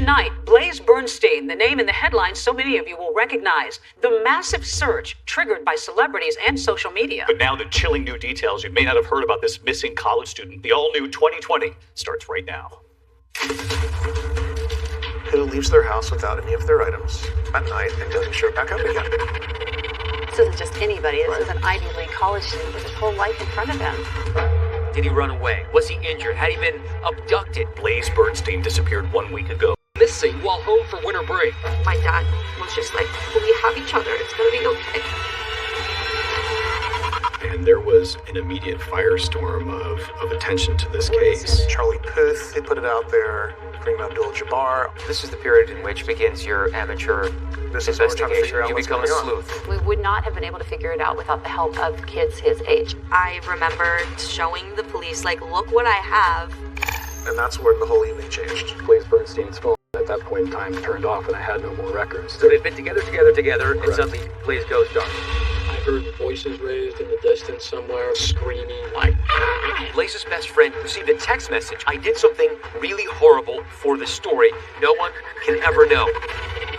Tonight, Blaze Bernstein, the name in the headlines so many of you will recognize. The massive surge triggered by celebrities and social media. But now the chilling new details you may not have heard about this missing college student. The all-new 2020 starts right now. Who leaves their house without any of their items at night and doesn't show back up again? This isn't just anybody. This is an Ivy League college student with his whole life in front of him. Did he run away? Was he injured? Had he been abducted? Blaze Bernstein disappeared 1 week ago. Missing while home for winter break. My dad was just like, we have each other. It's going to be okay. And there was an immediate firestorm of attention to this case. Charlie Puth, they put it out there. Kareem Abdul-Jabbar. This is the period in which begins your amateur investigation. You become a sleuth. We would not have been able to figure it out without the help of kids his age. I remember showing the police, like, look what I have. And that's where the whole evening changed. Blaze Bernstein's phone at that point in time turned off and I had no more records. So they'd been together, and suddenly Blaze goes dark. I heard voices raised in the distance somewhere, screaming like... Blaze's best friend received a text message. I did something really horrible for the story. No one can ever know.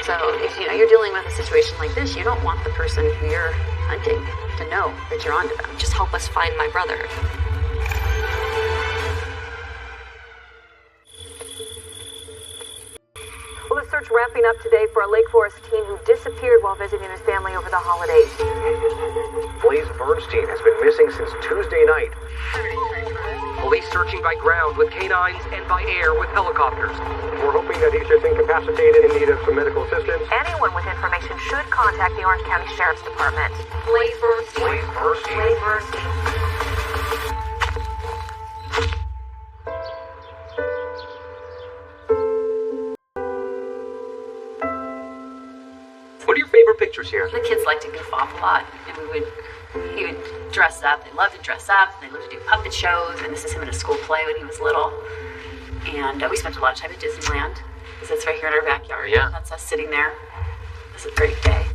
So if you're dealing with a situation like this, you don't want the person who you're hunting to know that you're onto them. Just help us find my brother. Well, the search ramping up today for a Lake Forest teen who disappeared while visiting his family over the holidays. Blaze Bernstein has been missing since Tuesday night. Police searching by ground with canines and by air with helicopters. We're hoping that he's just incapacitated in need of some medical assistance. Anyone with information should contact the Orange County Sheriff's Department. Blaze Bernstein. Blaze Bernstein. Blaze Bernstein. What are your favorite pictures here? The kids like to goof off a lot, and he would dress up. They loved to dress up. They loved to do puppet shows, and this is him in a school play when he was little. And we spent a lot of time at Disneyland, because it's right here in our backyard. Yeah. That's us sitting there. It was a great day.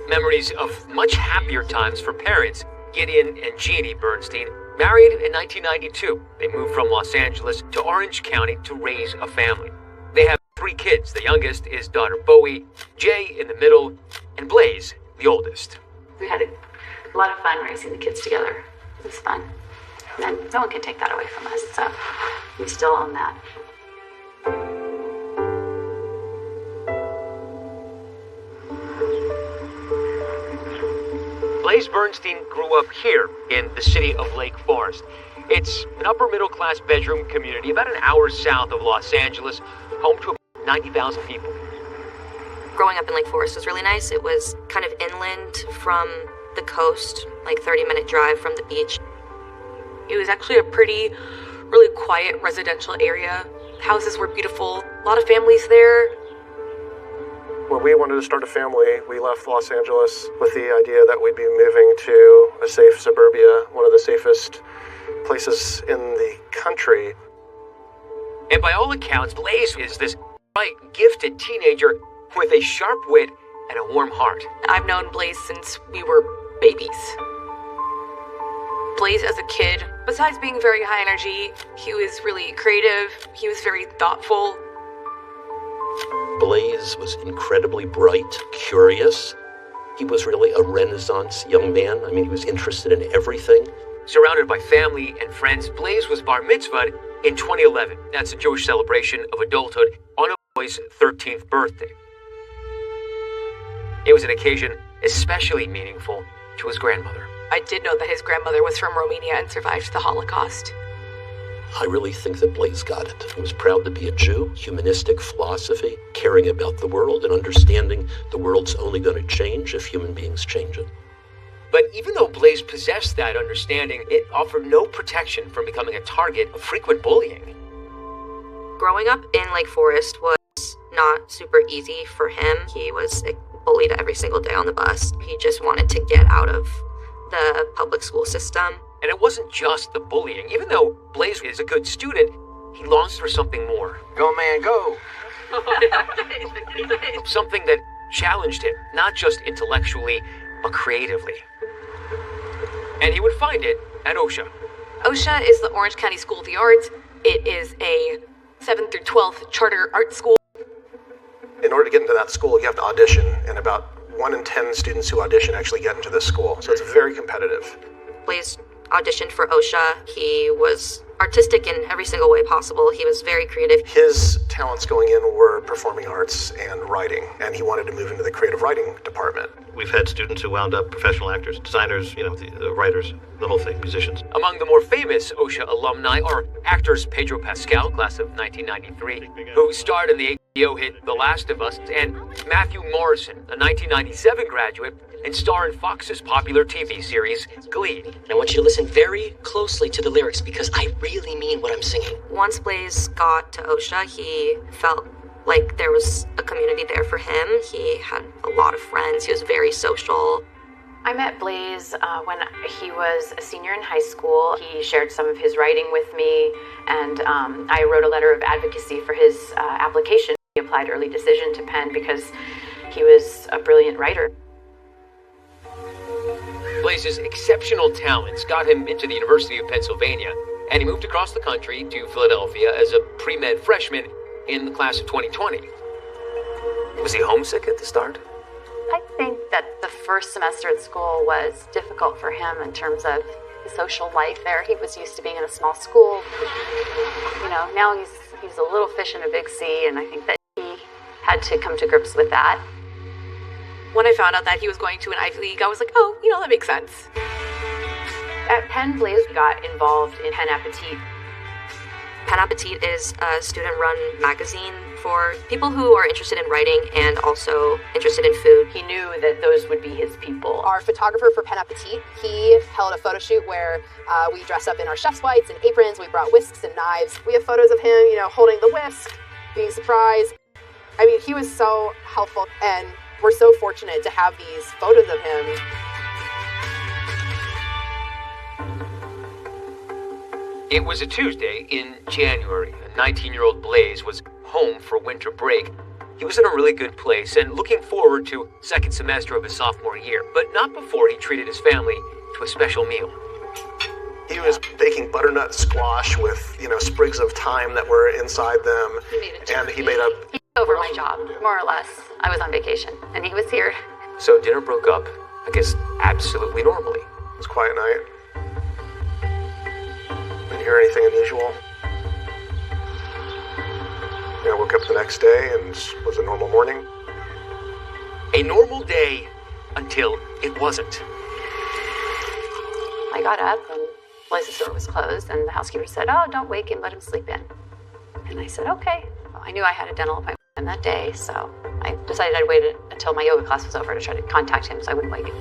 Memories of much happier times for parents. Gideon and Jeannie Bernstein married in 1992. They moved from Los Angeles to Orange County to raise a family. They have 3 kids. The youngest is daughter Bowie, Jay in the middle, and Blaze, the oldest. We had a lot of fun raising the kids together. It was fun. And no one can take that away from us, so we still own that. Blaze Bernstein grew up here in the city of Lake Forest. It's an upper middle class bedroom community about an hour south of Los Angeles, home to about 90,000 people. Growing up in Lake Forest was really nice. It was kind of inland from the coast, like 30-minute drive from the beach. It was actually a really quiet residential area. Houses were beautiful, a lot of families there. When we wanted to start a family, we left Los Angeles with the idea that we'd be moving to a safe suburbia, one of the safest places in the country. And by all accounts, Blaze is this bright, gifted teenager with a sharp wit and a warm heart. I've known Blaze since we were babies. Blaze as a kid, besides being very high energy, he was really creative, he was very thoughtful. Blaze was incredibly bright, curious. He was really a Renaissance young man. I mean, he was interested in everything. Surrounded by family and friends, Blaze was bar mitzvahed in 2011. That's a Jewish celebration of adulthood on a boy's 13th birthday. It was an occasion especially meaningful to his grandmother. I did know that his grandmother was from Romania and survived the Holocaust. I really think that Blaze got it. He was proud to be a Jew, humanistic philosophy, caring about the world and understanding the world's only going to change if human beings change it. But even though Blaze possessed that understanding, it offered no protection from becoming a target of frequent bullying. Growing up in Lake Forest was not super easy for him. He was bullied every single day on the bus. He just wanted to get out of the public school system. And it wasn't just the bullying. Even though Blaze is a good student, he longs for something more. Go, man, go! Something that challenged him, not just intellectually, but creatively. And he would find it at OSHA. OSHA is the Orange County School of the Arts. It is a 7th through 12th charter art school. order to get into that school, you have to audition, and about 1 in 10 students who audition actually get into this school. So it's very competitive. Blaze auditioned for OSHA. He was artistic in every single way possible. He was very creative. His talents going in were performing arts and writing, and he wanted to move into the creative writing department. We've had students who wound up professional actors, designers, the writers, the whole thing, musicians. Among the more famous OSHA alumni are actors Pedro Pascal, class of 1993, who starred in the HBO hit The Last of Us, and Matthew Morrison, a 1997 graduate and star in Fox's popular TV series, Glee. I want you to listen very closely to the lyrics because I really mean what I'm singing. Once Blaze got to OSHA, he felt like there was a community there for him. He had a lot of friends. He was very social. I met Blaze when he was a senior in high school. He shared some of his writing with me, and I wrote a letter of advocacy for his application. He applied early decision to Penn because he was a brilliant writer. Blaze's exceptional talents got him into the University of Pennsylvania, and he moved across the country to Philadelphia as a pre-med freshman in the class of 2020. Was he homesick at the start? I think that the first semester at school was difficult for him in terms of his social life there. He was used to being in a small school. Now he's a little fish in a big sea, and I think that he had to come to grips with that. When I found out that he was going to an Ivy League, I was like, oh, that makes sense. At Penn, Blaze got involved in Pen Appetit. Pen Appetit is a student-run magazine for people who are interested in writing and also interested in food. He knew that those would be his people. Our photographer for Pen Appetit, he held a photo shoot where we dressed up in our chef's whites and aprons. We brought whisks and knives. We have photos of him, holding the whisk, being surprised. I mean, he was so helpful, and we're so fortunate to have these photos of him. It was a Tuesday in January. A 19-year-old Blaze was home for winter break. He was in a really good place and looking forward to second semester of his sophomore year, but not before he treated his family to a special meal. He was baking butternut squash with, sprigs of thyme that were inside them. He made a He took over my job, more or less. I was on vacation, and he was here. So dinner broke up, I guess, absolutely normally. It was a quiet night. Didn't hear anything unusual. I woke up the next day and it was a normal morning. A normal day until it wasn't. I got up and Blaze's door was closed, and the housekeeper said, "Oh, don't wake him, let him sleep in." And I said, "Okay." Well, I knew I had a dental appointment that day, so I decided I'd wait until my yoga class was over to try to contact him so I wouldn't wake him.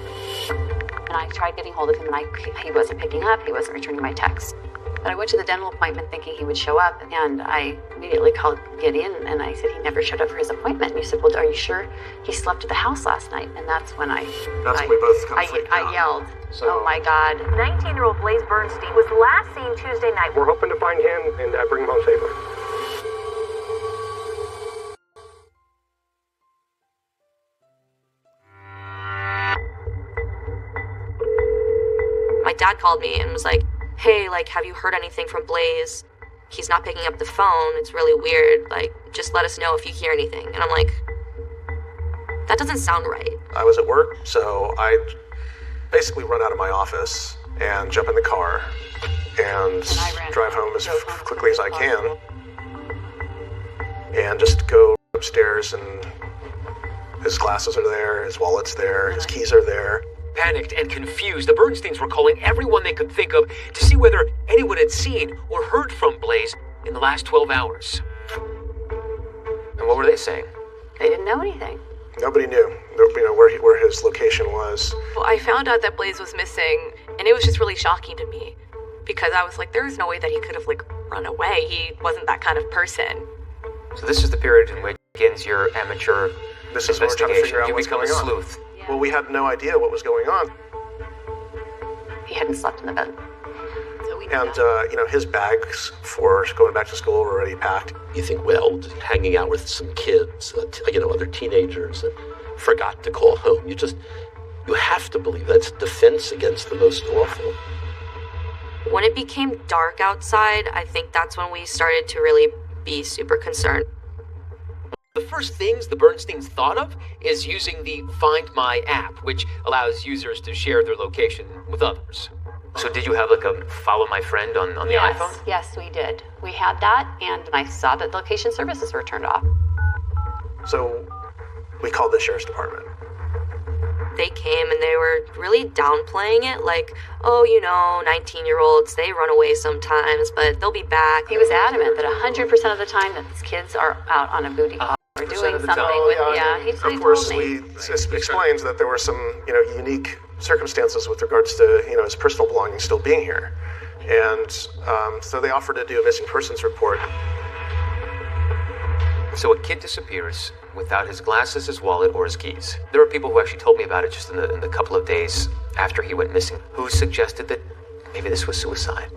And I tried getting hold of him, and he wasn't picking up, he wasn't returning my text. But I went to the dental appointment thinking he would show up, and I immediately called Gideon, and I said he never showed up for his appointment. And he said, "Well, are you sure he slept at the house last night?" And that's when we both kind of I yelled, "Oh my God." 19-year-old Blaze Bernstein was last seen Tuesday night. We're hoping to find him and bring him home safely. My dad called me and was like, "Hey, have you heard anything from Blaze? He's not picking up the phone. It's really weird. Just let us know if you hear anything." And I'm like, that doesn't sound right. I was at work, so I basically run out of my office and jump in the car and drive home as quickly as I can and just go upstairs, and his glasses are there, his wallet's there, his keys are there. Panicked and confused, the Bernsteins were calling everyone they could think of to see whether anyone had seen or heard from Blaze in the last 12 hours. And what were they saying? They didn't know anything. Nobody knew, where his location was. Well, I found out that Blaze was missing, and it was just really shocking to me because I was like, there's no way that he could have run away. He wasn't that kind of person. So this is the period in which begins your amateur This is what we're trying to figure out You what's become a going on. sleuth. Yeah. Well, we had no idea what was going on. He hadn't slept in the bed. So we knew And, that. his bags for going back to school were already packed. You think, well, hanging out with some kids, other teenagers, and forgot to call home. You have to believe that's defense against the most awful. When it became dark outside, I think that's when we started to really be super concerned. The the first things the Bernsteins thought of is using the Find My app, which allows users to share their location with others. So did you have like a follow my friend on the iPhone? Yes, we did. We had that, and I saw that location services were turned off. So we called the sheriff's department. They came and they were really downplaying it, like, oh, 19-year-olds, they run away sometimes, but they'll be back. He was adamant that 100% of the time that these kids are out on a booty call or doing something with, he Of course, told me. we explained that there were some, unique circumstances with regards to, his personal belongings still being here. And so they offered to do a missing persons report. So a kid disappears without his glasses, his wallet, or his keys. There are people who actually told me about it just in the couple of days after he went missing, who suggested that maybe this was suicide.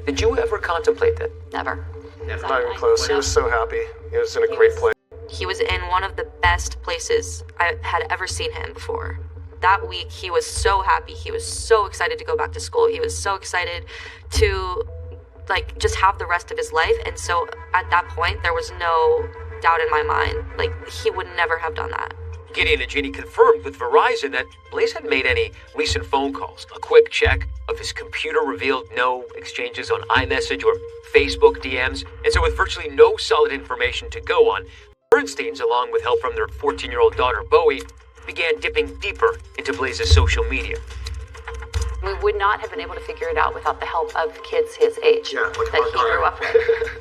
Did you ever contemplate that? Never. Not even close. He was so happy. He was in a great place. He was in one of the best places I had ever seen him before. That week, he was so happy. He was so excited to go back to school. He was so excited to, just have the rest of his life. And so at that point, there was no doubt in my mind. He would never have done that. Gideon and Jeannie confirmed with Verizon that Blaze hadn't made any recent phone calls. A quick check of his computer revealed no exchanges on iMessage or Facebook DMs. And so with virtually no solid information to go on, Bernsteins, along with help from their 14-year-old daughter, Bowie, began dipping deeper into Blaze's social media. We would not have been able to figure it out without the help of kids his age that he grew up with.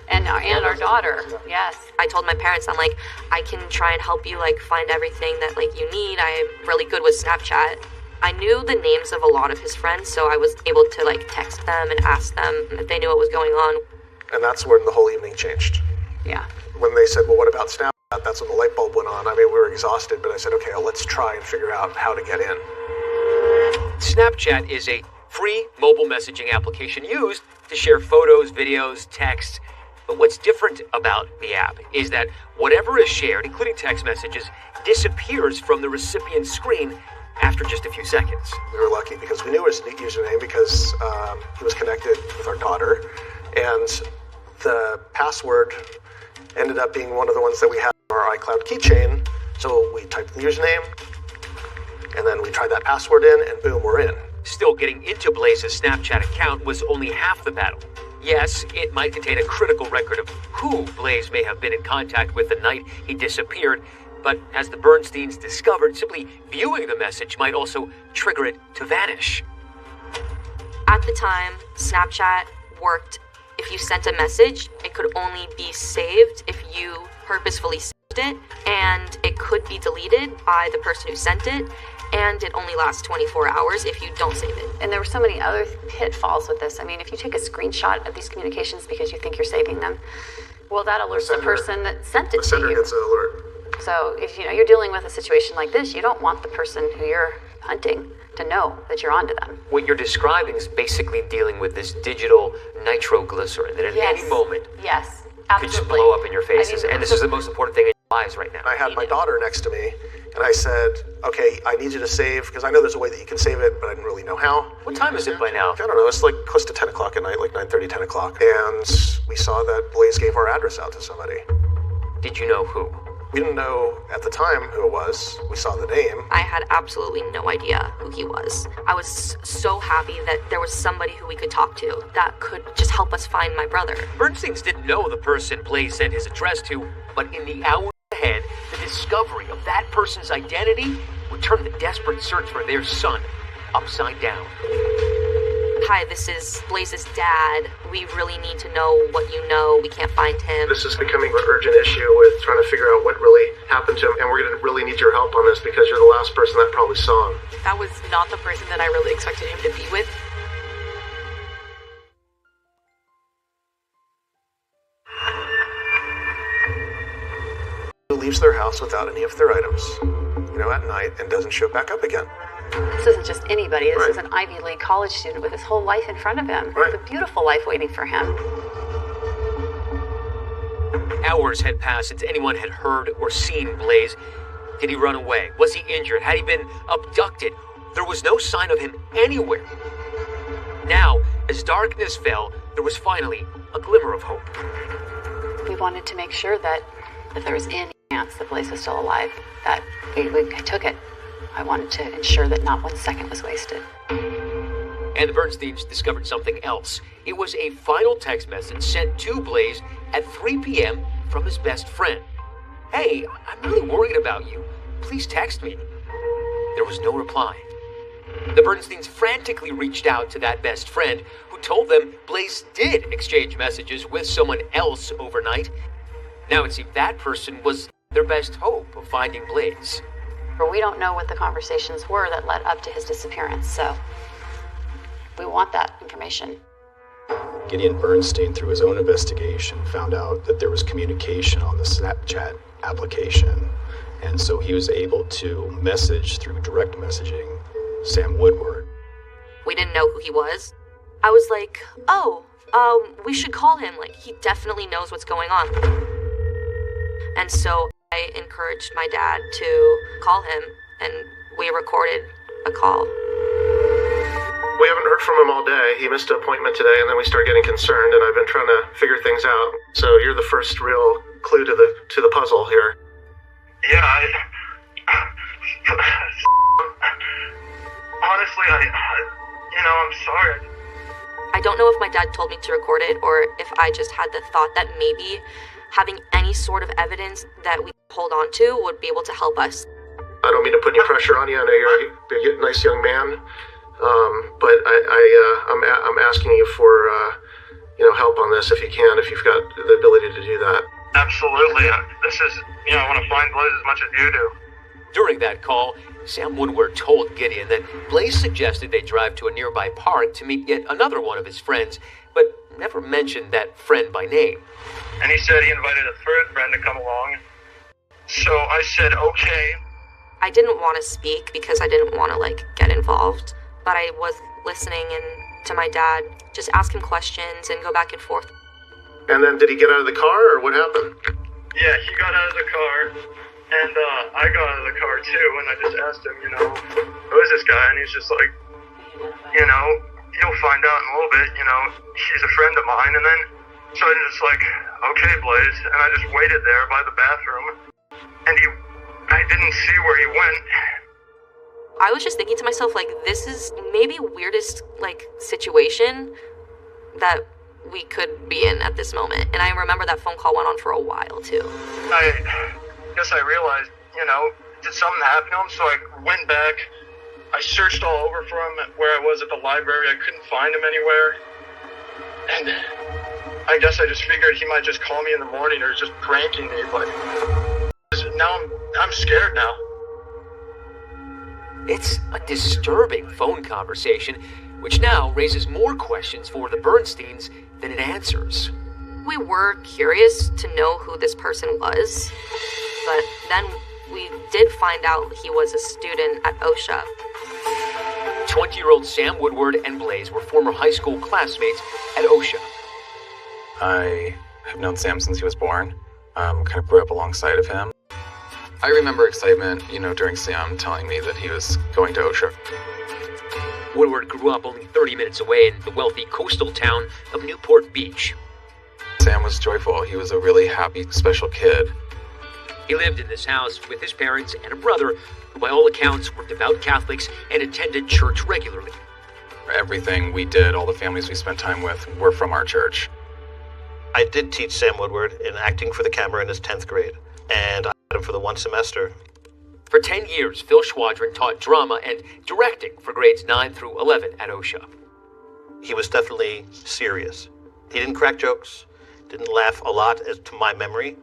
And our daughter, yes. I told my parents, I'm like, I can try and help you, find everything that, you need. I am really good with Snapchat. I knew the names of a lot of his friends, so I was able to, text them and ask them if they knew what was going on. And that's when the whole evening changed. Yeah. When they said, well, what about Snapchat? That's when the light bulb went on. I mean, we were exhausted, but I said, okay, well, let's try and figure out how to get in. Snapchat is a free mobile messaging application used to share photos, videos, texts. But what's different about the app is that whatever is shared, including text messages, disappears from the recipient's screen after just a few seconds. We were lucky because we knew his username because he was connected with our daughter, and the password ended up being one of the ones that we had on our iCloud keychain. So we typed the username, and then we tried that password in, and boom, we're in. Still, getting into Blaze's Snapchat account was only half the battle. Yes, it might contain a critical record of who Blaze may have been in contact with the night he disappeared, but as the Bernsteins discovered, simply viewing the message might also trigger it to vanish. At the time, Snapchat worked. If you sent a message, it could only be saved if you purposefully saved it, and it could be deleted by the person who sent it, and it only lasts 24 hours if you don't save it. And there were so many other pitfalls with this. I mean, if you take a screenshot of these communications because you think you're saving them, well, that alerts the person that sent it to you. The sender gets an alert. So if you're dealing with a situation like this, you don't want the person who you're hunting to know that you're onto them. What you're describing is basically dealing with this digital nitroglycerin that at any moment could just blow up in your faces. And this is the most important thing in your lives right now. I had my daughter next to me, and I said, okay, I need you to save, because I know there's a way that you can save it, but I didn't really know how. What time is it by now? I don't know, it's close to 10 o'clock at night, 9:30, 10 o'clock. And we saw that Blaze gave our address out to somebody. Did you know who? We didn't know at the time who it was. We saw the name. I had absolutely no idea who he was. I was so happy that there was somebody who we could talk to that could just help us find my brother. Bernsteins didn't know the person Blaze sent his address to, but in the hours ahead, the discovery of that person's identity would turn the desperate search for their son upside down. Hi, this is Blaze's dad. We really need to know what you know. We can't find him. This is becoming an urgent issue with trying to figure out what really happened to him, and we're going to really need your help on this because you're the last person that probably saw him. That was not the person that I really expected him to be with. Who leaves their house without any of their items, at night and doesn't show back up again. This isn't just anybody. This is an Ivy League college student with his whole life in front of him. With a beautiful life waiting for him. Hours had passed since anyone had heard or seen Blaze. Did he run away? Was he injured? Had he been abducted? There was no sign of him anywhere. Now, as darkness fell, there was finally a glimmer of hope. We wanted to make sure that if there was any chance that Blaze was still alive, that we took it. I wanted to ensure that not 1 second was wasted. And the Bernsteins discovered something else. It was a final text message sent to Blaze at 3 p.m. from his best friend. "Hey, I'm really worried about you. Please text me." There was no reply. The Bernsteins frantically reached out to that best friend, who told them Blaze did exchange messages with someone else overnight. Now it seemed that person was their best hope of finding Blaze. But we don't know what the conversations were that led up to his disappearance, so we want that information. Gideon Bernstein, through his own investigation, found out that there was communication on the Snapchat application. And so he was able to message through direct messaging Sam Woodward. We didn't know who he was. I was like, we should call him. Like, he definitely knows what's going on. And so I encouraged my dad to call him, and we recorded a call. We haven't heard from him all day. He missed an appointment today, and then we started getting concerned, and I've been trying to figure things out. So you're the first real clue to the puzzle here. Yeah, honestly, I'm sorry. I don't know if my dad told me to record it, or if I just had the thought that maybe having any sort of evidence that we hold on to would be able to help us. I don't mean to put any pressure on you. I know you're a nice young man, but I'm asking you for help on this if you can, if you've got the ability to do that. Absolutely. This is, I want to find Blaze as much as you do. During that call, Sam Woodward told Gideon that Blaze suggested they drive to a nearby park to meet yet another one of his friends, but never mentioned that friend by name. And he said he invited a third friend to come along. So I said, okay. I didn't want to speak because I didn't want to, get involved, but I was listening to my dad, just ask him questions and go back and forth. And then did he get out of the car, or what happened? Yeah, he got out of the car, and I got out of the car too, and I just asked him, who is this guy? And he's just like, you'll find out in a little bit, he's a friend of mine. And then, so I just like, okay, Blaze, and I just waited there by the bathroom, and I didn't see where he went. I was just thinking to myself, this is maybe weirdest, situation that we could be in at this moment. And I remember that phone call went on for a while, too. I guess I realized, did something happen to him? So I went back. I searched all over for him where I was at the library. I couldn't find him anywhere. And I guess I just figured he might just call me in the morning or just pranking me. But now I'm scared now. It's a disturbing phone conversation, which now raises more questions for the Bernsteins than it answers. We were curious to know who this person was, but then we did find out he was a student at OSHA. 20-year-old Sam Woodward and Blaze were former high school classmates at OSHA. I have known Sam since he was born. Kind of grew up alongside of him. I remember excitement, during Sam telling me that he was going to OSHA. Woodward grew up only 30 minutes away in the wealthy coastal town of Newport Beach. Sam was joyful. He was a really happy, special kid. He lived in this house with his parents and a brother, who by all accounts were devout Catholics and attended church regularly. Everything we did, all the families we spent time with, were from our church. I did teach Sam Woodward in acting for the camera in his 10th grade, and I had him for the one semester. For 10 years, Phil Schwadron taught drama and directing for grades 9 through 11 at OSHA. He was definitely serious. He didn't crack jokes, didn't laugh a lot, as to my memory.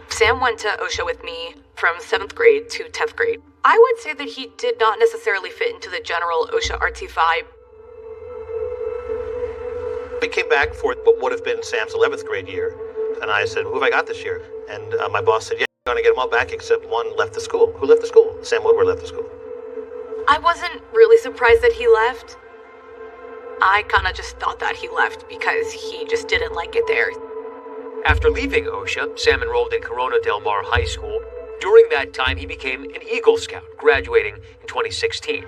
Sam went to OSHA with me from 7th grade to 10th grade. I would say that he did not necessarily fit into the general OSHA artsy vibe. We came back for what would have been Sam's 11th grade year, and I said, who have I got this year? And my boss said, yeah, you're going to get them all back except one left the school. Who left the school? Sam Woodward left the school. I wasn't really surprised that he left. I kind of just thought that he left because he just didn't like it there. After leaving OSHA, Sam enrolled in Corona Del Mar High School. During that time, he became an Eagle Scout, graduating in 2016.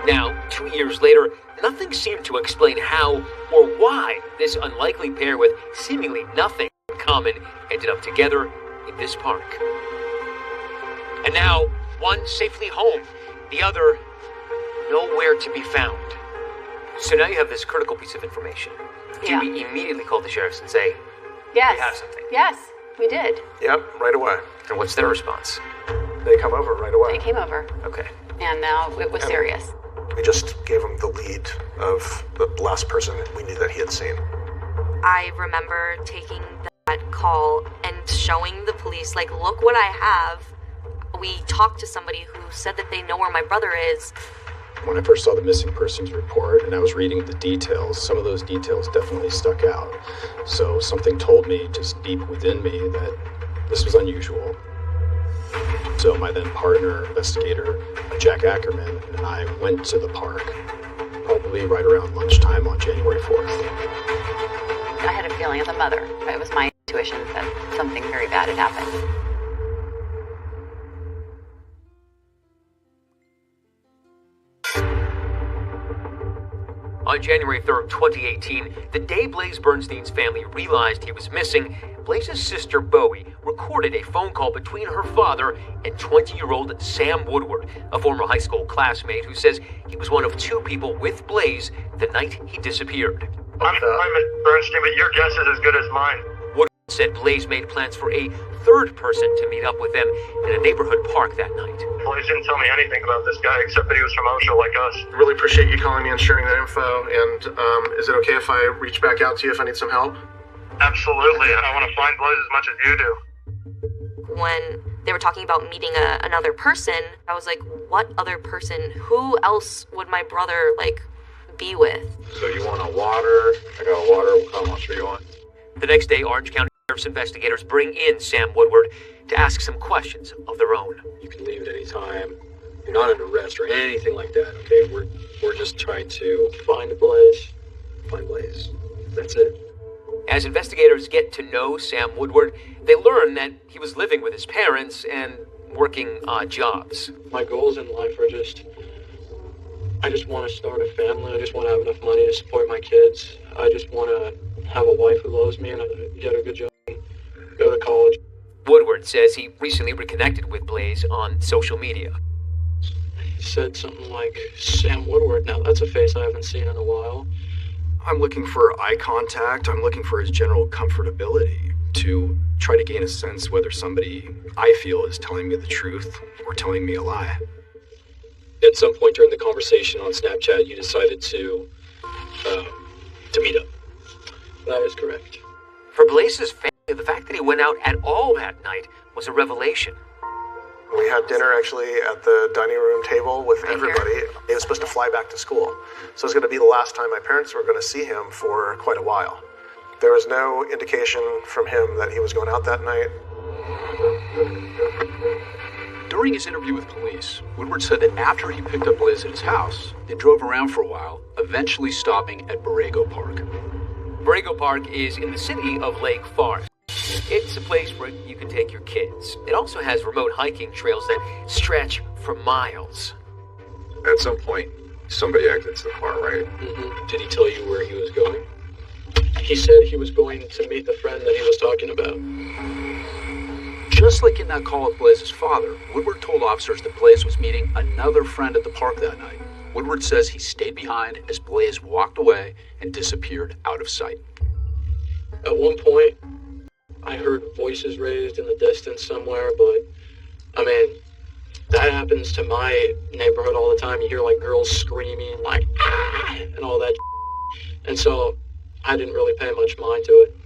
Now, 2 years later, nothing seemed to explain how or why this unlikely pair with seemingly nothing in common ended up together in this park. And now, one safely home, the other nowhere to be found. So now you have this critical piece of information. Yeah. Jimmy immediately called the sheriffs and say, Yes. we have something. Yes, we did. Yep, right away. And what's their response? They come over right away. They came over. Okay. And now it was serious. We just gave him the lead of the last person we knew that he had seen. I remember taking that call and showing the police, like, look what I have. We talked to somebody who said that they know where my brother is. When I first saw the missing persons report and I was reading the details, some of those details definitely stuck out. So something told me just deep within me that this was unusual. So my then partner, investigator, Jack Ackerman, and I went to the park, probably right around lunchtime on January 4th. I had a feeling as a mother, but it was my intuition that something very bad had happened. On January 3rd, 2018, the day Blaze Bernstein's family realized he was missing, Blaze's sister Bowie recorded a phone call between her father and 20-year-old Sam Woodward, a former high school classmate who says he was one of two people with Blaze the night he disappeared. I'm Mr. Bernstein, but your guess is as good as mine. Woodward said Blaze made plans for a third person to meet up with them in a neighborhood park that night. Blaze didn't tell me anything about this guy except that he was from OSHA like us. Really appreciate you calling me and sharing that info. And is it okay if I reach back out to you if I need some help? Absolutely. I want to find Blaze as much as you do. When they were talking about meeting another person, I was like, what other person? Who else would my brother, like, be with? So you want a water? I got a water. How much do you want? The next day, Orange County Sheriff's investigators bring in Sam Woodward to ask some questions of their own. You can leave at any time. You're not under arrest or anything like that, okay? We're just trying to find Blaze. Find Blaze. That's it. As investigators get to know Sam Woodward, they learn that he was living with his parents and working odd jobs. My goals in life are I just want to start a family. I just want to have enough money to support my kids. I just want to have a wife who loves me and get a good job and go to college. Woodward says he recently reconnected with Blaze on social media. He said something like, Sam Woodward. Now, that's a face I haven't seen in a while. I'm looking for eye contact. I'm looking for his general comfortability to try to gain a sense whether somebody I feel is telling me the truth or telling me a lie. At some point during the conversation on Snapchat, you decided to meet up. That is correct. For Blaze's family, the fact that he went out at all that night was a revelation. We had dinner actually at the dining room table with everybody. He was supposed to fly back to school. So it was going to be the last time my parents were going to see him for quite a while. There was no indication from him that he was going out that night. During his interview with police, Woodward said that after he picked up Blaze at his house, they drove around for a while, eventually stopping at Borrego Park. Borrego Park is in the city of Lake Forest. It's a place where you can take your kids. It also has remote hiking trails that stretch for miles. At some point, somebody exits the car, right? Mm-hmm. Did he tell you where he was going? He said he was going to meet the friend that he was talking about. Just like in that call with Blaze's father, Woodward told officers that Blaze was meeting another friend at the park that night. Woodward says he stayed behind as Blaze walked away and disappeared out of sight. At one point, I heard voices raised in the distance somewhere, but, I mean, that happens to my neighborhood all the time. You hear, like, girls screaming, like, ah, and all that. And so, I didn't really pay much mind to it.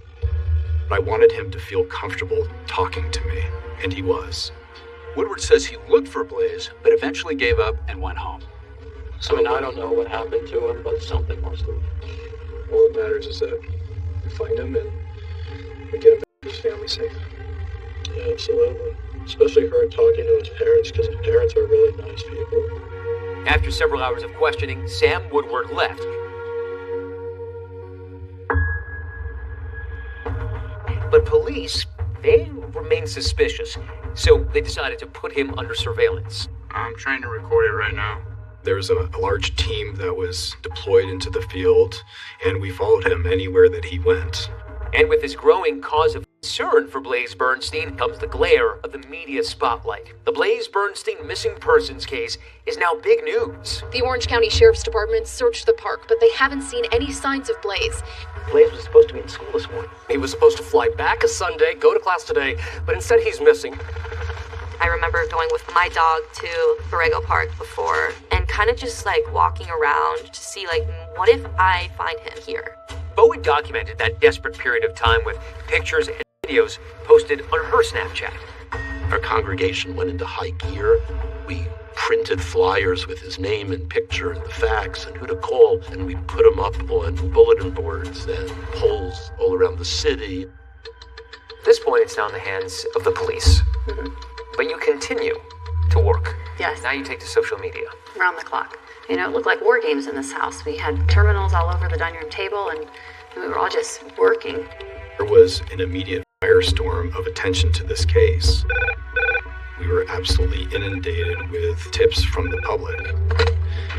I wanted him to feel comfortable talking to me, and he was. Woodward says he looked for Blaze, but eventually gave up and went home. I mean, I don't know what happened to him, but something must have. All that matters is that we find him and we get him back to his family safe. Yeah, absolutely. Especially her talking to his parents, because his parents are really nice people. After several hours of questioning, Sam Woodward left. But police, they remained suspicious, so they decided to put him under surveillance. I'm trying to record it right now. There was a large team that was deployed into the field, and we followed him anywhere that he went. And with this growing cause of concern for Blaze Bernstein comes the glare of the media spotlight. The Blaze Bernstein missing persons case is now big news. The Orange County Sheriff's Department searched the park, but they haven't seen any signs of Blaze. Blaze was supposed to be in school this morning. He was supposed to fly back a Sunday, go to class today, but instead he's missing. I remember going with my dog to Borrego Park before and kind of just like walking around to see like, what if I find him here? Bowie documented that desperate period of time with pictures and videos posted on her Snapchat. Our congregation went into high gear. We printed flyers with his name and picture and the facts and who to call, and we put them up on bulletin boards and poles all around the city. At this point, it's now in the hands of the police. But you continue to work. Yes. Now you take to social media. Around the clock. You know, it looked like war games in this house. We had terminals all over the dining room table, and we were all just working. There was an immediate firestorm of attention to this case. We were absolutely inundated with tips from the public.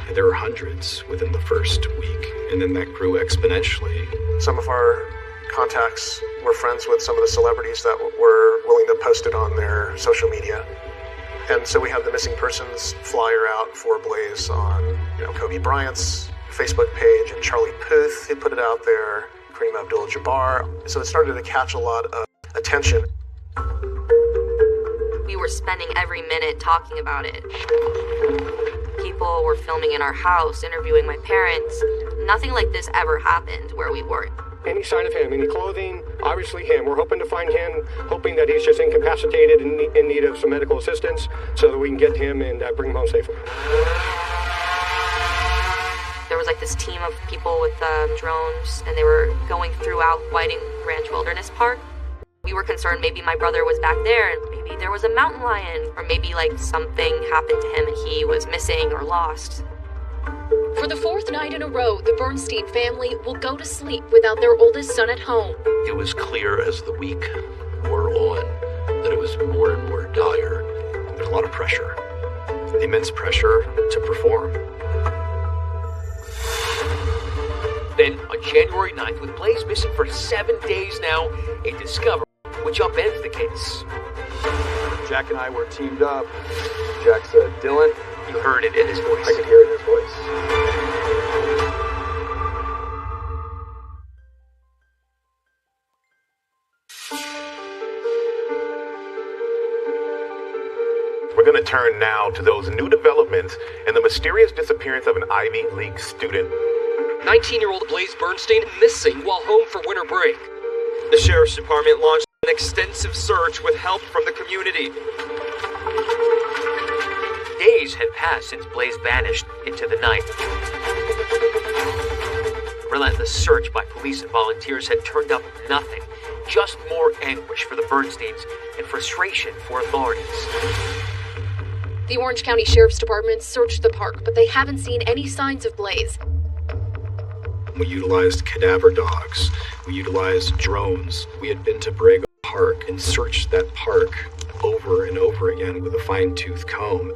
And there were hundreds within the first week, and then that grew exponentially. Some of our contacts were friends with some of the celebrities that were willing to post it on their social media. And so we have the missing persons flyer out for Blaze on, Kobe Bryant's Facebook page, and Charlie Puth, who put it out there, Kareem Abdul-Jabbar. So it started to catch a lot of attention. We were spending every minute talking about it. People were filming in our house, interviewing my parents. Nothing like this ever happened where we were. Any sign of him, any clothing, obviously him. We're hoping to find him, hoping that he's just incapacitated and in need of some medical assistance so that we can get him and bring him home safely. There was like this team of people with drones, and they were going throughout Whiting Ranch Wilderness Park. We were concerned maybe my brother was back there, and maybe there was a mountain lion, or maybe like something happened to him and he was missing or lost. For the fourth night in a row, the Bernstein family will go to sleep without their oldest son at home. It was clear as the week wore on that it was more and more dire. There's a lot of pressure, immense pressure to perform. Then, on January 9th, with Blaze missing for 7 days now, a discovery which upends the case. Jack and I were teamed up. Jack said, "Dylan." You heard it in his voice. I could hear it in his voice. We're going to turn now to those new developments in the mysterious disappearance of an Ivy League student. 19-year-old Blaze Bernstein missing while home for winter break. The Sheriff's Department launched an extensive search with help from the community. Days had passed since Blaze vanished into the night. Relentless search by police and volunteers had turned up nothing. Just more anguish for the Bernsteins and frustration for authorities. The Orange County Sheriff's Department searched the park, but they haven't seen any signs of Blaze. We utilized cadaver dogs. We utilized drones. We had been to Borrego Park and searched that park over and over again with a fine-tooth comb.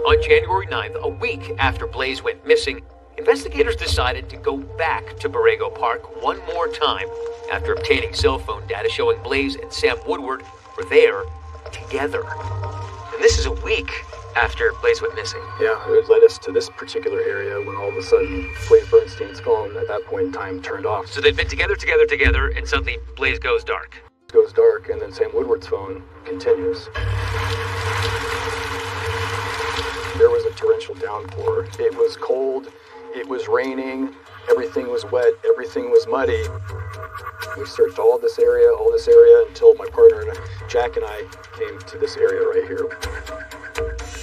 On January 9th, a week after Blaze went missing, investigators decided to go back to Borrego Park one more time after obtaining cell phone data showing Blaze and Sam Woodward were there together. And this is a week after Blaze went missing. Yeah, it led us to this particular area when all of a sudden Blaze Bernstein's phone at that point in time turned off. So they'd been together, and suddenly Blaze goes dark. It goes dark, and then Sam Woodward's phone continues. There was a torrential downpour. It was cold, it was raining, everything was wet, everything was muddy. We searched all this area, until my partner Jack and I came to this area right here.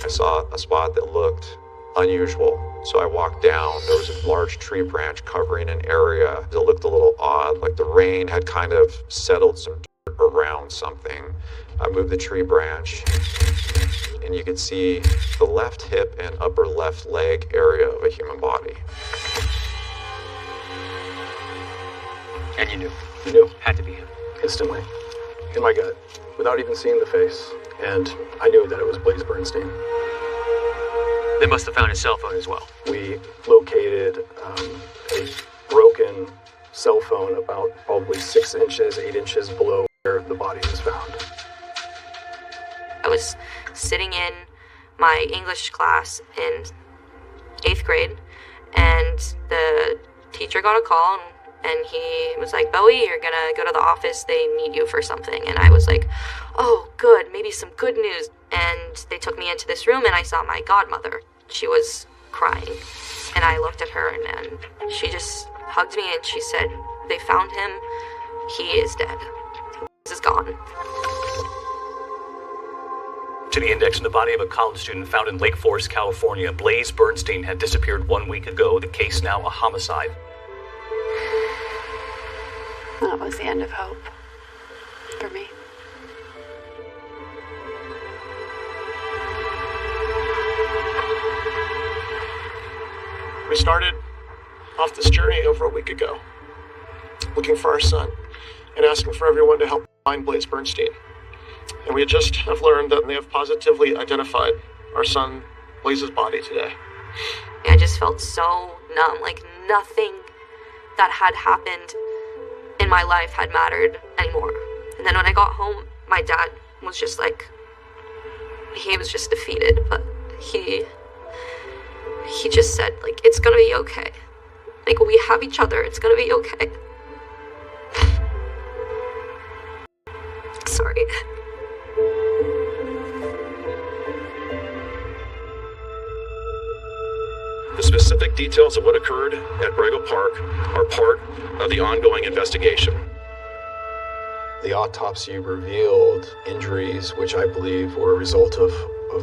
I saw a spot that looked unusual, so I walked down. There was a large tree branch covering an area that looked a little odd, like the rain had kind of settled some dirt around something. I moved the tree branch, and you could see the left hip and upper left leg area of a human body. And you knew? You knew. Had to be him. Instantly. In my gut. Without even seeing the face. And I knew that it was Blaze Bernstein. They must have found his cell phone as well. We located a broken cell phone about probably 6 inches, 8 inches below where the body was found. I was sitting in my English class in 8th grade, and the teacher got a call, and he was like, Bowie, you're gonna go to the office, they need you for something. And I was like, oh, good, maybe some good news. And they took me into this room, and I saw my godmother. She was crying, and I looked at her, and she just hugged me, and she said, they found him, he is dead. He is gone. To the index in the body of a college student found in Lake Forest, California, Blaze Bernstein had disappeared 1 week ago. The case now a homicide. That was the end of hope for me. We started off this journey over a week ago, looking for our son and asking for everyone to help find Blaze Bernstein. And we just have learned that they have positively identified our son Blaze's body today. I just felt so numb, like nothing that had happened in my life had mattered anymore. And then when I got home, my dad was just like, he was just defeated, but he just said, like, it's gonna be okay. Like, we have each other, it's gonna be okay. Sorry. The specific details of what occurred at Brago Park are part of the ongoing investigation. The autopsy revealed injuries which I believe were a result of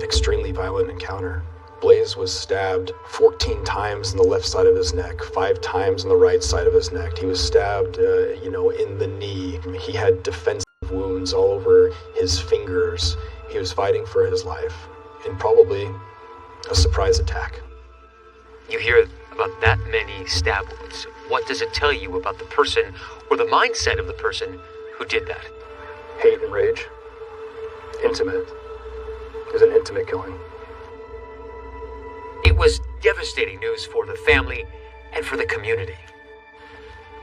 extremely violent encounter. Blaze was stabbed 14 times in the left side of his neck, 5 times on the right side of his neck. He was stabbed, in the knee. He had defensive wounds all over his fingers. He was fighting for his life, and probably a surprise attack. You hear about that many stab wounds. What does it tell you about the person or the mindset of the person who did that? Hate and rage. Intimate. It was an intimate killing. It was devastating news for the family and for the community.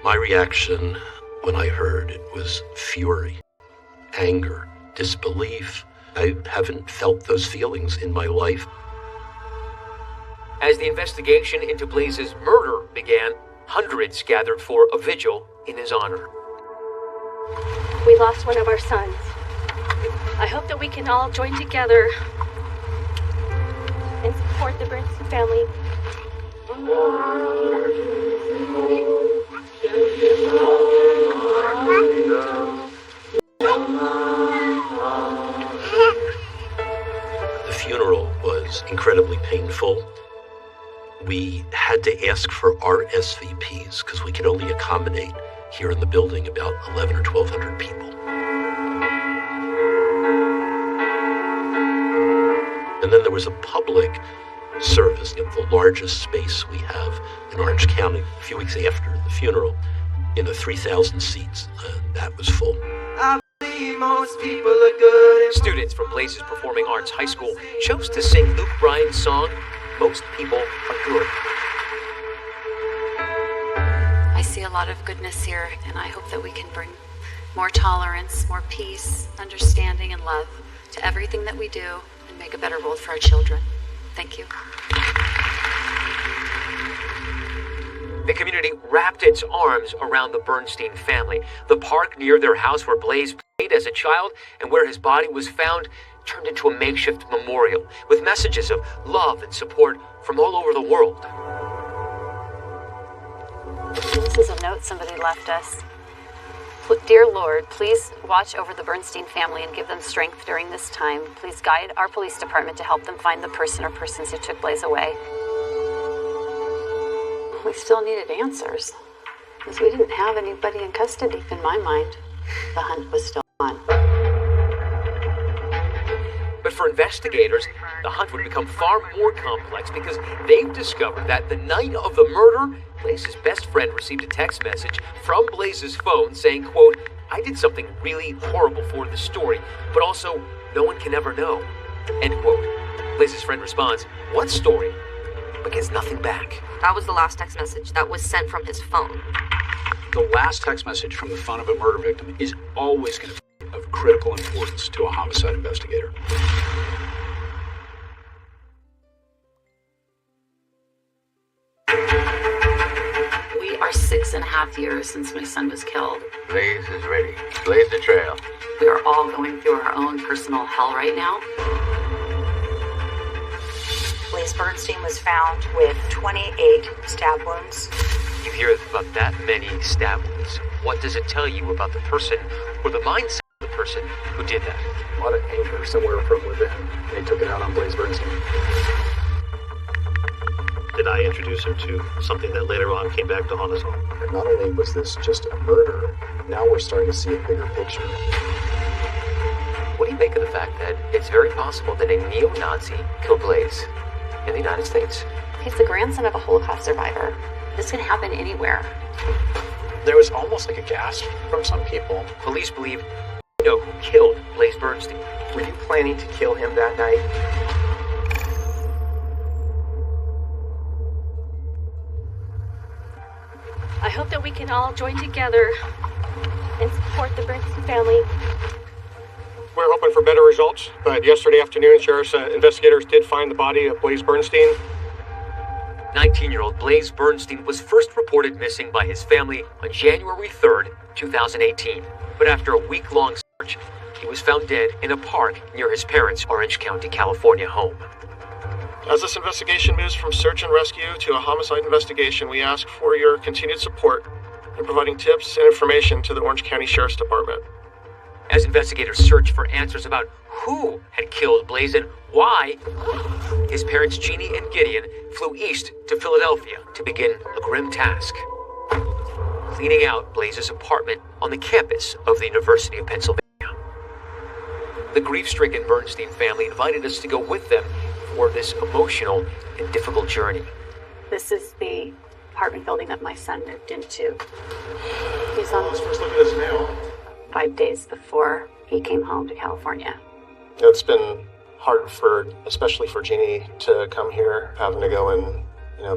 My reaction when I heard it was fury, anger, disbelief. I haven't felt those feelings in my life. As the investigation into Blaze's murder began, hundreds gathered for a vigil in his honor. We lost one of our sons. I hope that we can all join together and support the Bernstein family. The funeral was incredibly painful. We had to ask for RSVPs because we could only accommodate here in the building about 11 or 1,200 people. And then there was a public service of the largest space we have in Orange County a few weeks after the funeral, 3,000 seats. That was full. I believe most people are good. Students from Blaze's Performing Arts High School chose to sing Luke Bryan's song, Most People Are Good. I see a lot of goodness here, and I hope that we can bring more tolerance, more peace, understanding, and love to everything that we do and make a better world for our children. Thank you. The community wrapped its arms around the Bernstein family. The park near their house where Blaze played as a child and where his body was found turned into a makeshift memorial with messages of love and support from all over the world. This is a note somebody left us. Dear Lord, please watch over the Bernstein family and give them strength during this time. Please guide our police department to help them find the person or persons who took Blaze away. We still needed answers, because we didn't have anybody in custody. In my mind, the hunt was still on. But for investigators, the hunt would become far more complex because they've discovered that the night of the murder, Blaze's best friend received a text message from Blaze's phone saying, quote, I did something really horrible for the story, but also no one can ever know, end quote. Blaze's friend responds, "What story?" but gets nothing back. That was the last text message that was sent from his phone. The last text message from the phone of a murder victim is always going to be of critical importance to a homicide investigator. We are 6.5 years since my son was killed. Blaze is ready. Blaze the trail. We are all going through our own personal hell right now. Blaze Bernstein was found with 28 stab wounds. You hear about that many stab wounds. What does it tell you about the person or the mindset of the person who did that? A lot of anger somewhere from within. They took it out on Blaze Bernstein. Did I introduce him to something that later on came back to haunt us all? And not only was this just a murder, now we're starting to see a bigger picture. What do you make of the fact that it's very possible that a neo-Nazi killed Blaze in the United States? He's the grandson of a Holocaust survivor. This can happen anywhere. There was almost like a gasp from some people. Police believe they know who killed Blaze Bernstein. Were you planning to kill him that night? I hope that we can all join together and support the Bernstein family. We're hoping for better results, but yesterday afternoon, sheriff's investigators did find the body of Blaze Bernstein. 19-year-old Blaze Bernstein was first reported missing by his family on January 3rd, 2018. But after a week-long search, he was found dead in a park near his parents' Orange County, California home. As this investigation moves from search and rescue to a homicide investigation, we ask for your continued support in providing tips and information to the Orange County Sheriff's Department. As investigators search for answers about who had killed Blaze and why, his parents Jeannie and Gideon flew east to Philadelphia to begin a grim task: cleaning out Blaze's apartment on the campus of the University of Pennsylvania. The grief-stricken Bernstein family invited us to go with them for this emotional and difficult journey. This is the apartment building that my son moved into. He's on Let's first look at this now. 5 days before he came home to California. It's been hard especially for Jeannie, to come here, having to go and,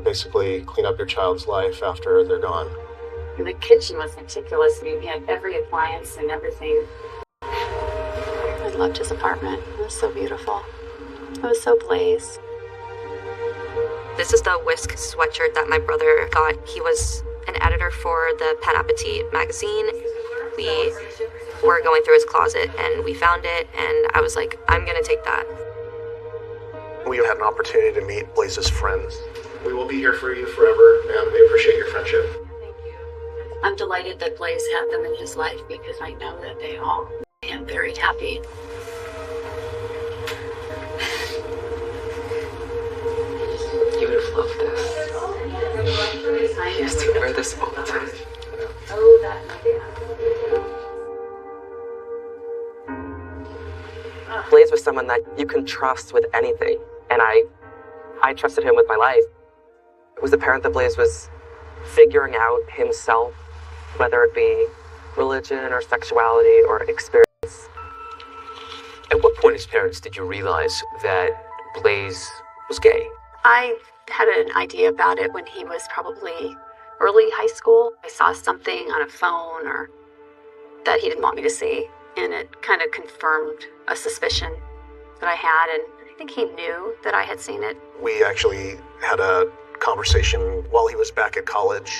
basically clean up your child's life after they're gone. And the kitchen was meticulous. We had every appliance and everything. I loved his apartment. It was so beautiful. It was so Blaze. This is the Whisk sweatshirt that my brother got. He was an editor for the Pen Appetit magazine. We were going through his closet and we found it, and I was like, I'm gonna take that. We had an opportunity to meet Blaze's friends. We will be here for you forever, and we appreciate your friendship. I'm delighted that Blaze had them in his life because I know that they all made him very happy. You would have loved this. I used to wear this all the time. Oh, that Blaze was someone that you can trust with anything, and I trusted him with my life. It was apparent that Blaze was figuring out himself, whether it be religion or sexuality or experience. At what point as parents did you realize that Blaze was gay? I had an idea about it when he was probably early high school. I saw something on a phone or that he didn't want me to see, and it kind of confirmed a suspicion that I had, and I think he knew that I had seen it. We actually had a conversation while he was back at college,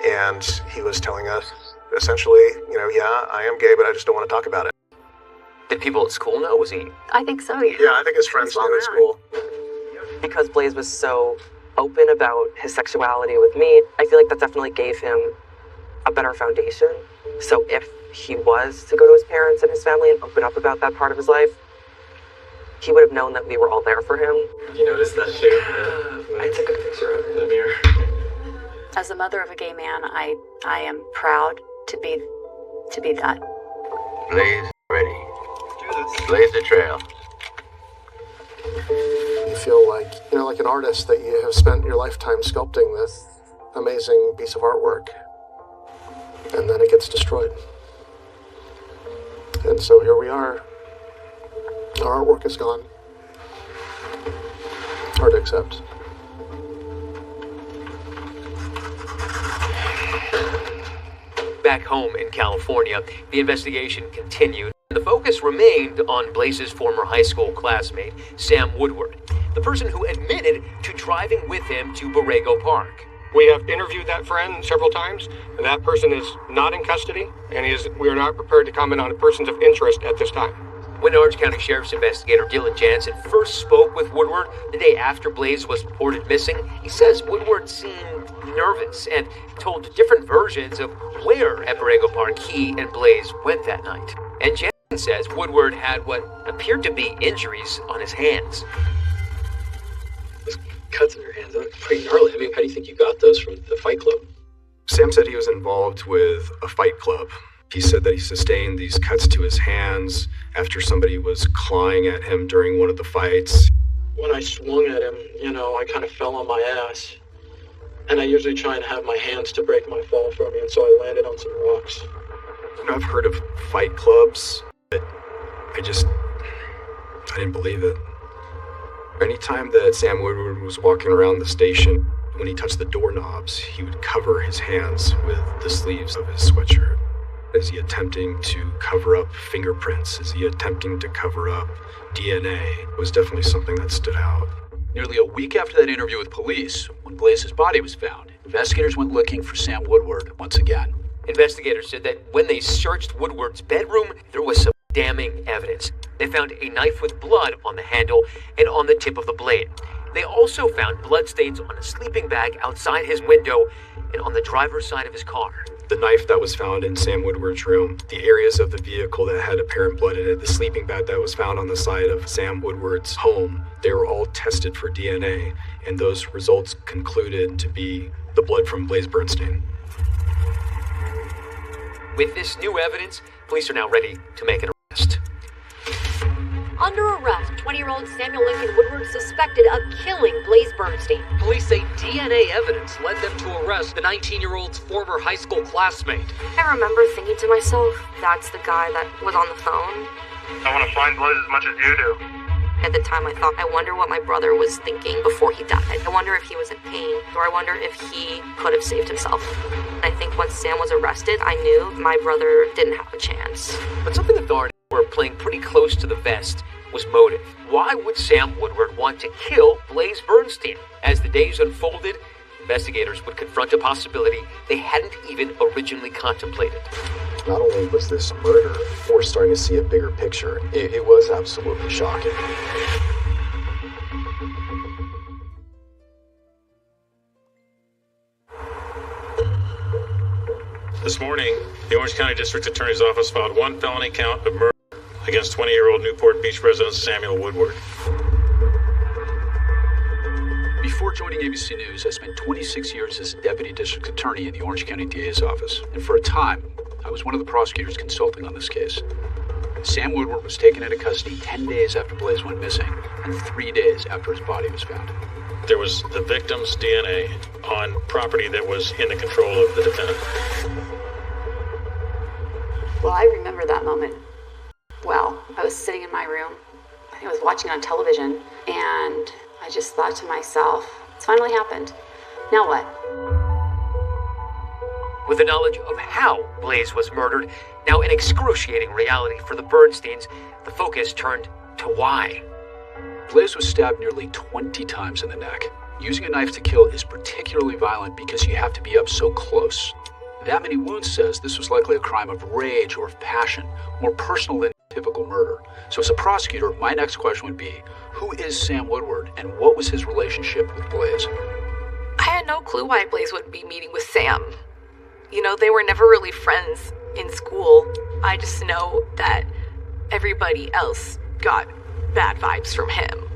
and he was telling us, essentially, yeah, I am gay, but I just don't want to talk about it. Did people at school know? Was he? I think so, yeah. Yeah, I think his friends knew at school. Because Blaze was so open about his sexuality with me, I feel like that definitely gave him a better foundation. So if he was to go to his parents and his family and open up about that part of his life, he would have known that we were all there for him. You noticed that too? I took a picture of it in the mirror. As a mother of a gay man, I am proud to be that. Blaze ready. Blaze the trail. You feel like an artist, that you have spent your lifetime sculpting this amazing piece of artwork, and then it gets destroyed. And so here we are. Our artwork is gone. Hard to accept. Back home in California, the investigation continued. The focus remained on Blaze's former high school classmate, Sam Woodward, the person who admitted to driving with him to Borrego Park. We have interviewed that friend several times, and that person is not in custody, and we are not prepared to comment on persons of interest at this time. When Orange County Sheriff's investigator Dylan Jansen first spoke with Woodward the day after Blaze was reported missing, he says Woodward seemed nervous and told different versions of where at Borrego Park he and Blaze went that night. And Jansen says Woodward had what appeared to be injuries on his hands. Those cuts in your hands, those are pretty gnarly. I mean, how do you think you got those from the fight club? Sam said he was involved with a fight club. He said that he sustained these cuts to his hands after somebody was clawing at him during one of the fights. When I swung at him, I kind of fell on my ass. And I usually try and have my hands to break my fall from me, and so I landed on some rocks. I've heard of fight clubs, but I didn't believe it. Anytime that Sam Woodward was walking around the station, when he touched the doorknobs, he would cover his hands with the sleeves of his sweatshirt. Is he attempting to cover up fingerprints? Is he attempting to cover up DNA? It was definitely something that stood out. Nearly a week after that interview with police, when Blaze's body was found, investigators went looking for Sam Woodward once again. Investigators said that when they searched Woodward's bedroom, there was some damning evidence. They found a knife with blood on the handle and on the tip of the blade. They also found bloodstains on a sleeping bag outside his window and on the driver's side of his car. The knife that was found in Sam Woodward's room, the areas of the vehicle that had apparent blood in it, the sleeping bag that was found on the side of Sam Woodward's home, they were all tested for DNA, and those results concluded to be the blood from Blaze Bernstein. With this new evidence, police are now ready to make an arrest. Under arrest, 20-year-old Samuel Lincoln Woodward suspected of killing Blaze Bernstein. Police say DNA evidence led them to arrest the 19-year-old's former high school classmate. I remember thinking to myself, that's the guy that was on the phone. I want to find Blaze as much as you do. At the time I thought, I wonder what my brother was thinking before he died. I wonder if he was in pain, or I wonder if he could have saved himself. I think once Sam was arrested, I knew my brother didn't have a chance. But something authorities were playing pretty close to the vest was motive. Why would Sam Woodward want to kill Blaze Bernstein? As the days unfolded, investigators would confront a possibility they hadn't even originally contemplated. Not only was this murder, we're starting to see a bigger picture. It was absolutely shocking. This morning, the Orange County District Attorney's Office filed one felony count of murder against 20-year-old Newport Beach resident Samuel Woodward. Before joining ABC News, I spent 26 years as a deputy district attorney in the Orange County DA's office, and for a time, I was one of the prosecutors consulting on this case. Sam Woodward was taken into custody 10 days after Blaze went missing, and 3 days after his body was found. There was the victim's DNA on property that was in the control of the defendant. Well, I remember that moment. Well, I was sitting in my room. I think I was watching on television, and I just thought to myself, it's finally happened. Now what? With the knowledge of how Blaze was murdered, now an excruciating reality for the Bernsteins, the focus turned to why. Blaze was stabbed nearly 20 times in the neck. Using a knife to kill is particularly violent because you have to be up so close. That many wounds says this was likely a crime of rage or of passion, more personal than typical murder. So as a prosecutor, my next question would be, who is Sam Woodward and what was his relationship with Blaze? I had no clue why Blaze would be meeting with Sam. You know, they were never really friends in school. I just know that everybody else got bad vibes from him.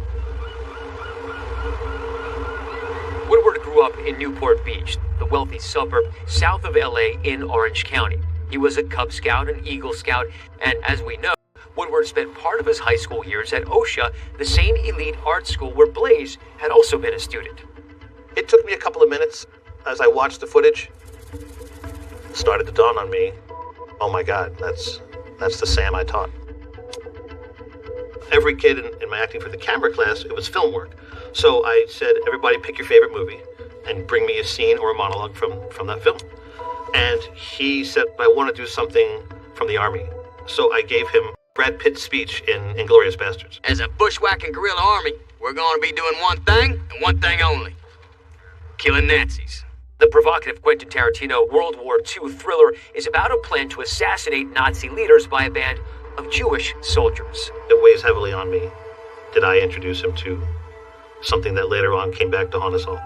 Woodward grew up in Newport Beach, the wealthy suburb south of LA in Orange County. He was a Cub Scout and Eagle Scout, and as we know, Woodward spent part of his high school years at OSHA, the same elite art school where Blaze had also been a student. It took me a couple of minutes as I watched the footage. It started to dawn on me, oh my God, that's the Sam I taught. every kid in my acting for the camera class, it was film work. So I said, everybody pick your favorite movie and bring me a scene or a monologue from that film. And he said, I want to do something from the Army. So I gave him Brad Pitt's speech in Inglourious Basterds. As a bushwhacking guerrilla army, we're going to be doing one thing and one thing only. Killing Nazis. The provocative Quentin Tarantino World War II thriller is about a plan to assassinate Nazi leaders by a band of Jewish soldiers. It weighs heavily on me. Did I introduce him to something that later on came back to haunt us all?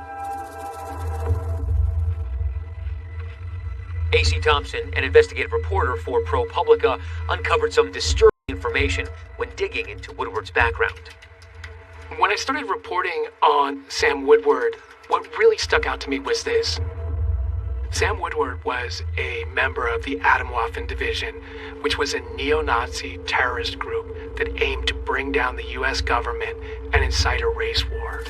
A.C. Thompson, an investigative reporter for ProPublica, uncovered some disturbing information when digging into Woodward's background. When I started reporting on Sam Woodward, what really stuck out to me was this. Sam Woodward was a member of the Atomwaffen Division, which was a neo-Nazi terrorist group that aimed to bring down the U.S. government and incite a race war.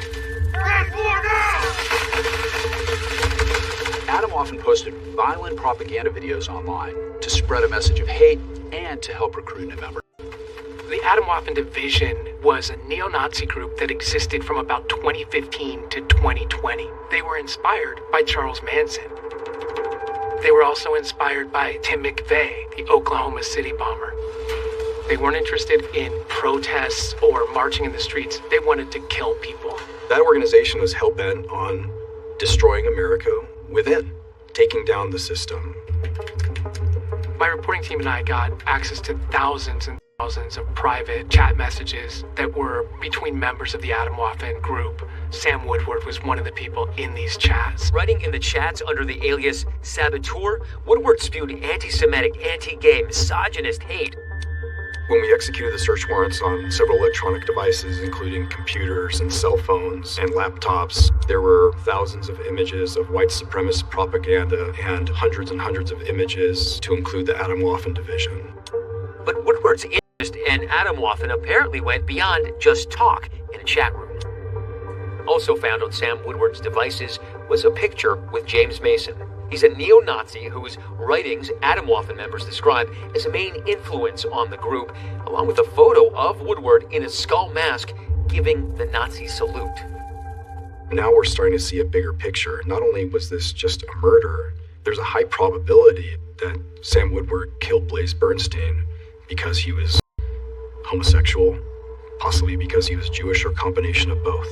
Atomwaffen posted violent propaganda videos online to spread a message of hate and to help recruit new members. The Atomwaffen Division was a neo-Nazi group that existed from about 2015 to 2020. They were inspired by Charles Manson. They were also inspired by Tim McVeigh, the Oklahoma City bomber. They weren't interested in protests or marching in the streets. They wanted to kill people. That organization was hell-bent on destroying America within, taking down the system. My reporting team and I got access to thousands and thousands of private chat messages that were between members of the Atomwaffen group. Sam Woodward was one of the people in these chats. Writing in the chats under the alias Saboteur, Woodward spewed anti-Semitic, anti-gay, misogynist hate. When we executed the search warrants on several electronic devices, including computers and cell phones and laptops, there were thousands of images of white supremacist propaganda and hundreds of images to include the Atomwaffen Division. But Woodward's interest in Atomwaffen apparently went beyond just talk in a chat room. Also found on Sam Woodward's devices was a picture with James Mason. He's a neo-Nazi whose writings Atomwaffen members describe as a main influence on the group, along with a photo of Woodward in a skull mask giving the Nazi salute. Now we're starting to see a bigger picture. Not only was this just a murder, there's a high probability that Sam Woodward killed Blaze Bernstein because he was homosexual, possibly because he was Jewish, or a combination of both.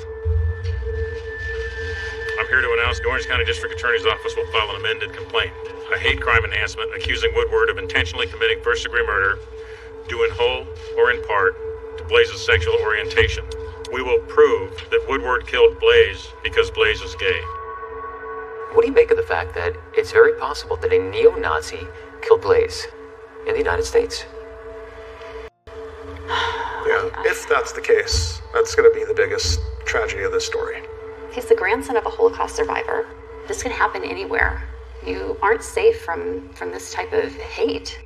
I'm here to announce the Orange County District Attorney's Office will file an amended complaint, a hate crime enhancement accusing Woodward of intentionally committing first-degree murder, due in whole or in part to Blaze's sexual orientation. We will prove that Woodward killed Blaze because Blaze is gay. What do you make of the fact that it's very possible that a neo-Nazi killed Blaze in the United States? Yeah, if that's the case, that's going to be the biggest tragedy of this story. He's the grandson of a Holocaust survivor. This can happen anywhere. You aren't safe from this type of hate.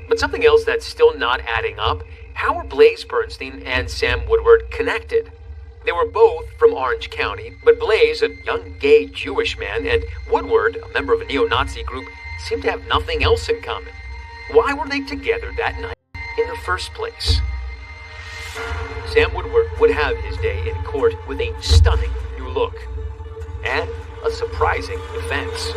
But something else that's still not adding up, how are Blaze Bernstein and Sam Woodward connected? They were both from Orange County, but Blaze, a young gay Jewish man, and Woodward, a member of a neo-Nazi group, seemed to have nothing else in common. Why were they together that night in the first place? Sam Woodward would have his day in court with a stunning new look and a surprising defense.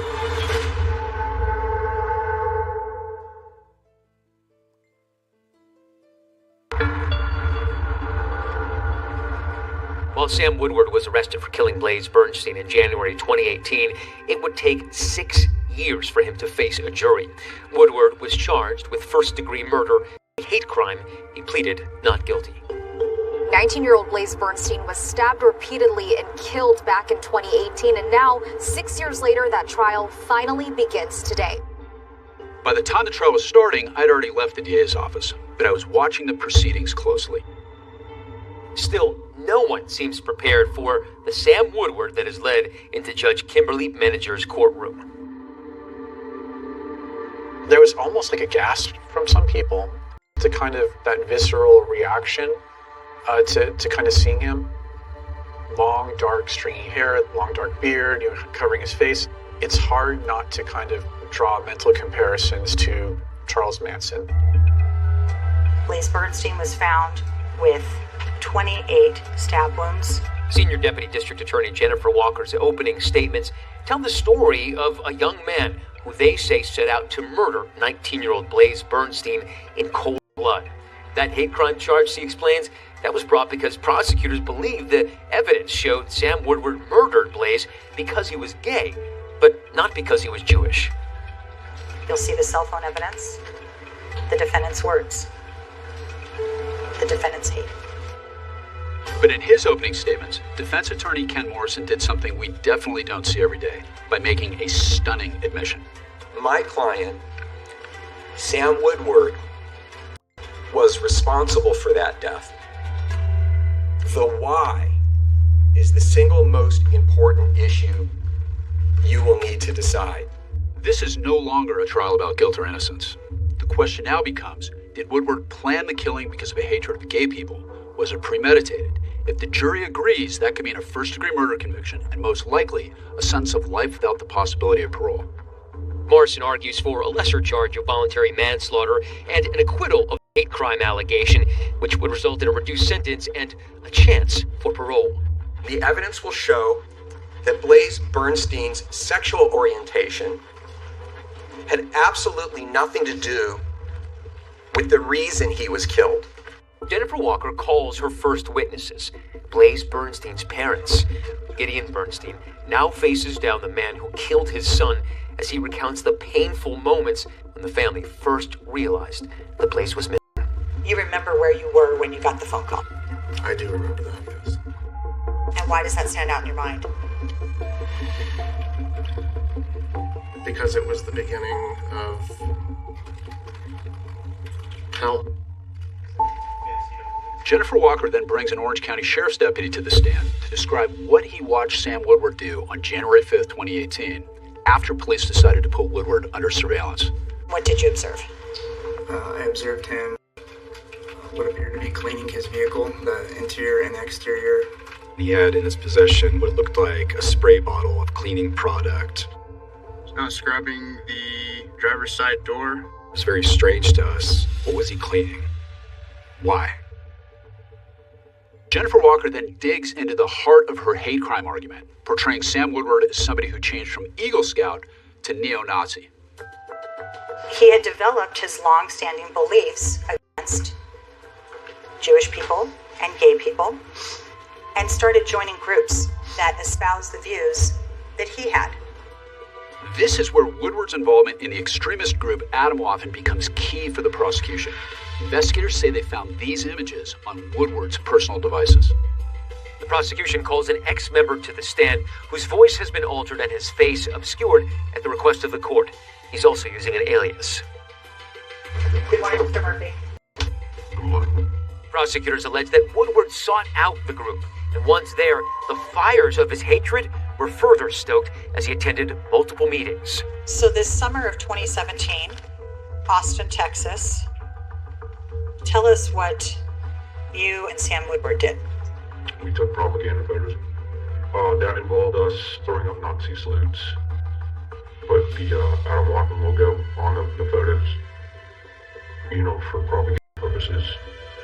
While Sam Woodward was arrested for killing Blaze Bernstein in January 2018, it would take 6 years for him to face a jury. Woodward was charged with first-degree murder, a hate crime. He pleaded not guilty. 19-year-old Blaze Bernstein was stabbed repeatedly and killed back in 2018, and now, 6 years later, that trial finally begins today. By the time the trial was starting, I'd already left the DA's office, but I was watching the proceedings closely. Still, no one seems prepared for the Sam Woodward that has led into Judge Kimberly Manager's courtroom. There was almost like a gasp from some people to kind of that visceral reaction to kind of seeing him. Long, dark, stringy hair, long, dark beard, covering his face. It's hard not to kind of draw mental comparisons to Charles Manson. Blaze Bernstein was found with 28 stab wounds. Senior Deputy District Attorney Jennifer Walker's opening statements tell the story of a young man who they say set out to murder 19-year-old Blaze Bernstein in cold blood. That hate crime charge, she explains, that was brought because prosecutors believe the evidence showed Sam Woodward murdered Blaze because he was gay, but not because he was Jewish. You'll see the cell phone evidence, the defendant's words, the defendant's hate. But in his opening statements, defense attorney Ken Morrison did something we definitely don't see every day by making a stunning admission. My client, Sam Woodward, was responsible for that death. The why is the single most important issue you will need to decide. This is no longer a trial about guilt or innocence. The question now becomes, did Woodward plan the killing because of a hatred of gay people? Was it premeditated? If the jury agrees, that could mean a first-degree murder conviction and most likely a sentence of life without the possibility of parole. Morrison argues for a lesser charge of voluntary manslaughter and an acquittal of the hate crime allegation, which would result in a reduced sentence and a chance for parole. The evidence will show that Blaze Bernstein's sexual orientation had absolutely nothing to do with the reason he was killed. Jennifer Walker calls her first witnesses, Blaze Bernstein's parents. Gideon Bernstein now faces down the man who killed his son as he recounts the painful moments when the family first realized that Blaze was missing. You remember where you were when you got the phone call? I do remember that, yes. And why does that stand out in your mind? Because it was the beginning of hell. Jennifer Walker then brings an Orange County Sheriff's deputy to the stand to describe what he watched Sam Woodward do on January 5th, 2018, after police decided to put Woodward under surveillance. What did you observe? I observed him what appeared to be cleaning his vehicle, the interior and exterior. He had in his possession what looked like a spray bottle of cleaning product. Scrubbing the driver's side door. It was very strange to us. What was he cleaning? Why? Jennifer Walker then digs into the heart of her hate crime argument, portraying Sam Woodward as somebody who changed from Eagle Scout to neo-Nazi. He had developed his long-standing beliefs against Jewish people and gay people, and started joining groups that espoused the views that he had. This is where Woodward's involvement in the extremist group Atomwaffen becomes key for the prosecution. Investigators say they found these images on Woodward's personal devices. The prosecution calls an ex-member to the stand whose voice has been altered and his face obscured at the request of the court. He's also using an alias. Good morning, Mr. Murphy. Prosecutors allege that Woodward sought out the group, and once there, the fires of his hatred were further stoked as he attended multiple meetings. So this summer of 2017, Austin, Texas, tell us what you and Sam Woodward did. We took propaganda photos. That involved us throwing up Nazi salutes. But the Atomwaffen logo on the photos, for propaganda purposes.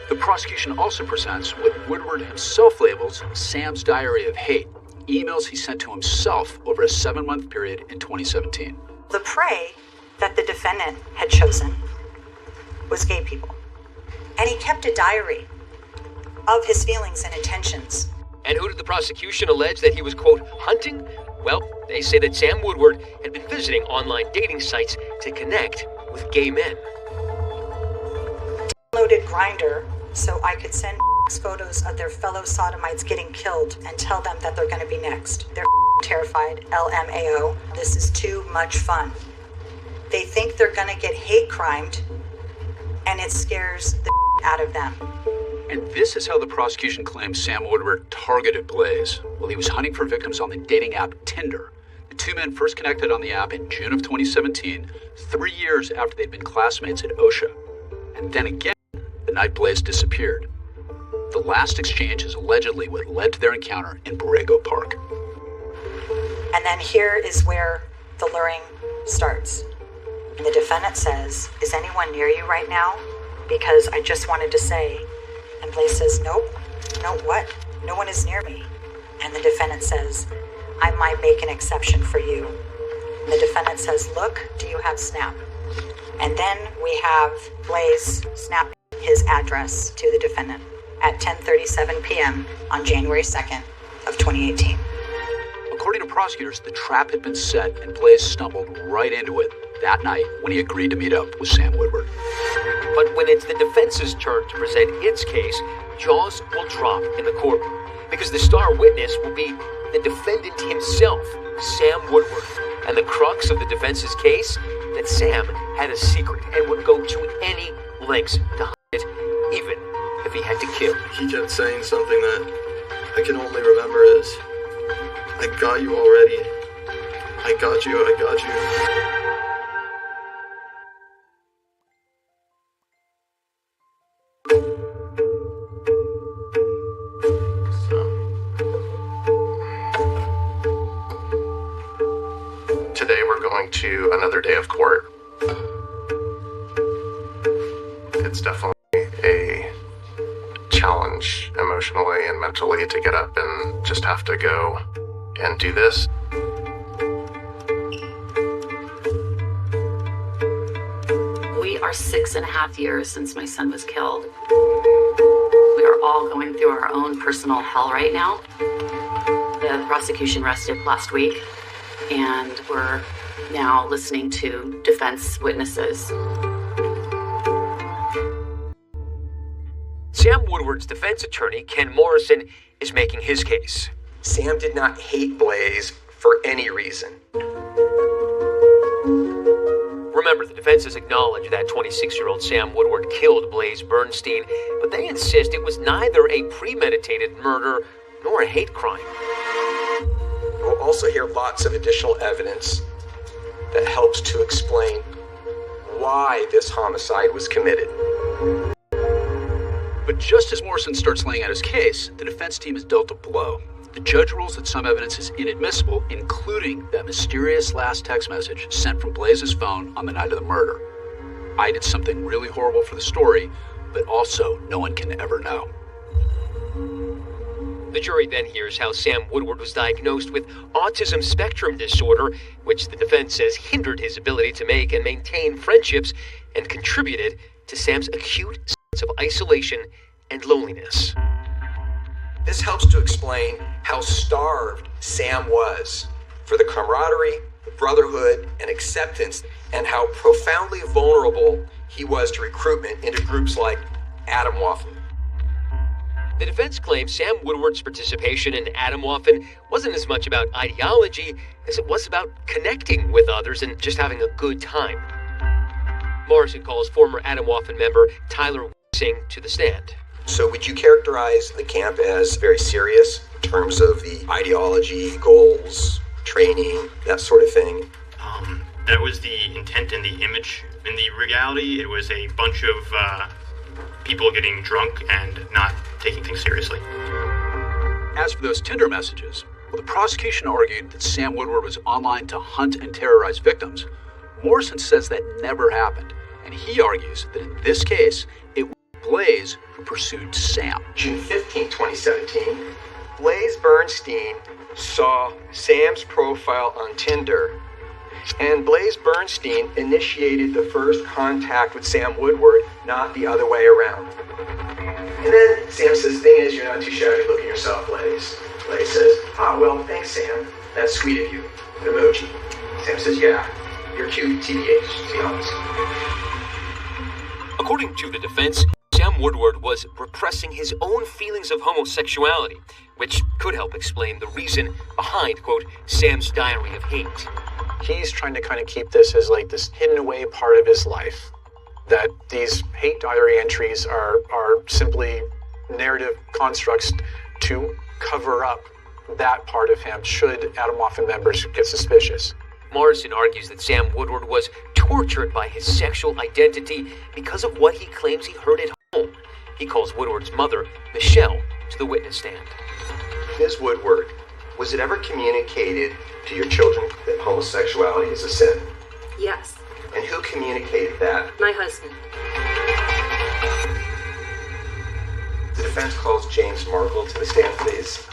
The prosecution also presents what Woodward himself labels Sam's diary of hate, emails he sent to himself over a 7-month period in 2017. The prey that the defendant had chosen was gay people. And he kept a diary of his feelings and intentions. And who did the prosecution allege that he was, quote, hunting? Well, they say that Sam Woodward had been visiting online dating sites to connect with gay men. Downloaded Grindr so I could send photos of their fellow sodomites getting killed and tell them that they're going to be next. They're terrified. LMAO. This is too much fun. They think they're going to get hate crimed, and it scares the out of them. And this is how the prosecution claims Sam Woodward targeted Blaze while he was hunting for victims on the dating app Tinder. The two men first connected on the app in June of 2017, 3 years after they'd been classmates at OSHA. And then again, the night Blaze disappeared. The last exchange is allegedly what led to their encounter in Borrego Park. And then here is where the luring starts. And the defendant says, "Is anyone near you right now?" because I just wanted to say. And Blaze says, nope. No, what? No one is near me. And the defendant says, I might make an exception for you. And the defendant says, look, do you have Snap? And then we have Blaze snap his address to the defendant at 10:37 p.m. on January 2nd of 2018. According to prosecutors, the trap had been set and Blaze stumbled right into it that night when he agreed to meet up with Sam Woodward. But when it's the defense's turn to present its case, jaws will drop in the courtroom because the star witness will be the defendant himself, Sam Woodward. And the crux of the defense's case, that Sam had a secret and would go to any lengths to hide it, even if he had to kill. He kept saying something that I can only remember as, I got you already. I got you, I got you. Today we're going to another day of court. It's definitely a challenge emotionally and mentally to get up and just have to go and do this. We are 6.5 years since my son was killed. We are all going through our own personal hell right now. The prosecution rested last week, and we're now listening to defense witnesses. Sam Woodward's defense attorney, Ken Morrison, is making his case. Sam did not hate Blaze for any reason. Remember, the defense has acknowledged that 26-year-old Sam Woodward killed Blaze Bernstein, but they insist it was neither a premeditated murder nor a hate crime. We'll also hear lots of additional evidence that helps to explain why this homicide was committed. But just as Morrison starts laying out his case, the defense team is dealt a blow. The judge rules that some evidence is inadmissible, including that mysterious last text message sent from Blaze's phone on the night of the murder. I did something really horrible for the story, but also no one can ever know. The jury then hears how Sam Woodward was diagnosed with autism spectrum disorder, which the defense says hindered his ability to make and maintain friendships and contributed to Sam's acute sense of isolation and loneliness. This helps to explain how starved Sam was for the camaraderie, the brotherhood, and acceptance, and how profoundly vulnerable he was to recruitment into groups like Atomwaffen. The defense claims Sam Woodward's participation in Atomwaffen wasn't as much about ideology as it was about connecting with others and just having a good time. Morrison calls former Atomwaffen member Tyler Wissing to the stand. So would you characterize the camp as very serious in terms of the ideology, goals, training, that sort of thing? That was the intent and the image. In the reality, it was a bunch of people getting drunk and not taking things seriously. As for those Tinder messages, well, the prosecution argued that Sam Woodward was online to hunt and terrorize victims. Morrison says that never happened, and he argues that in this case, it was Blaze who pursued Sam. June 15, 2017, Blaze Bernstein saw Sam's profile on Tinder, and Blaze Bernstein initiated the first contact with Sam Woodward, not the other way around. And then Sam says, thing is, you're not too shabby looking yourself, Blaze. Blaze says, well, thanks, Sam. That's sweet of you. An emoji. Sam says, yeah, you're cute, TBH, to be honest. According to the defense, Sam Woodward was repressing his own feelings of homosexuality, which could help explain the reason behind, quote, Sam's diary of hate. He's trying to kind of keep this as like this hidden away part of his life. That these hate diary entries are simply narrative constructs to cover up that part of him should Atomwaffen members get suspicious. Morrison argues that Sam Woodward was tortured by his sexual identity because of what he claims he heard at home. He calls Woodward's mother, Michelle, to the witness stand. Ms. Woodward, was it ever communicated to your children that homosexuality is a sin? Yes. And who communicated that? My husband. defense calls James Markle to the stand, please?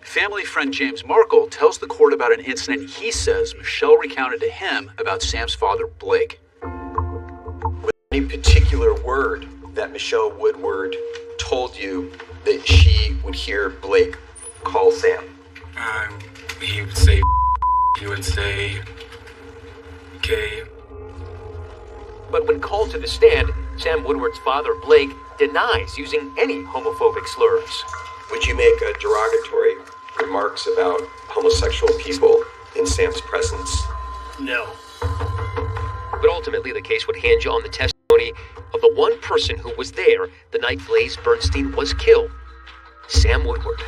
Family friend James Markle tells the court about an incident he says Michelle recounted to him about Sam's father, Blake. Was there any particular word that Michelle Woodward told you that she would hear Blake call Sam? He would say, he would say, gay. But when called to the stand, Sam Woodward's father, Blake, denies using any homophobic slurs. Would you make derogatory remarks about homosexual people in Sam's presence? No. But ultimately, the case would hinge on the testimony of the one person who was there the night Blaze Bernstein was killed, Sam Woodward.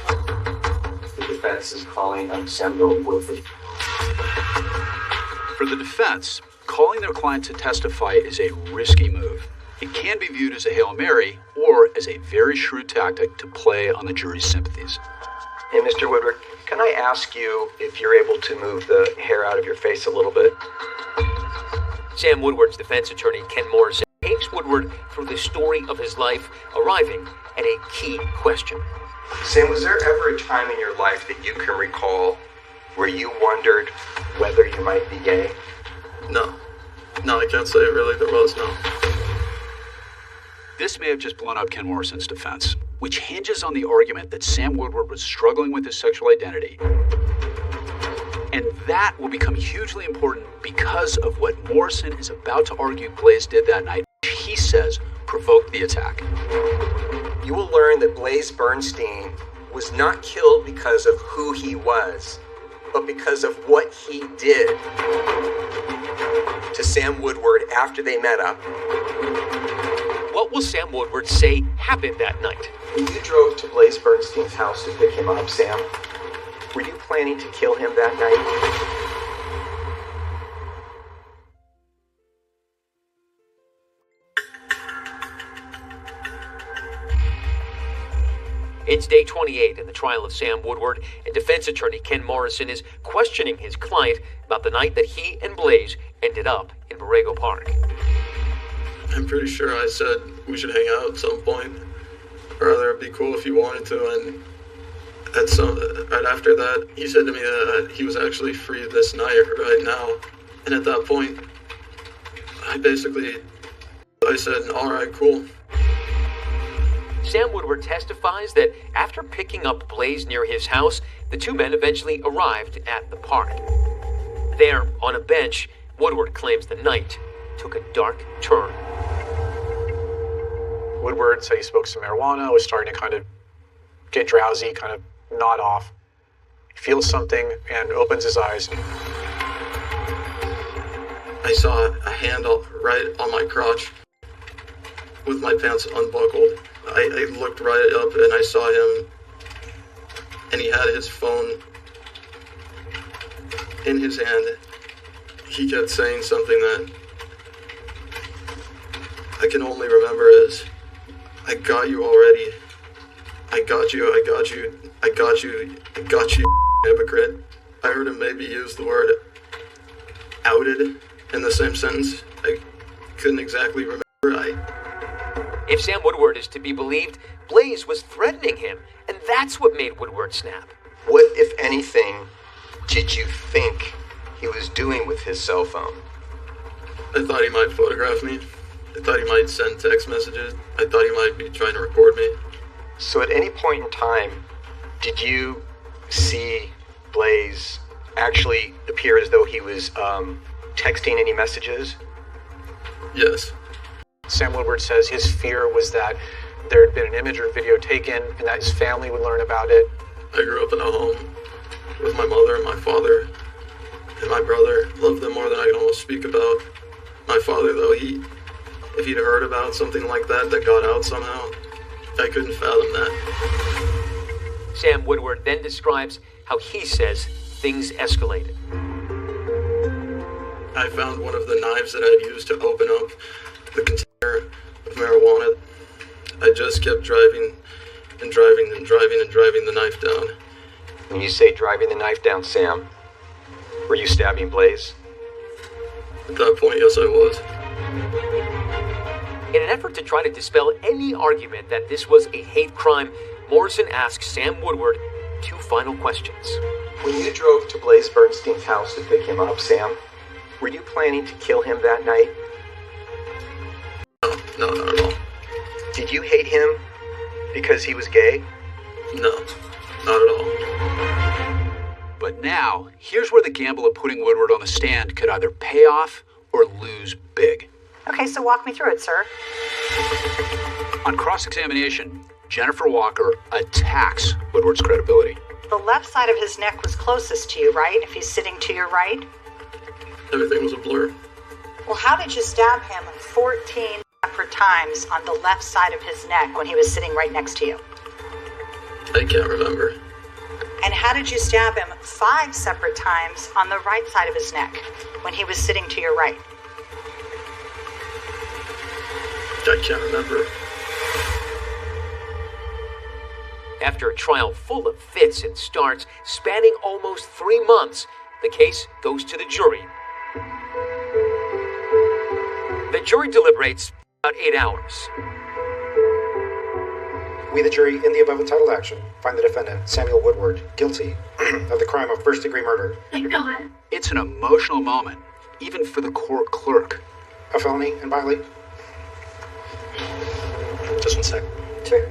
The defense is calling on Samuel Woodward. For the defense, calling their client to testify is a risky move. It can be viewed as a Hail Mary or as a very shrewd tactic to play on the jury's sympathies. Hey, Mr. Woodward, can I ask you if you're able to move the hair out of your face a little bit? Sam Woodward's defense attorney, Ken Morrison, takes Woodward through the story of his life, arriving at a key question. Sam, was there ever a time in your life that you can recall where you wondered whether you might be gay? No. No, I can't say it really. There was, no. This may have just blown up Ken Morrison's defense, which hinges on the argument that Sam Woodward was struggling with his sexual identity. And that will become hugely important because of what Morrison is about to argue Blaze did that night, which he says provoked the attack. You will learn that Blaze Bernstein was not killed because of who he was, but because of what he did to Sam Woodward after they met up. What will Sam Woodward say happened that night? When you drove to Blaze Bernstein's house to pick him up, Sam, were you planning to kill him that night? It's day 28 in the trial of Sam Woodward, and defense attorney Ken Morrison is questioning his client about the night that he and Blaze ended up in Borrego Park. I'm pretty sure I said we should hang out at some point. Or rather, it'd be cool if you wanted to, and right after that, he said to me that he was actually free this night, right now. And at that point, I said, all right, cool. Sam Woodward testifies that after picking up Blaze near his house, the two men eventually arrived at the park. There, on a bench, Woodward claims the night took a dark turn. Woodward said he smoked some marijuana, was starting to kind of get drowsy, kind of nod off. He feels something and opens his eyes. I saw a hand right on my crotch with my pants unbuckled. I looked right up and I saw him, and he had his phone in his hand. He kept saying something that I can only remember as, I got you already. I got you, I got you, I got you, I got you, hypocrite. I heard him maybe use the word outed in the same sentence. I couldn't exactly remember. If Sam Woodward is to be believed, Blaze was threatening him, and that's what made Woodward snap. What, if anything, did you think he was doing with his cell phone? I thought he might photograph me. I thought he might send text messages. I thought he might be trying to record me. So at any point in time, did you see Blaze actually appear as though he was texting any messages? Yes. Sam Woodward says his fear was that there had been an image or video taken and that his family would learn about it. I grew up in a home with my mother and my father and my brother. Loved them more than I can almost speak about. My father, though, if he'd heard about something like that got out somehow, I couldn't fathom that. Sam Woodward then describes how he says things escalated. I found one of the knives that I'd used to open up the container of marijuana. I just kept driving and driving and driving and driving the knife down. When you say driving the knife down, Sam, were you stabbing Blaze? At that point, yes, I was. In an effort to try to dispel any argument that this was a hate crime, Morrison asked Sam Woodward 2 final questions. When you drove to Blaze Bernstein's house to pick him up, Sam, were you planning to kill him that night? No, not at all. Did you hate him because he was gay? No, not at all. But now, here's where the gamble of putting Woodward on the stand could either pay off or lose big. Okay, so walk me through it, sir. On cross-examination, Jennifer Walker attacks Woodward's credibility. The left side of his neck was closest to you, right? If he's sitting to your right? Everything was a blur. Well, how did you stab him 14 separate times on the left side of his neck when he was sitting right next to you? I can't remember. And how did you stab him 5 separate times on the right side of his neck when he was sitting to your right? I can't remember. After a trial full of fits and starts, spanning almost 3 months, the case goes to the jury. The jury deliberates about 8 hours. We, the jury, in the above entitled action, find the defendant, Samuel Woodward, guilty of the crime of first-degree murder. It's an emotional moment, even for the court clerk. A felony and violate. Just 1 sec. Sure.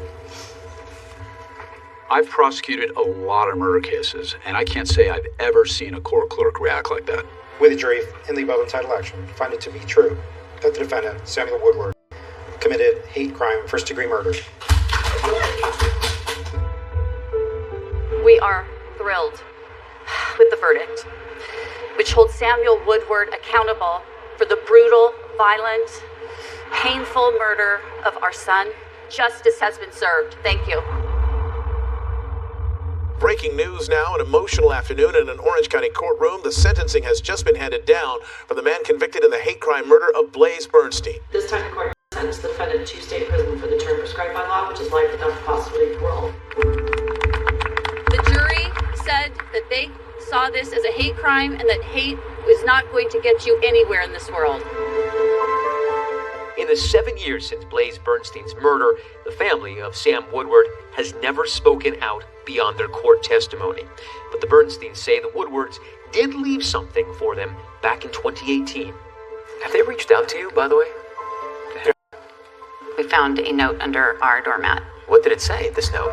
I've prosecuted a lot of murder cases, and I can't say I've ever seen a court clerk react like that. We, the jury, in the above entitled action, find it to be true that the defendant, Samuel Woodward, committed hate crime, first-degree murder. We are thrilled with the verdict, which holds Samuel Woodward accountable for the brutal, violent, painful murder of our son. Justice has been served. Thank you. Breaking news now, an emotional afternoon in an Orange County courtroom. The sentencing has just been handed down for the man convicted in the hate crime murder of Blaze Bernstein. This time the court sentenced the defendant to state prison for the term prescribed by law, which is life without the possibility of parole. The jury said that they saw this as a hate crime and that hate was not going to get you anywhere in this world. In the 7 years since Blaze Bernstein's murder, the family of Sam Woodward has never spoken out beyond their court testimony. But the Bernsteins say the Woodwards did leave something for them back in 2018. Have they reached out to you, by the way? We found a note under our doormat. What did it say, this note?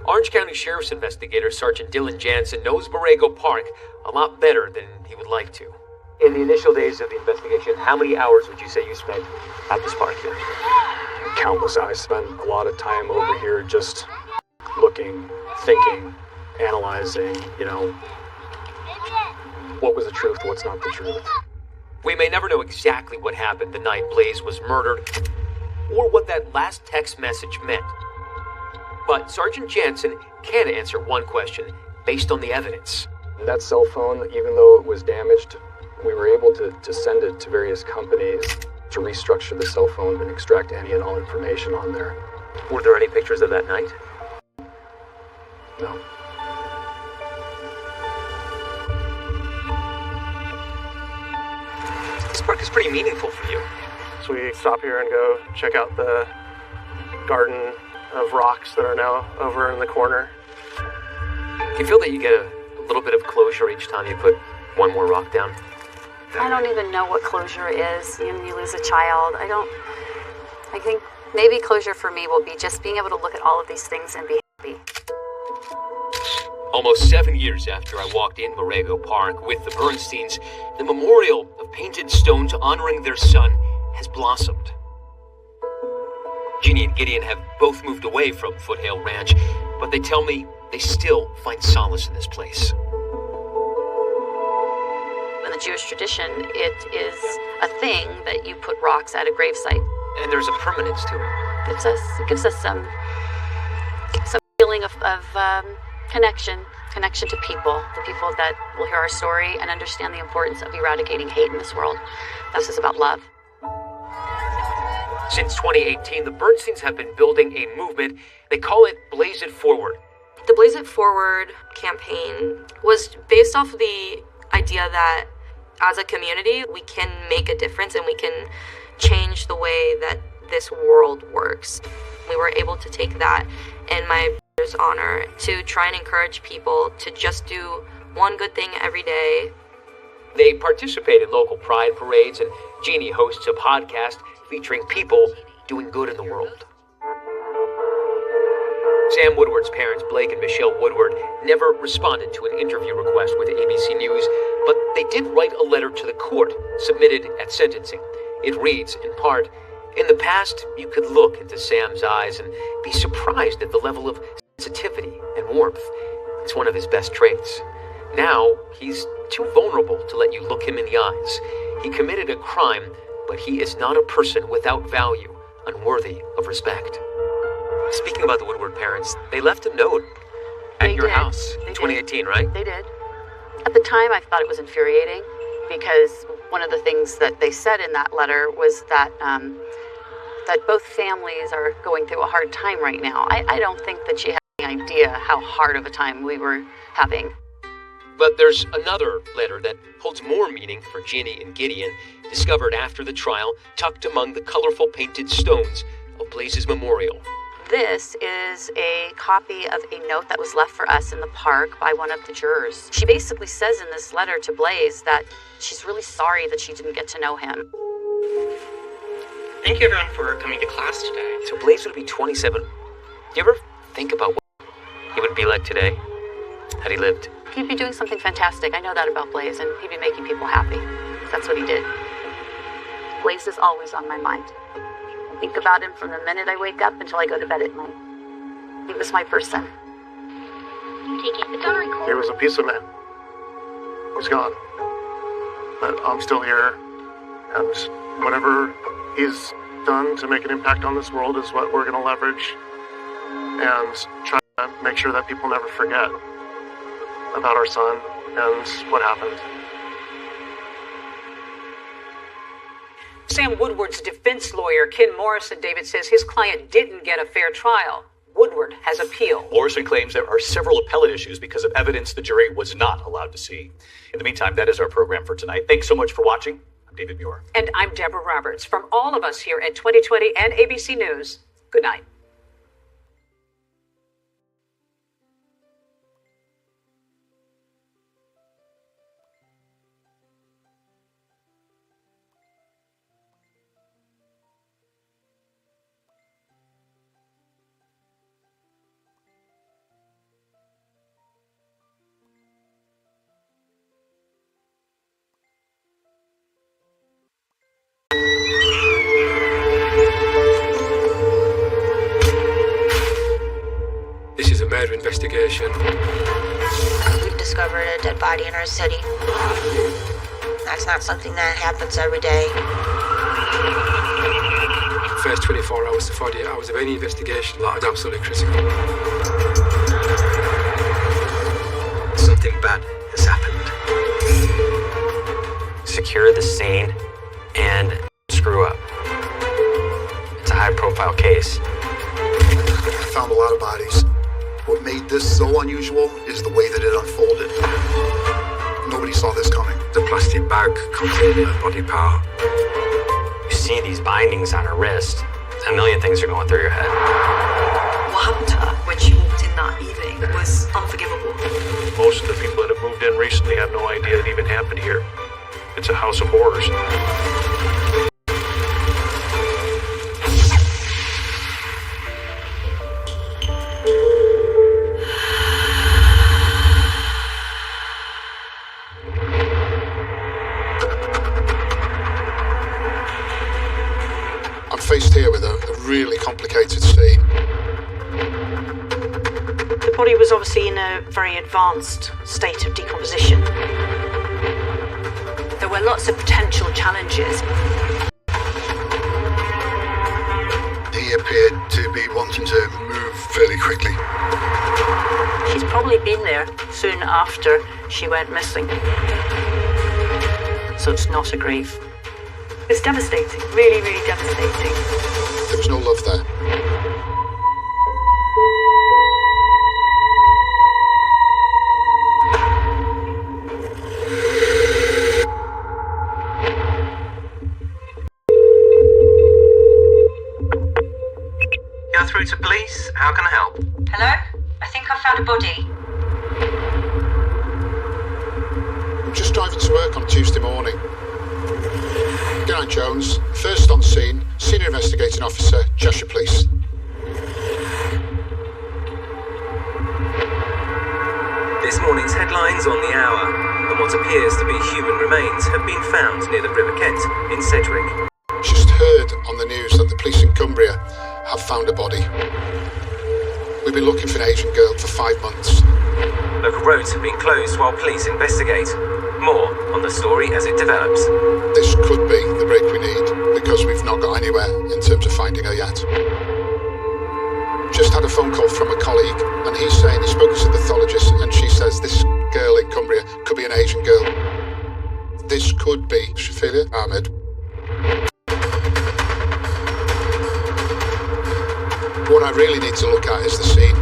Orange County Sheriff's investigator Sergeant Dylan Jansen knows Borrego Park a lot better than he would like to. In the initial days of the investigation, how many hours would you say you spent at this park here? Countless. I spent a lot of time over here just looking, thinking, analyzing, what was the truth, what's not the truth. We may never know exactly what happened the night Blaze was murdered, or what that last text message meant. But Sergeant Jansen can answer one question based on the evidence. That cell phone, even though it was damaged, we were able to send it to various companies to restructure the cell phone and extract any and all information on there. Were there any pictures of that night? No. This park is pretty meaningful for you. So we stop here and go check out the garden of rocks that are now over in the corner. Do you feel that you get a little bit of closure each time you put one more rock down? I don't even know what closure is. You lose a child. I think maybe closure for me will be just being able to look at all of these things and be happy. Almost 7 years after I walked in Borrego Park with the Bernsteins, the memorial of painted stones honoring their son has blossomed. Jeannie and Gideon have both moved away from Foothill Ranch, but they tell me they still find solace in this place. In the Jewish tradition, it is a thing that you put rocks at a gravesite. And there's a permanence to it. It gives us some feeling of connection to people, the people that will hear our story and understand the importance of eradicating hate in this world. This is about love. Since 2018, the Bernsteins have been building a movement. They call it Blaze It Forward. The Blaze It Forward campaign was based off of the idea that as a community, we can make a difference and we can change the way that this world works. We were able to take that in my brother's honor to try and encourage people to just do one good thing every day. They participate in local pride parades, and Jeannie hosts a podcast featuring people doing good in the world. Sam Woodward's parents, Blake and Michelle Woodward, never responded to an interview request with ABC News, but they did write a letter to the court submitted at sentencing. It reads, in part, "In the past, you could look into Sam's eyes and be surprised at the level of sensitivity and warmth. It's one of his best traits. Now, he's too vulnerable to let you look him in the eyes. He committed a crime, but he is not a person without value, unworthy of respect." Speaking about the Woodward parents, they left a note at your house in 2018, right? They did. At the time, I thought it was infuriating because one of the things that they said in that letter was that that both families are going through a hard time right now. I don't think that she had any idea how hard of a time we were having. But there's another letter that holds more meaning for Jeannie and Gideon, discovered after the trial, tucked among the colorful painted stones of Blaze's memorial. This is a copy of a note that was left for us in the park by one of the jurors. She basically says in this letter to Blaze that she's really sorry that she didn't get to know him. Thank you everyone for coming to class today. So Blaze would be 27. Do you ever think about what he would be like today, had he lived? He'd be doing something fantastic. I know that about Blaze, and he'd be making people happy. That's what he did. Blaze is always on my mind. I think about him from the minute I wake up until I go to bed at night. He was my person. He was a piece of man. He's gone. But I'm still here, and whatever he's done to make an impact on this world is what we're going to leverage and try to make sure that people never forget about our son and what happened. Sam Woodward's defense lawyer, Ken Morrison, David, says his client didn't get a fair trial. Woodward has appealed. Morrison claims there are several appellate issues because of evidence the jury was not allowed to see. In the meantime, that is our program for tonight. Thanks so much for watching. I'm David Muir. And I'm Deborah Roberts. From all of us here at 2020 and ABC News, good night. This is a murder investigation. We've discovered a dead body in our city. That's not something that happens every day. The first 24 hours to 48 hours of any investigation is absolutely critical. Something bad has happened. Secure the scene and screw up. It's a high-profile case. I found a lot of bodies. What made this so unusual is the way that it unfolded. Nobody saw this coming. The plastic bag containing her body part. You see these bindings on her wrist. A million things are going through your head. What happened to her when she walked in that evening was unforgivable. Most of the people that have moved in recently have no idea it even happened here. It's a house of horrors. I'm faced here with a really complicated scene. The body was obviously in a very advanced state of decomposition. There were lots of potential challenges. He appeared to be wanting to move fairly quickly. She's probably been there soon after she went missing. So it's not a grave. It's devastating, really, really devastating. There was no love there. You're through to police. How can I help? Hello? I think I found a body. I'm just driving to work on Tuesday morning. Geraint Jones, first on scene, Senior Investigating Officer, Cheshire Police. This morning's headlines on the hour, and what appears to be human remains have been found near the River Kent in Sedgwick. Just heard on the news that the police in Cumbria have found a body. We've been looking for an Asian girl for 5 months. Local roads have been closed while police investigate. More on the story as it develops. This could be the break we need, because we've not got anywhere in terms of finding her yet. Just had a phone call from a colleague, and he's saying he spoke to the pathologist, and she says this girl in Cumbria could be an Asian girl. This could be Shafilia Ahmed. What I really need to look at is the scene.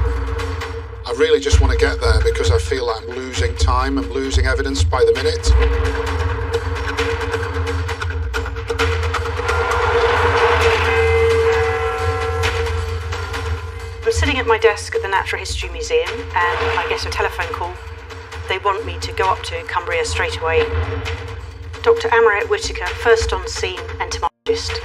I really just want to get there because I feel like I'm losing time, I'm losing evidence by the minute. I'm sitting at my desk at the Natural History Museum and I get a telephone call. They want me to go up to Cumbria straight away. Dr. Amaret Whitaker, first on scene entomologist.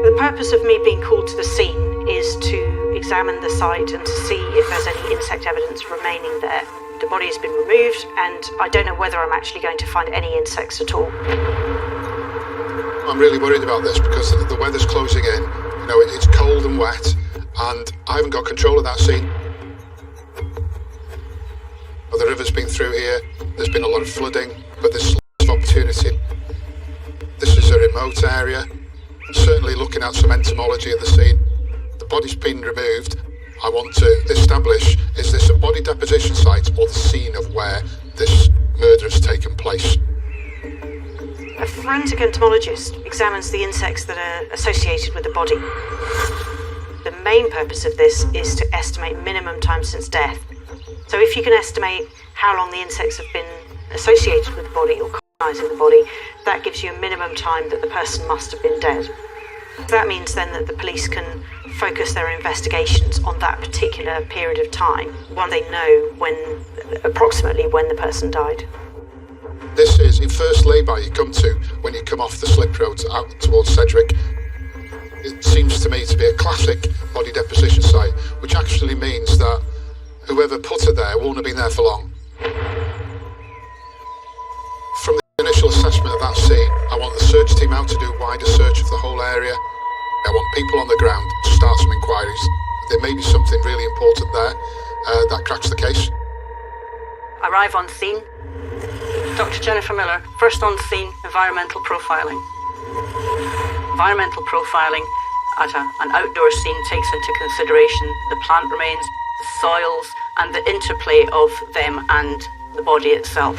The purpose of me being called to the scene is to examine the site and to see if there's any insect evidence remaining there. The body has been removed and I don't know whether I'm actually going to find any insects at all. I'm really worried about this because the weather's closing in, you know, it's cold and wet, and I haven't got control of that scene. The river's been through here, there's been a lot of flooding, but there's lots of opportunity. This is a remote area. Certainly looking at some entomology at the scene. The body's been removed. I want to establish, is this a body deposition site or the scene of where this murder has taken place? A forensic entomologist examines the insects that are associated with the body. The main purpose of this is to estimate minimum time since death. So if you can estimate how long the insects have been associated with the body or colonizing the body, that gives you a minimum time that the person must have been dead. That means then that the police can focus their investigations on that particular period of time, when they know approximately when the person died. This is the first lay-by you come to when you come off the slip roads out towards Sedgwick. It seems to me to be a classic body deposition site, which actually means that whoever put her there won't have been there for long. From the initial assessment of that scene, I want the search team out to do a wider search of the whole area. I want people on the ground to start some inquiries. There may be something really important there that cracks the case. Arrive on scene. Dr. Jennifer Miller, first on scene, environmental profiling. Environmental profiling at an outdoor scene takes into consideration the plant remains, the soils, and the interplay of them and the body itself.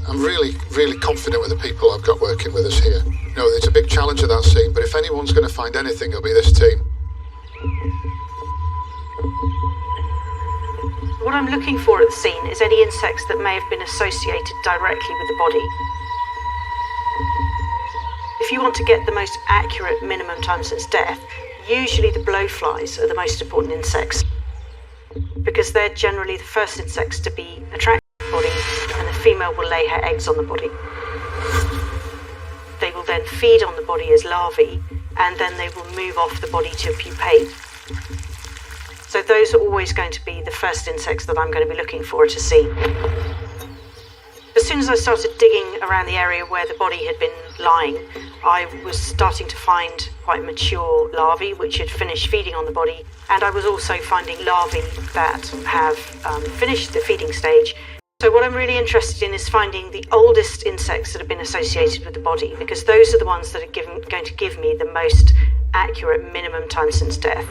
I'm really, really confident with the people I've got working with us here. You know, it's a big challenge at that scene, but if anyone's going to find anything, it'll be this team. What I'm looking for at the scene is any insects that may have been associated directly with the body. If you want to get the most accurate minimum time since death, usually the blowflies are the most important insects, because they're generally the first insects to be attracted to the body, and the female will lay her eggs on the body. They will then feed on the body as larvae, and then they will move off the body to pupate. So those are always going to be the first insects that I'm going to be looking for to see. As soon as I started digging around the area where the body had been lying, I was starting to find quite mature larvae which had finished feeding on the body, and I was also finding larvae that have finished the feeding stage. So what I'm really interested in is finding the oldest insects that have been associated with the body, because those are the ones that are going to give me the most accurate minimum time since death.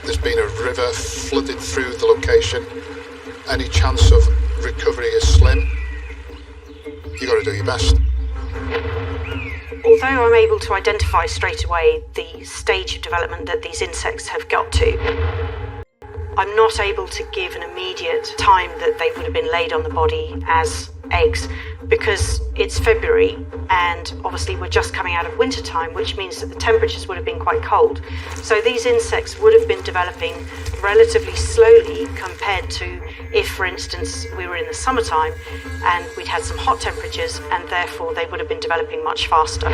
There's been a river flooded through the location. Any chance of recovery is slim. You got to do your best. Although I'm able to identify straight away the stage of development that these insects have got to, I'm not able to give an immediate time that they would have been laid on the body as eggs, because it's February and obviously we're just coming out of winter time, which means that the temperatures would have been quite cold. So these insects would have been developing relatively slowly compared to if, for instance, we were in the summertime and we'd had some hot temperatures, and therefore they would have been developing much faster.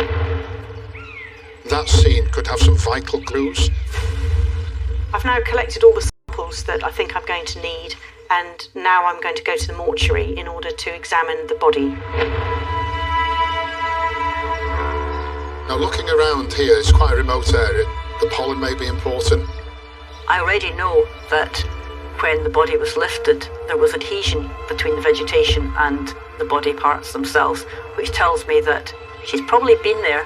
That scene could have some vital clues. I've now collected all the samples that I think I'm going to need, and now I'm going to go to the mortuary in order to examine the body. Now, looking around here, it's quite a remote area. The pollen may be important. I already know that when the body was lifted, there was adhesion between the vegetation and the body parts themselves, which tells me that she's probably been there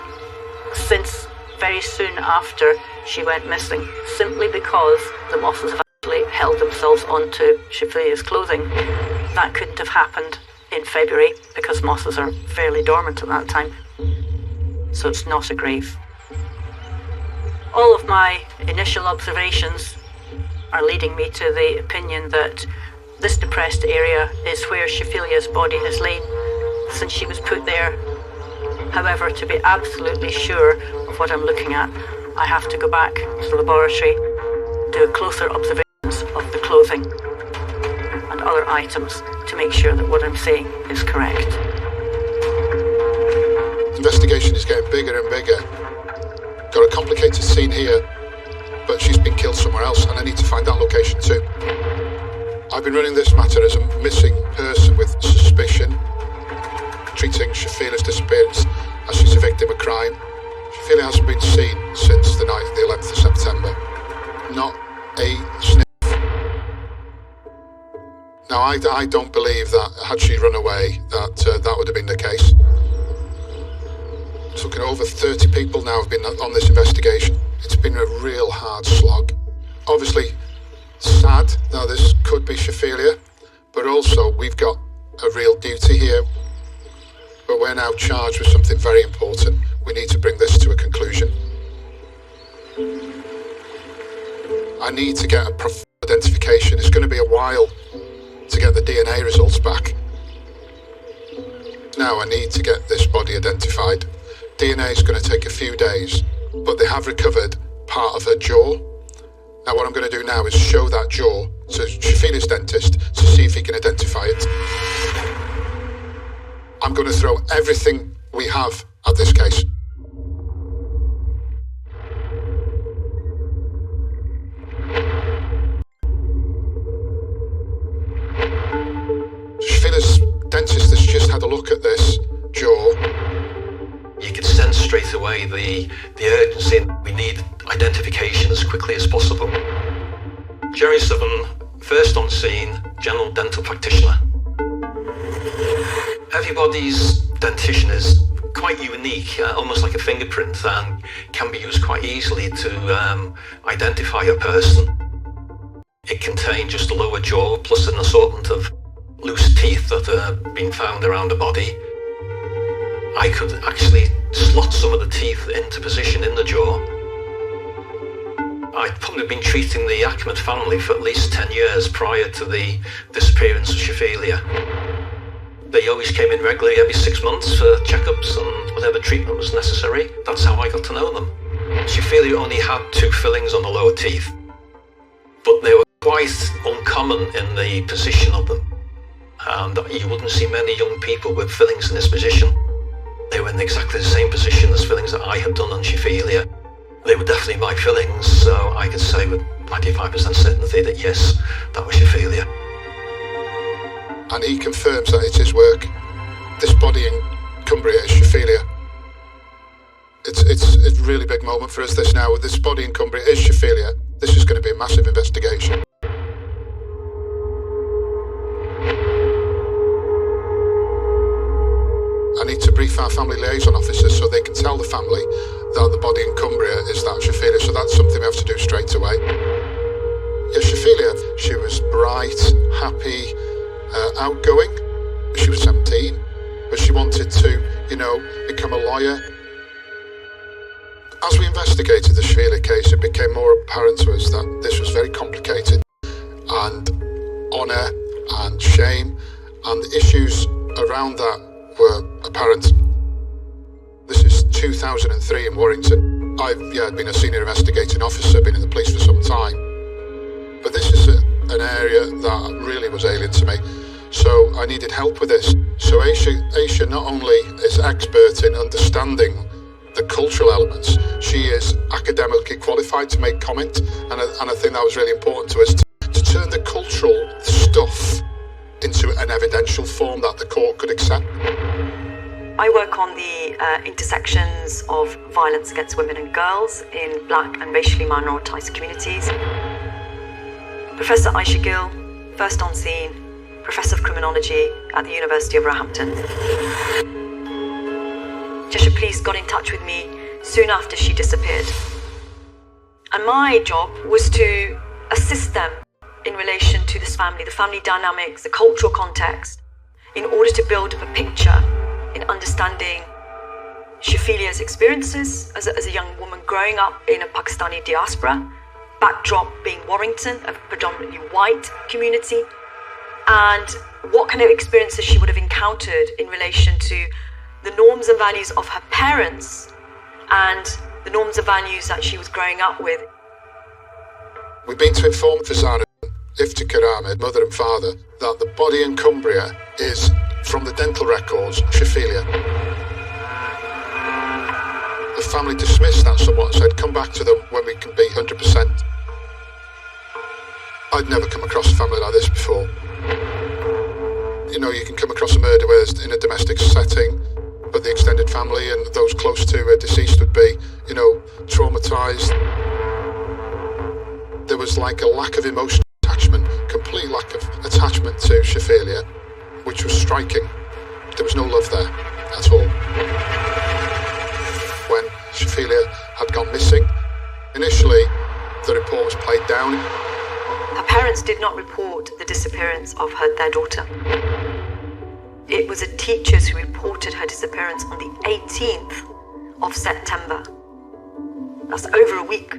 since very soon after she went missing, simply because the mosses have actually held themselves onto Shafilia's clothing. That couldn't have happened in February because mosses are fairly dormant at that time. So it's not a grave. All of my initial observations are leading me to the opinion that this depressed area is where Shafilia's body has lain since she was put there. However, to be absolutely sure of what I'm looking at, I have to go back to the laboratory, do a closer observations of the clothing and other items to make sure that what I'm saying is correct. The investigation is getting bigger and bigger. Got a complicated scene here, but she's been killed somewhere else, and I need to find that location too. I've been running this matter as a missing person with suspicion, treating Shafilia's disappearance as she's a victim of crime. Shafilia hasn't been seen since the night of the 11th of September. Not a sniff. Now, I don't believe that had she run away, that would have been the case. It's looking over 30 people now have been on this investigation. It's been a real hard slog. Obviously, sad that this could be Shafilia, but also we've got a real duty here. But we're now charged with something very important. We need to bring this to a conclusion. I need to get a proper identification. It's going to be a while to get the DNA results back. Now I need to get this body identified. DNA is going to take a few days, but they have recovered part of her jaw. Now what I'm going to do now is show that jaw to Shafilia's dentist to see if he can identify it. I'm going to throw everything we have at this case. Shafilia's dentist has just had a look at this jaw. You can sense straight away the urgency, and we need identification as quickly as possible. Jerry Southern, first on scene, general dental practitioner. Everybody's dentition is quite unique, almost like a fingerprint, and can be used quite easily to identify a person. It contained just the lower jaw plus an assortment of loose teeth that are being found around the body. I could actually slot some of the teeth into position in the jaw. I'd probably been treating the Ahmed family for at least 10 years prior to the disappearance of Shafilia. They always came in regularly every 6 months for checkups and whatever treatment was necessary. That's how I got to know them. Shafilia only had 2 fillings on the lower teeth, but they were quite uncommon in the position of them. And you wouldn't see many young people with fillings in this position. They were in exactly the same position as fillings that I had done on Shafilia. They were definitely my fillings, so I could say with 95% certainty that yes, that was Shafilia. And he confirms that it's his work. This body in Cumbria is Shafilia. It's a really big moment for us this now. This body in Cumbria is Shafilia. This is going to be a massive investigation. I need to brief our family liaison officers so they can tell the family that the body in Cumbria is that Shafilia. So that's something we have to do straight away. Yeah, Shaphilia, she was bright, happy, outgoing. She was 17, but she wanted to, become a lawyer. As we investigated the Shaphilia case, it became more apparent to us that this was very complicated, and honour and shame and the issues around that were apparent. This is 2003 in Warrington. I'd been a senior investigating officer, been in the police for some time, but this is an area that really was alien to me, so I needed help with this. So Aisha not only is expert in understanding the cultural elements, she is academically qualified to make comment, and I think that was really important to us, to turn the cultural stuff into an evidential form that the court could accept. I work on the intersections of violence against women and girls in black and racially minoritised communities. Professor Aisha Gill, first on scene, Professor of Criminology at the University of Roehampton. Cheshire Police got in touch with me soon after she disappeared. And my job was to assist them in relation to this family, the family dynamics, the cultural context, in order to build up a picture in understanding Shafilia's experiences as a young woman growing up in a Pakistani diaspora, backdrop being Warrington, a predominantly white community, and what kind of experiences she would have encountered in relation to the norms and values of her parents and the norms and values that she was growing up with. We've been to inform Fazana, Iftikhar Ahmed, mother and father, that the body in Cumbria is, from the dental records, Shaphilia. The family dismissed that somewhat and said, come back to them when we can be 100%. I'd never come across a family like this before. You can come across a murder where it's in a domestic setting, but the extended family and those close to a deceased would be, traumatised. There was like a lack of emotional attachment, complete lack of attachment to Shaphilia, which was striking. There was no love there at all. When Shaphilia had gone missing, initially the report was played down. Her parents did not report the disappearance of their daughter. It was the teachers who reported her disappearance on the 18th of September. That's over a week.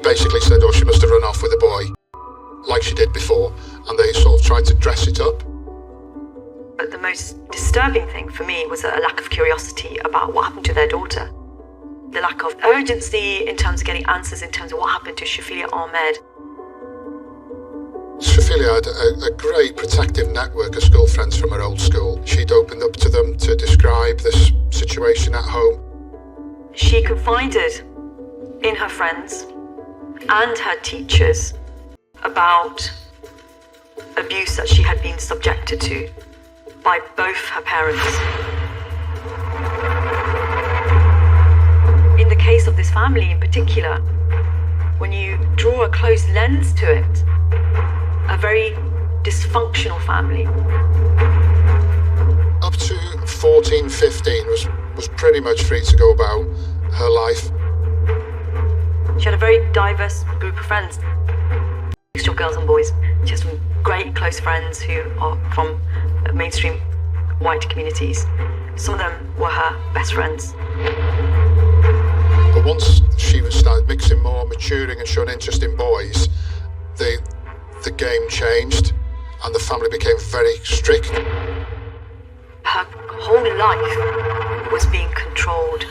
Basically said, she must have run off with a boy, like she did before, and they sort of tried to dress it up. But the most disturbing thing for me was a lack of curiosity about what happened to their daughter. The lack of urgency in terms of getting answers in terms of what happened to Shafilia Ahmed. Shaphilia had a great protective network of school friends from her old school. She'd opened up to them to describe this situation at home. She confided in her friends and her teachers about abuse that she had been subjected to by both her parents. In the case of this family in particular, when you draw a close lens to it, a very dysfunctional family. Up to 14, 15 was pretty much free to go about her life. She had a very diverse group of friends, mixture of girls and boys. She has some great close friends who are from mainstream white communities. Some of them were her best friends. But once she started mixing more, maturing and showing interest in boys, the game changed and the family became very strict. Her whole life was being controlled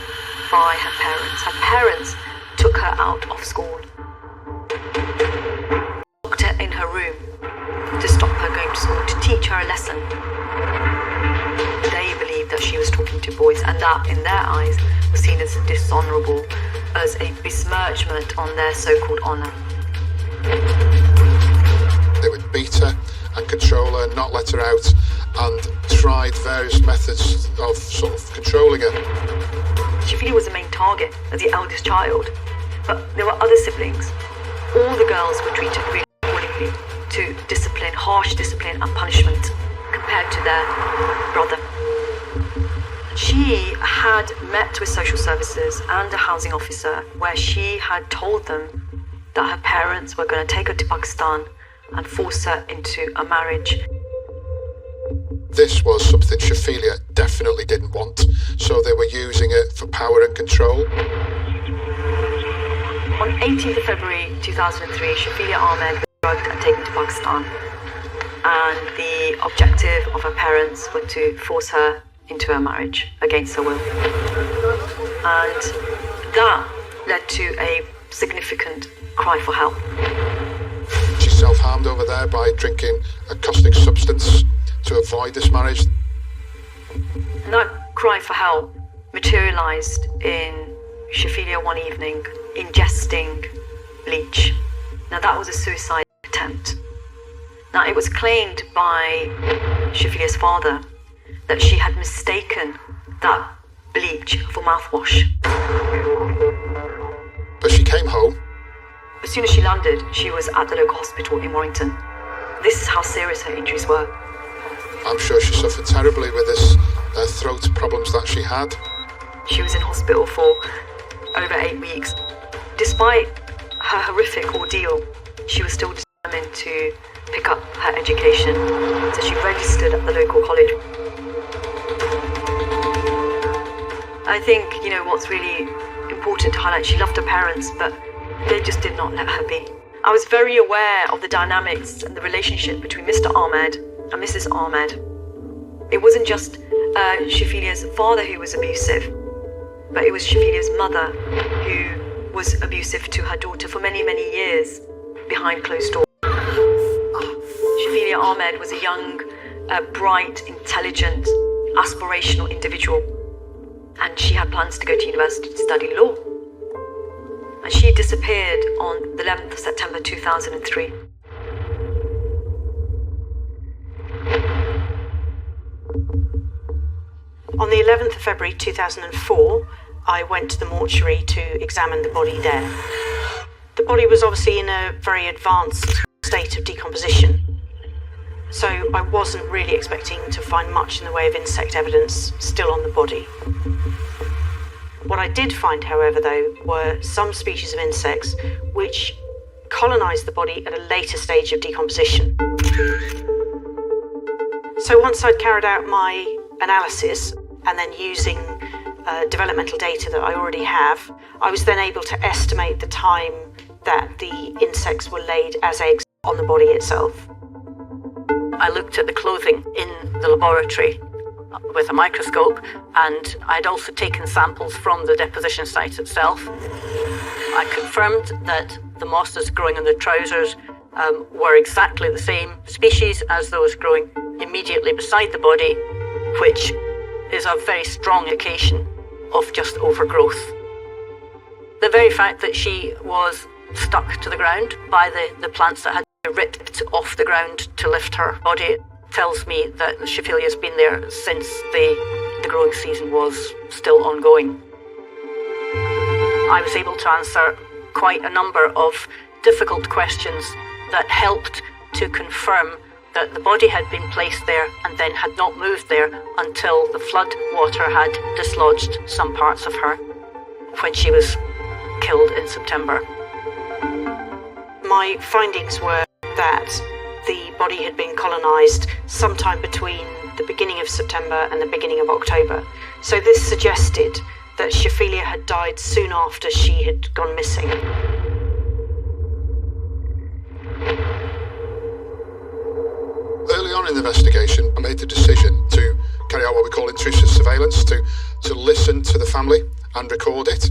by her parents. Her parents took her out of school, locked her in her room to stop her going to school, to teach her a lesson. They believed that she was talking to boys, and that, in their eyes, was seen as dishonourable, as a besmirchment on their so-called honour. They would beat her and control her, not let her out, and tried various methods of sort of controlling her. Shafilia was the main target as the eldest child, but there were other siblings. All the girls were treated really accordingly to discipline, harsh discipline and punishment compared to their brother. She had met with social services and a housing officer where she had told them that her parents were going to take her to Pakistan and force her into a marriage. This was something Shafila definitely didn't want, so they were using it for power and control. On 18th of February 2003, Shafila Ahmed was drugged and taken to Pakistan. And the objective of her parents were to force her into a marriage against her will. And that led to a significant cry for help. She self-harmed over there by drinking a caustic substance to avoid this marriage. And that cry for help materialised in Shafila one evening ingesting bleach. Now that was a suicide attempt. Now it was claimed by Shafila's father that she had mistaken that bleach for mouthwash. But she came home. As soon as she landed, she was at the local hospital in Warrington. This is how serious her injuries were. I'm sure she suffered terribly with this throat problems that she had. She was in hospital for over 8 weeks. Despite her horrific ordeal, she was still determined to pick up her education. So she registered at the local college. I think, what's really important to highlight, she loved her parents, but they just did not let her be. I was very aware of the dynamics and the relationship between Mr. Ahmed and Mrs. Ahmed. It wasn't just Shafila's father who was abusive, but it was Shafila's mother who was abusive to her daughter for many, many years behind closed doors. Shafila Ahmed was a young, bright, intelligent, aspirational individual, and she had plans to go to university to study law. And she disappeared on the 11th of September 2003. On the 11th of February 2004, I went to the mortuary to examine the body there. The body was obviously in a very advanced state of decomposition, so I wasn't really expecting to find much in the way of insect evidence still on the body. What I did find, however, though, were some species of insects which colonised the body at a later stage of decomposition. So once I'd carried out my analysis and then using developmental data that I already have, I was then able to estimate the time that the insects were laid as eggs on the body itself. I looked at the clothing in the laboratory with a microscope, and I'd also taken samples from the deposition site itself. I confirmed that the mosses growing on the trousers were exactly the same species as those growing immediately beside the body, which is a very strong indication of just overgrowth. The very fact that she was stuck to the ground by the plants that had been ripped off the ground to lift her body tells me that Shafila's been there since the growing season was still ongoing. I was able to answer quite a number of difficult questions that helped to confirm that the body had been placed there and then had not moved there until the flood water had dislodged some parts of her when she was killed in September. My findings were that the body had been colonised sometime between the beginning of September and the beginning of October. So this suggested that Shafila had died soon after she had gone missing. Early on in the investigation, I made the decision to carry out what we call intrusive surveillance, to listen to the family and record it.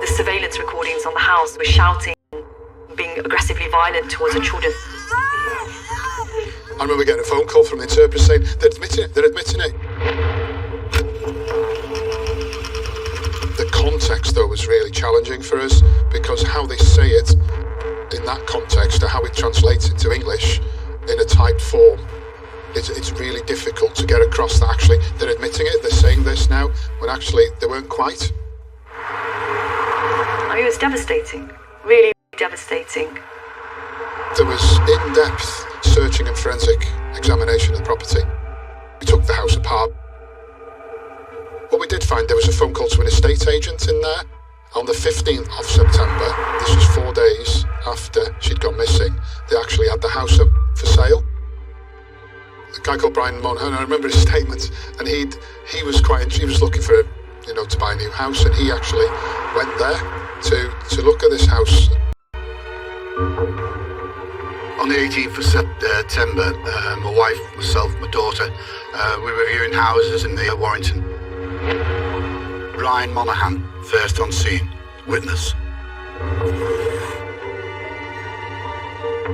The surveillance recordings on the house were shouting, being aggressively violent towards the children. I remember getting a phone call from the interpreter saying, they're admitting it. The context, though, was really challenging for us, because how they say it in that context, or how it translates into English in a typed form, it's really difficult to get across that actually they're admitting it, they're saying this now, when actually they weren't quite. I mean, it was devastating, really devastating. There was in-depth searching and forensic examination of the property. We took the house apart. What we did find, there was a phone call to an estate agent in there, On the 15th of September, this was 4 days after she'd gone missing, they actually had the house up for sale. A guy called Brian Monaghan, I remember his statements, and he was looking for, to buy a new house, and he actually went there to look at this house. On the 18th of September, my wife, myself, my daughter, we were viewing houses in the Warrington. Ryan Monaghan, first on scene, witness.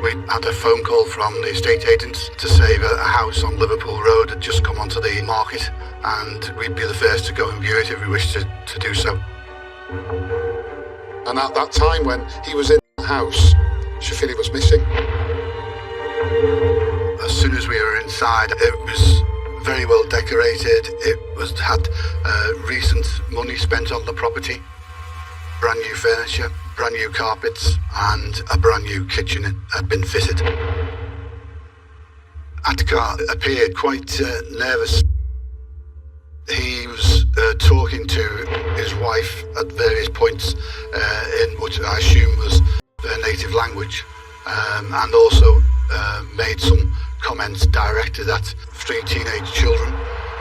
We had a phone call from the estate agents to say that a house on Liverpool Road had just come onto the market, and we'd be the first to go and view it if we wished to do so. And at that time when he was in the house, Shafili was missing. As soon as we were inside, it was very well decorated. It had recent money spent on the property, brand new furniture, brand new carpets, and a brand new kitchen had been fitted. Atkar appeared quite nervous. He was talking to his wife at various points in what I assume was their native language, and also made some comments directed at 3 teenage children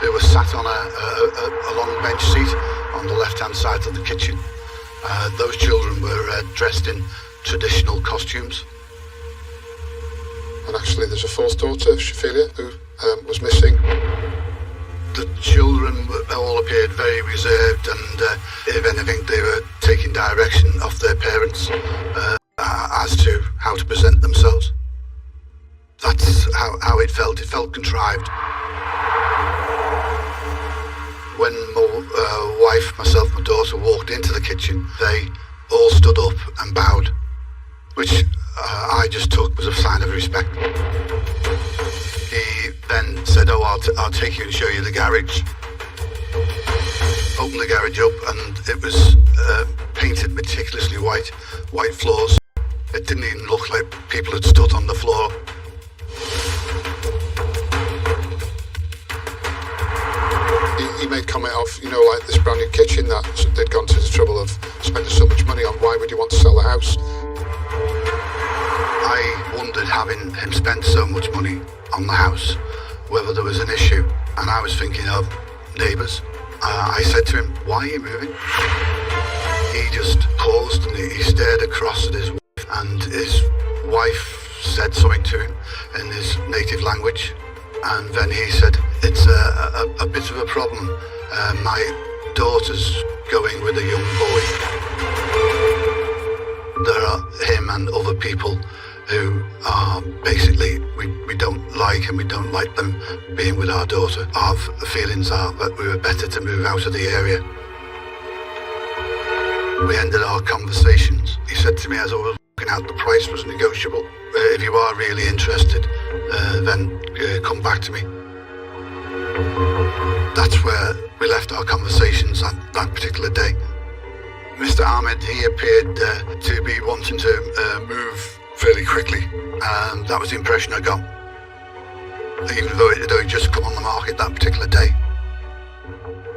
who were sat on a long bench seat on the left-hand side of the kitchen. Those children were dressed in traditional costumes. And actually there's a fourth daughter, Shafili, who was missing. The children all appeared very reserved, and if anything they were taking direction of their parents as to how to present themselves. That's how it felt. It felt contrived. When my wife, myself, my daughter walked into the kitchen, they all stood up and bowed, which I just took was a sign of respect. He then said, I'll take you and show you the garage. Opened the garage up, and it was painted meticulously white floors. It didn't even look like people had stood on the floor. He made comment of, like this brand new kitchen that they'd gone to the trouble of spending so much money on. Why would you want to sell the house? I wondered, having him spend so much money on the house, whether there was an issue. And I was thinking of neighbours. I said to him, why are you moving? He just paused and he stared across at his wife, and his wife said something to him in his native language. And then he said, it's a bit of a problem. My daughter's going with a young boy. There are him and other people who are basically, we don't like, and we don't like them being with our daughter. Our feelings are that we were better to move out of the area. We ended our conversations. He said to me as I was looking out, the price was negotiable. If you are really interested, then come back to me. That's where we left our conversations on that particular day. Mr. Ahmed, he appeared to be wanting to move fairly quickly, and that was the impression I got, even though it had only just come on the market that particular day.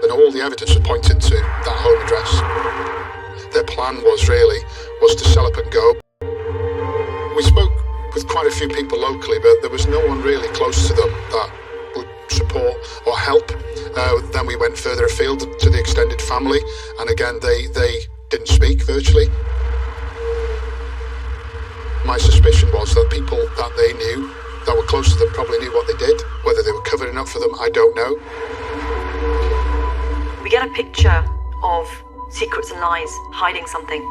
And all the evidence was pointing to that home address. Their plan was to sell up and go. We spoke with quite a few people locally, but there was no one really close to them that would support or help. Then we went further afield to the extended family, and again they didn't speak virtually. My suspicion was that people that they knew, that were close to them, probably knew what they did. Whether they were covering up for them, I don't know. We get a picture of secrets and lies, hiding something,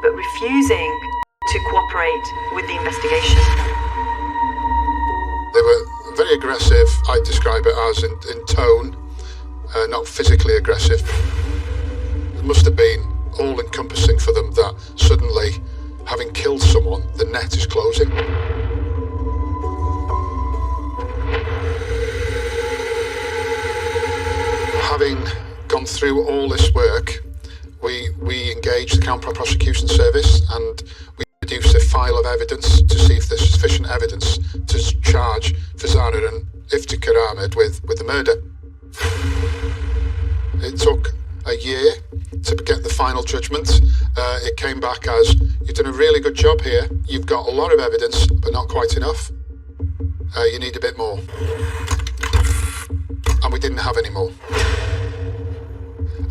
but refusing to cooperate with the investigation. They were very aggressive. I describe it as in tone, not physically aggressive. It must have been all-encompassing for them that suddenly, having killed someone, the net is closing. Having gone through all this work, we engaged the County Prosecution Service, and we produced a file of evidence to see if there's sufficient evidence to charge Fazana and Iftikhar Ahmed with the murder. It took a year to get the final judgment. It came back as, you've done a really good job here. You've got a lot of evidence, but not quite enough. You need a bit more. And we didn't have any more.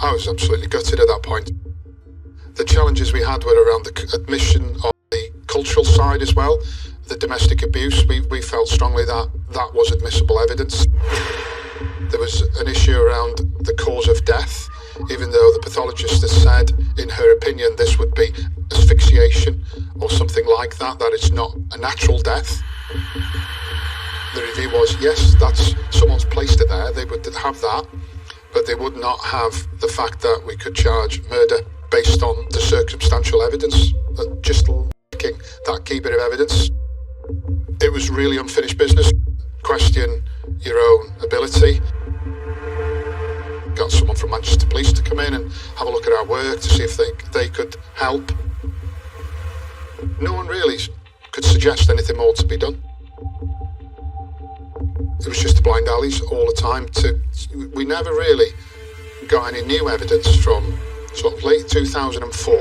I was absolutely gutted at that point. The challenges we had were around the admission of the cultural side as well, the domestic abuse. We felt strongly that that was admissible evidence. There was an issue around the cause of death, even though the pathologist has said, in her opinion, this would be asphyxiation or something like that, that it's not a natural death. The review was, yes, that's someone's placed it there, they would have that, but they would not have the fact that we could charge murder based on the circumstantial evidence, just lacking that key bit of evidence. It was really unfinished business. Question your own ability. Got someone from Manchester Police to come in and have a look at our work to see if they could help. No one really could suggest anything more to be done. It was just blind alleys all the time. We never really got any new evidence from sort of late 2004.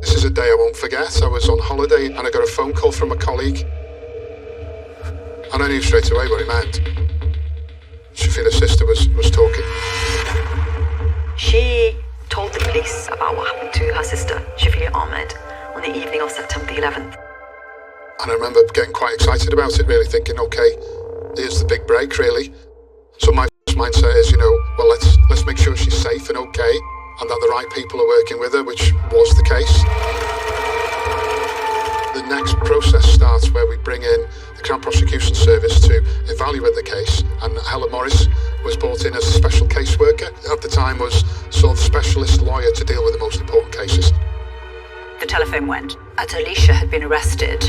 This is a day I won't forget. I was on holiday and I got a phone call from a colleague. And I knew straight away what it meant. Shafila's sister was talking. She told the police about what happened to her sister, Shafila Ahmed, on the evening of September the 11th. And I remember getting quite excited about it, really thinking, okay, here's the big break, really. So my first mindset is, well, let's make sure she's safe and okay, and that the right people are working with her, which was the case. The next process starts where we bring in the Crown Prosecution Service to evaluate the case, and Helen Morris was brought in as a special caseworker. At the time was sort of specialist lawyer to deal with the most important cases. The telephone went as Alicia had been arrested.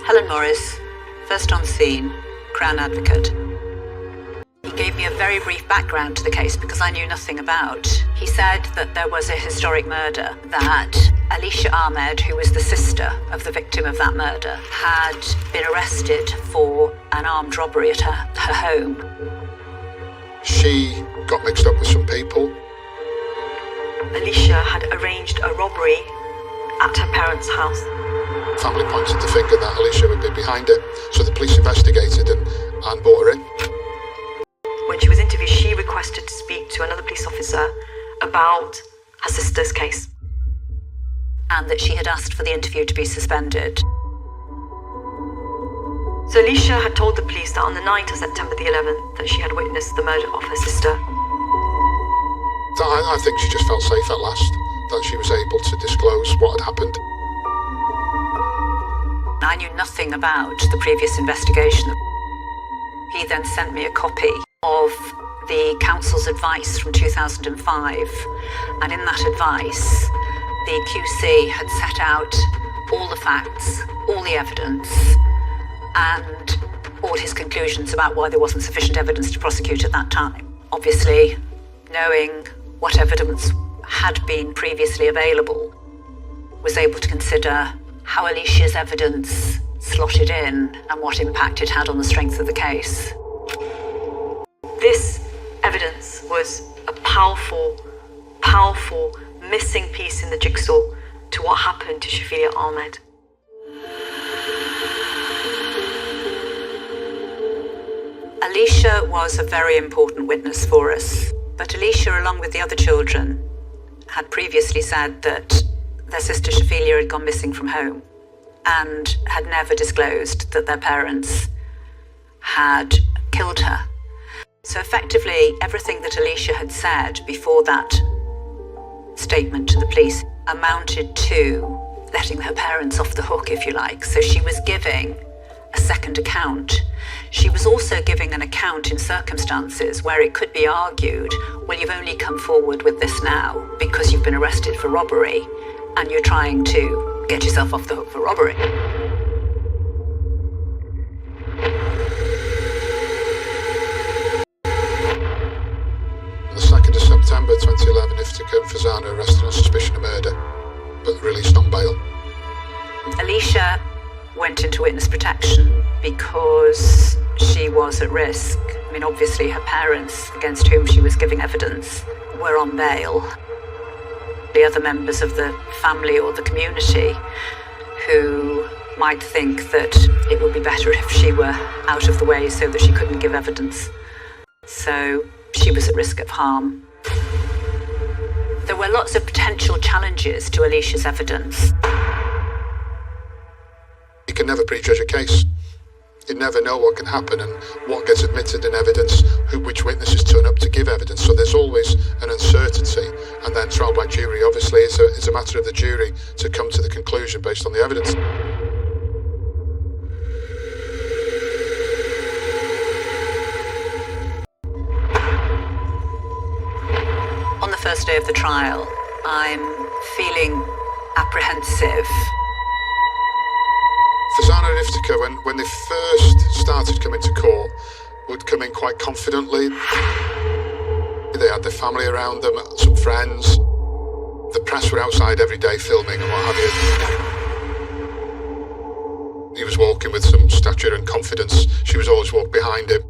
Helen Morris, first on scene, Crown Advocate. He gave me a very brief background to the case because I knew nothing about. He said that there was a historic murder, that Alicia Ahmed, who was the sister of the victim of that murder, had been arrested for an armed robbery at her home. She got mixed up with some people. Alicia had arranged a robbery at her parents' house. Family pointed the finger that Alicia would be behind it, so the police investigated and brought her in. When she was interviewed, she requested to speak to another police officer about her sister's case. And that she had asked for the interview to be suspended. So Alicia had told the police that on the night of September the 11th that she had witnessed the murder of her sister. I think she just felt safe at last, that she was able to disclose what had happened. I knew nothing about the previous investigation. He then sent me a copy of the council's advice from 2005, and in that advice the QC had set out all the facts, all the evidence, and all his conclusions about why there wasn't sufficient evidence to prosecute at that time. Obviously, knowing what evidence had been previously available, was able to consider how Alicia's evidence slotted in and what impact it had on the strength of the case. This evidence was a powerful, powerful missing piece in the jigsaw to what happened to Shafila Ahmed. Alicia was a very important witness for us, but Alicia, along with the other children, had previously said that their sister Shafila had gone missing from home and had never disclosed that their parents had killed her. So effectively, everything that Alicia had said before that statement to the police amounted to letting her parents off the hook, if you like. So she was giving a second account. She was also giving an account in circumstances where it could be argued, well, you've only come forward with this now because you've been arrested for robbery and you're trying to get yourself off the hook for robbery. On the 2nd of September 2011, Iftikhar and Fazana arrested on suspicion of murder, but released on bail. Alicia went into witness protection because she was at risk. I mean, obviously her parents, against whom she was giving evidence, were on bail. The other members of the family or the community who might think that it would be better if she were out of the way so that she couldn't give evidence. So she was at risk of harm. There were lots of potential challenges to Alicia's evidence. You can never prejudge a case. You never know what can happen and what gets admitted in evidence, which witnesses turn up to give evidence. So there's always an uncertainty. And then trial by jury, obviously, is a matter of the jury to come to the conclusion based on the evidence. On the first day of the trial, I'm feeling apprehensive. Fazana and Iftika, when they first started coming to court, would come in quite confidently. They had their family around them, some friends. The press were outside every day filming and what have you. He was walking with some stature and confidence. She was always walked behind him.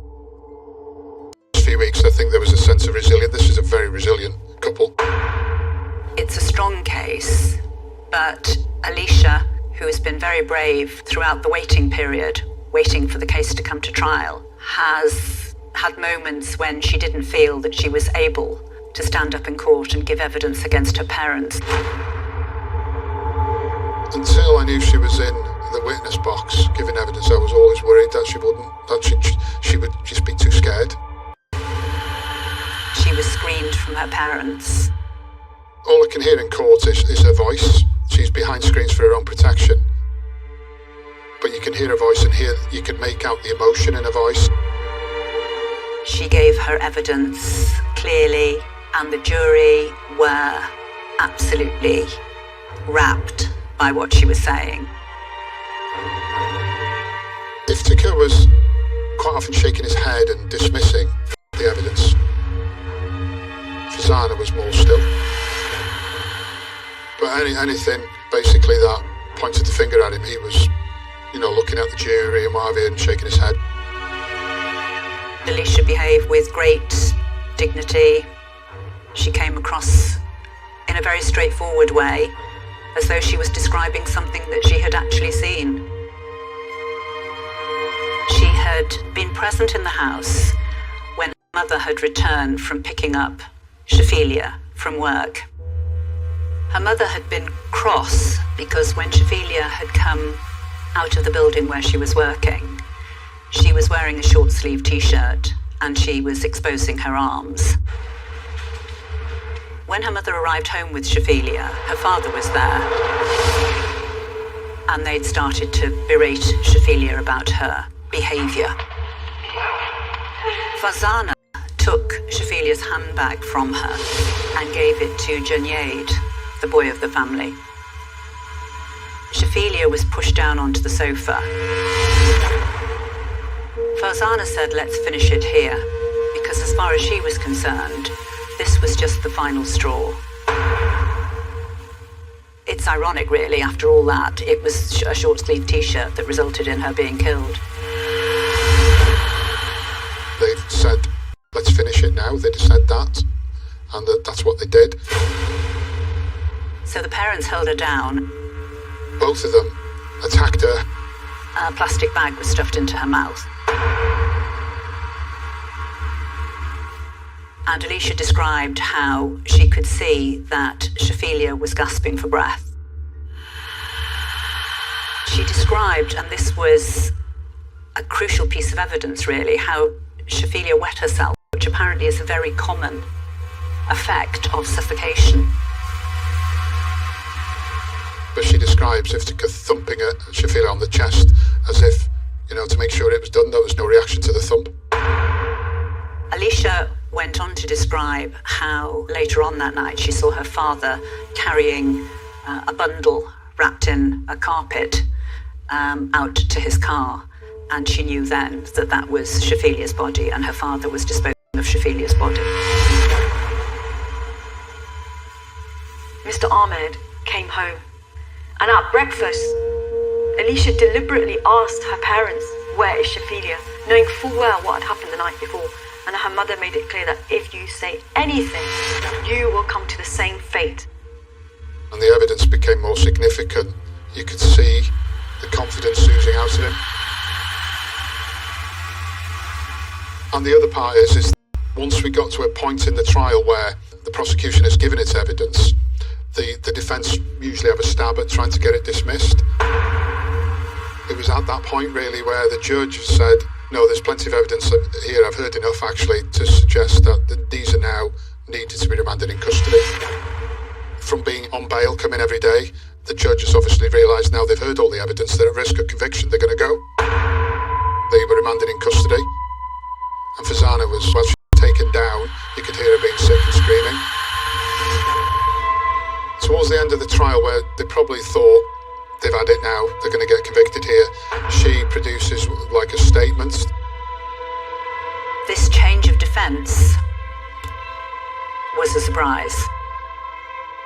A few weeks, I think there was a sense of resilience. This is a very resilient couple. It's a strong case, but Alicia, who has been very brave throughout the waiting period, waiting for the case to come to trial, has had moments when she didn't feel that she was able to stand up in court and give evidence against her parents. Until I knew she was in the witness box giving evidence, I was always worried that she would just be too scared. She was screened from her parents. All I can hear in court is her voice. She's behind screens for her own protection. But you can hear her voice and you can make out the emotion in her voice. She gave her evidence clearly, and the jury were absolutely rapt by what she was saying. Iftika was quite often shaking his head and dismissing the evidence. Fazana was more still. But anything basically that pointed the finger at him, he was, looking at the jury and what have you and shaking his head. Alicia behaved with great dignity. She came across in a very straightforward way, as though she was describing something that she had actually seen. She had been present in the house when her mother had returned from picking up Shafelia from work. Her mother had been cross because when Shafelia had come out of the building where she was working, she was wearing a short-sleeved t-shirt and she was exposing her arms. When her mother arrived home with Shafelia, her father was there, and they'd started to berate Shafelia about her behaviour. Fazana took Shafelia's handbag from her and gave it to Junaid, the boy of the family. Shafelia was pushed down onto the sofa. Fazana said, "Let's finish it here," because as far as she was concerned, this was just the final straw. It's ironic, really, after all that. It was a short-sleeved t-shirt that resulted in her being killed. They said, "Let's finish it now." They just said that, and that's what they did. So the parents held her down. Both of them attacked her. A plastic bag was stuffed into her mouth. And Alicia described how she could see that Shafelia was gasping for breath. She described, and this was a crucial piece of evidence really, how Shafelia wet herself, which apparently is a very common effect of suffocation. But she describes Iftika thumping at Shafelia on the chest as if, to make sure it was done. There was no reaction to the thump. Alicia went on to describe how later on that night she saw her father carrying a bundle wrapped in a carpet out to his car, and she knew then that that was Shafelia's body, and her father was disposing of Shafelia's body. Mr. Ahmed came home, and at breakfast Alicia deliberately asked her parents, "Where is Shafila?" knowing full well what had happened the night before, and her mother made it clear that if you say anything, you will come to the same fate. And the evidence became more significant. You could see the confidence oozing out of him. And the other part is once we got to a point in the trial where the prosecution has given its evidence, the defence usually have a stab at trying to get it dismissed. It was at that point really where the judge said, no, there's plenty of evidence here, I've heard enough actually to suggest that these are now needed to be remanded in custody. From being on bail, coming every day, the judge has obviously realised now they've heard all the evidence, they're at risk of conviction, they're going to go. They were remanded in custody. And Fazana was, well, she was taken down, you could hear her being sick and screaming. Towards the end of the trial, where they probably thought they've had it now, they're going to get convicted here, she produces like a statement. This change of defence was a surprise.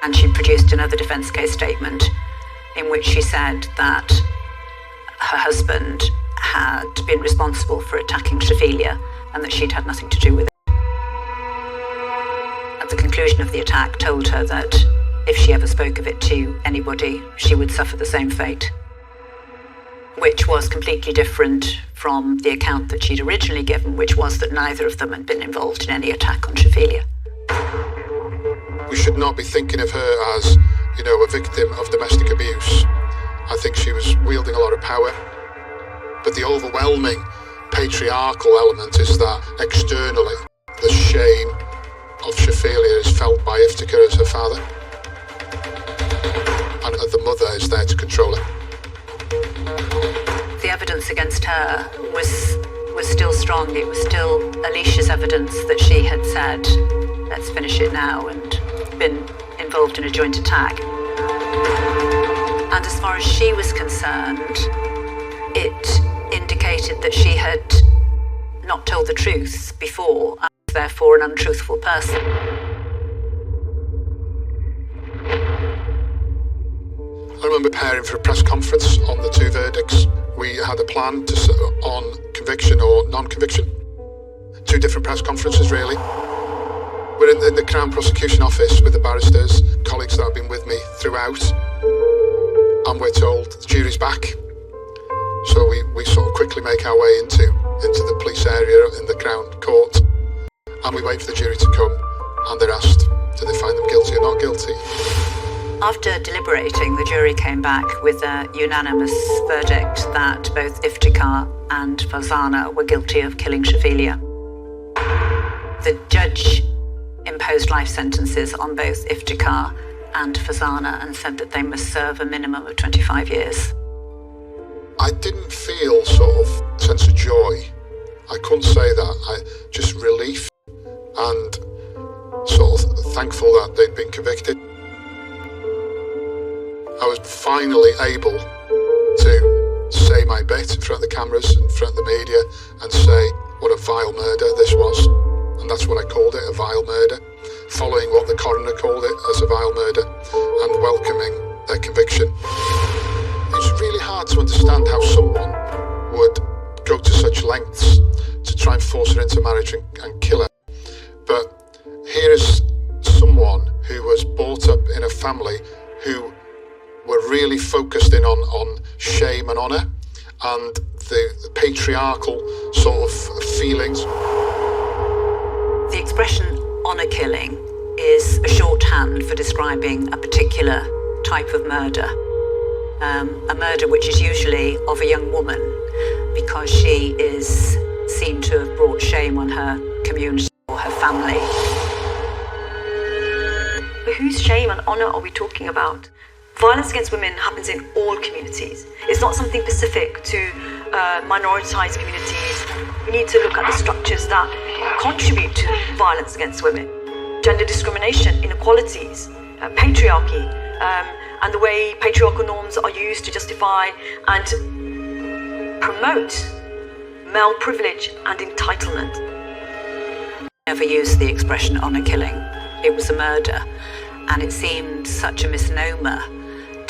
And she produced another defence case statement in which she said that her husband had been responsible for attacking Shafila and that she'd had nothing to do with it. At the conclusion of the attack, told her that if she ever spoke of it to anybody, she would suffer the same fate, which was completely different from the account that she'd originally given, which was that neither of them had been involved in any attack on Shafila. We should not be thinking of her as, you know, a victim of domestic abuse. I think she was wielding a lot of power. But the overwhelming patriarchal element is that externally, the shame of Shafila is felt by Iftikhar as her father. And the mother is there to control her. The evidence against her was still strong. It was still Alicia's evidence that she had said, let's finish it now, and been involved in a joint attack. And as far as she was concerned, it indicated that she had not told the truth before, and therefore an untruthful person. I remember preparing for a press conference on the two verdicts. We had a plan on conviction or non-conviction. Two different press conferences, really. We're in the Crown Prosecution Office with the barristers, colleagues that have been with me throughout, and we're told the jury's back. So we sort of quickly make our way into the police area in the Crown Court, and we wait for the jury to come, and they're asked, do they find them guilty or not guilty? After deliberating, the jury came back with a unanimous verdict that both Iftikhar and Fazana were guilty of killing Shafila. The judge imposed life sentences on both Iftikhar and Fazana and said that they must serve a minimum of 25 years. I didn't feel sort of sense of joy. I couldn't say that. Just relief and sort of thankful that they'd been convicted. I was finally able to say my bit in front of the cameras, in front of the media, and say what a vile murder this was. And that's what I called it, a vile murder, following what the coroner called it as a vile murder, and welcoming their conviction. It's really hard to understand how someone would go to such lengths to try and force her into marriage and kill her. But here is someone who was brought up in a family who were really focused in on shame and honour and the patriarchal sort of feelings. The expression honour killing is a shorthand for describing a particular type of murder. A murder which is usually of a young woman because she is seen to have brought shame on her community or her family. But whose shame and honour are we talking about? Violence against women happens in all communities. It's not something specific to minoritized communities. We need to look at the structures that contribute to violence against women. Gender discrimination, inequalities, patriarchy, and the way patriarchal norms are used to justify and promote male privilege and entitlement. Never used the expression honour killing. It was a murder, and it seemed such a misnomer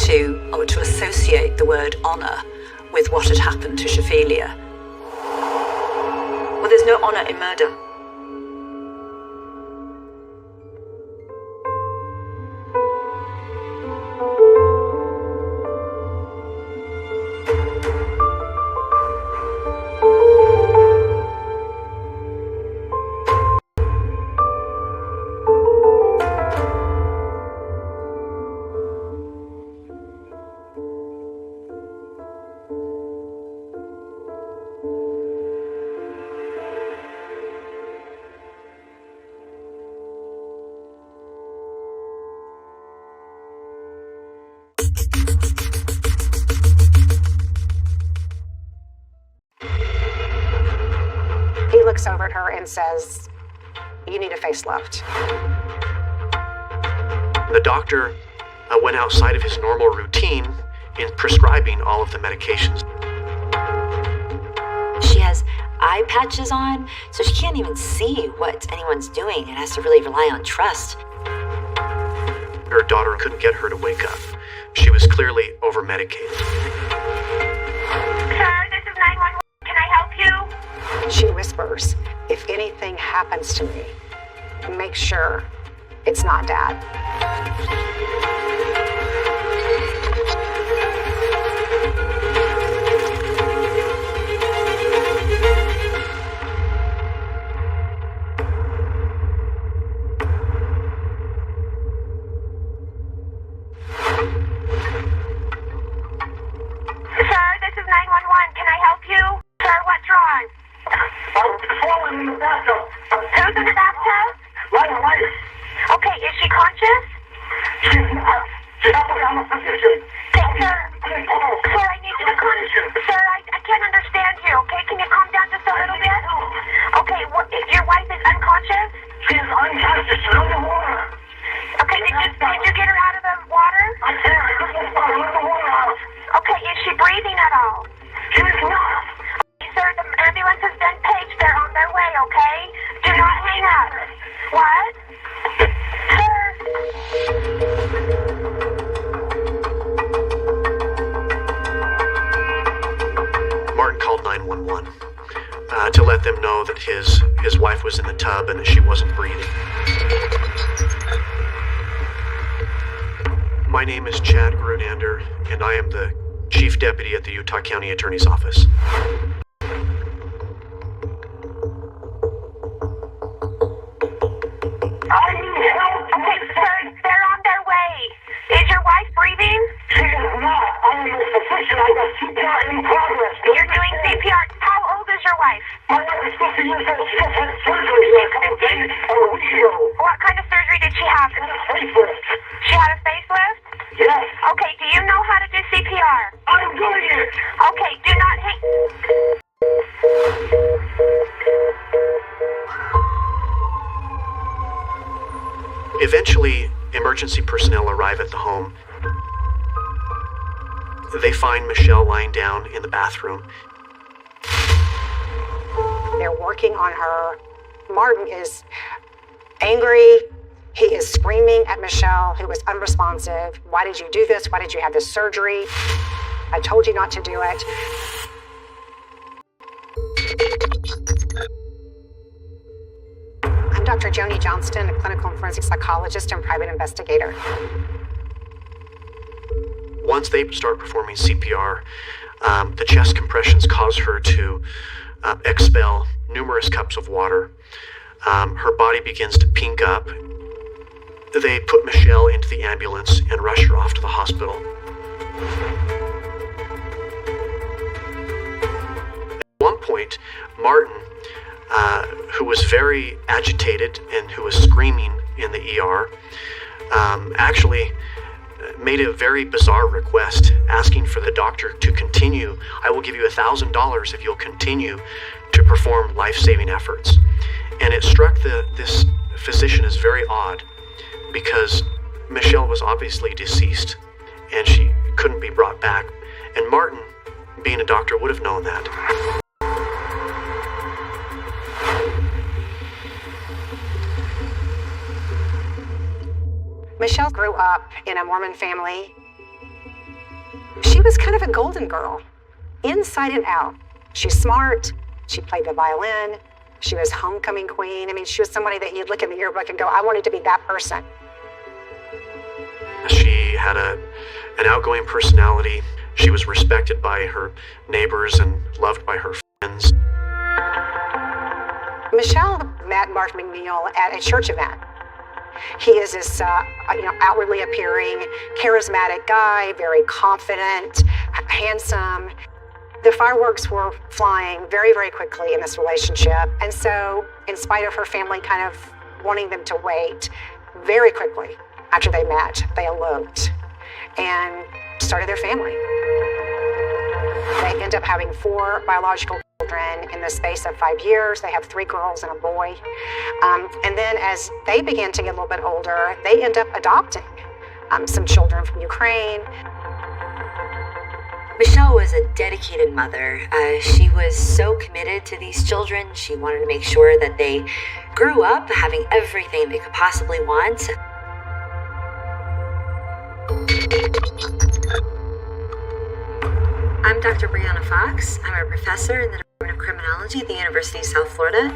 to associate the word honour with what had happened to Shafelia. Well, there's no honour in murder. He looks over at her and says, "You need a facelift." The doctor went outside of his normal routine in prescribing all of the medications. She has eye patches on, so she can't even see what anyone's doing and has to really rely on trust. Her daughter couldn't get her to wake up. She was clearly over-medicated. Sir, this is 911. Can I help you? She whispers, "If anything happens to me, make sure it's not Dad." Sir, this is 911. Can I help you? Sir, what's wrong? I'm falling in the bathtub. Who's in the bathtub? My wife. Okay, is she conscious? She's not. She's not on a position. Okay, sir. Sir, I need you to calm. Sir, I can't understand you. Okay, can you calm down just a little bit? Okay, your wife is unconscious? She's unconscious. She's underwater. Okay, did you get her out of the water? I did. I just let the water out. Okay, is she breathing at all? She's not. Okay, sir, the ambulance has been paged. They're on their way, okay? Do not hang up. What? Martin called 911 to let them know that his wife was in the tub and that she wasn't breathing. My name is Chad Grunander, and I am the Chief Deputy at the Utah County Attorney's Office. I need help. Okay, sir, they're on their way. Is your wife breathing? She is not. I am a physician. I got CPR in progress. You're doing CPR. How old is your wife? My wife is 50 years old. She just had surgery a couple of days or a week ago. What kind of surgery did she have? She had a facelift. She had a facelift? Yes. Okay, do you know how to do CPR? I'm doing it. Okay, do not hang... Eventually, emergency personnel arrive at the home. They find Michelle lying down in the bathroom. They're working on her. Martin is angry. He is screaming at Michelle, who is unresponsive. "Why did you do this? Why did you have this surgery? I told you not to do it." I'm Dr. Joni Johnston, a clinical and forensic psychologist and private investigator. Once they start performing CPR, the chest compressions cause her to expel numerous cups of water. Her body begins to pink up. They put Michelle into the ambulance and rush her off to the hospital. At one point, Martin, who was very agitated and who was screaming in the ER, actually made a very bizarre request, asking for the doctor to continue. "I will give you $1,000 if you'll continue to perform life-saving efforts." And it struck this physician as very odd, because Michelle was obviously deceased and she couldn't be brought back. And Martin, being a doctor, would have known that. Michelle grew up in a Mormon family. She was kind of a golden girl, inside and out. She's smart. She played the violin. She was homecoming queen. I mean, she was somebody that you'd look in the yearbook and go, I wanted to be that person. She had an outgoing personality. She was respected by her neighbors and loved by her friends. Michelle met Mark McNeil at a church event. He is this, outwardly appearing, charismatic guy, very confident, handsome. The fireworks were flying very, very quickly in this relationship. And so, in spite of her family kind of wanting them to wait, very quickly after they met, they eloped and started their family. They end up having 4 biological children in the space of 5 years. They have 3 girls and a boy. And then as they begin to get a little bit older, they end up adopting some children from Ukraine. Michelle was a dedicated mother. She was so committed to these children. She wanted to make sure that they grew up having everything they could possibly want. I'm Dr. Brianna Fox. I'm a professor in the Department of Criminology at the University of South Florida.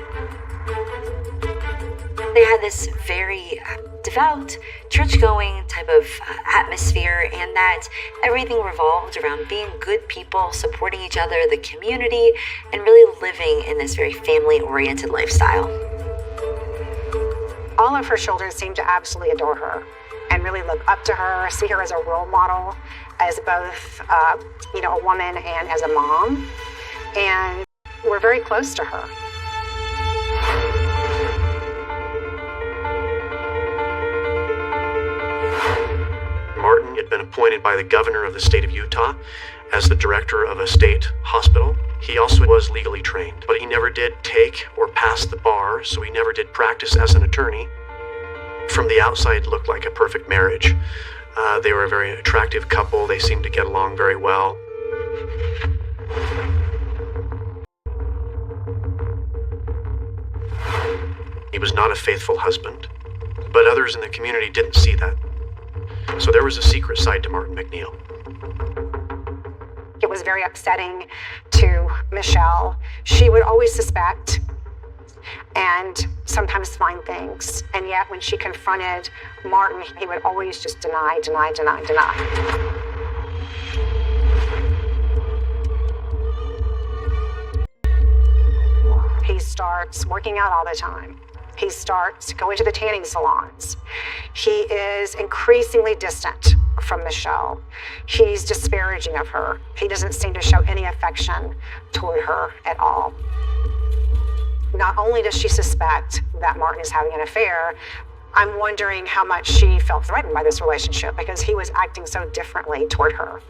They had this very devout, church-going type of atmosphere, and that everything revolved around being good people, supporting each other, the community, and really living in this very family-oriented lifestyle. All of her children seem to absolutely adore her and really look up to her, see her as a role model, as both, a woman and as a mom. And we're very close to her. Martin had been appointed by the governor of the state of Utah as the director of a state hospital. He also was legally trained, but he never did take or pass the bar, so he never did practice as an attorney. From the outside, looked like a perfect marriage. They were a very attractive couple. They seemed to get along very well. He was not a faithful husband, but others in the community didn't see that. So there was a secret side to Martin McNeil. It was very upsetting to Michelle. She would always suspect and sometimes find things. And yet when she confronted Martin, he would always just deny. He starts working out all the time. He starts going to the tanning salons. He is increasingly distant from Michelle. He's disparaging of her. He doesn't seem to show any affection toward her at all. Not only does she suspect that Martin is having an affair, I'm wondering how much she felt threatened by this relationship because he was acting so differently toward her.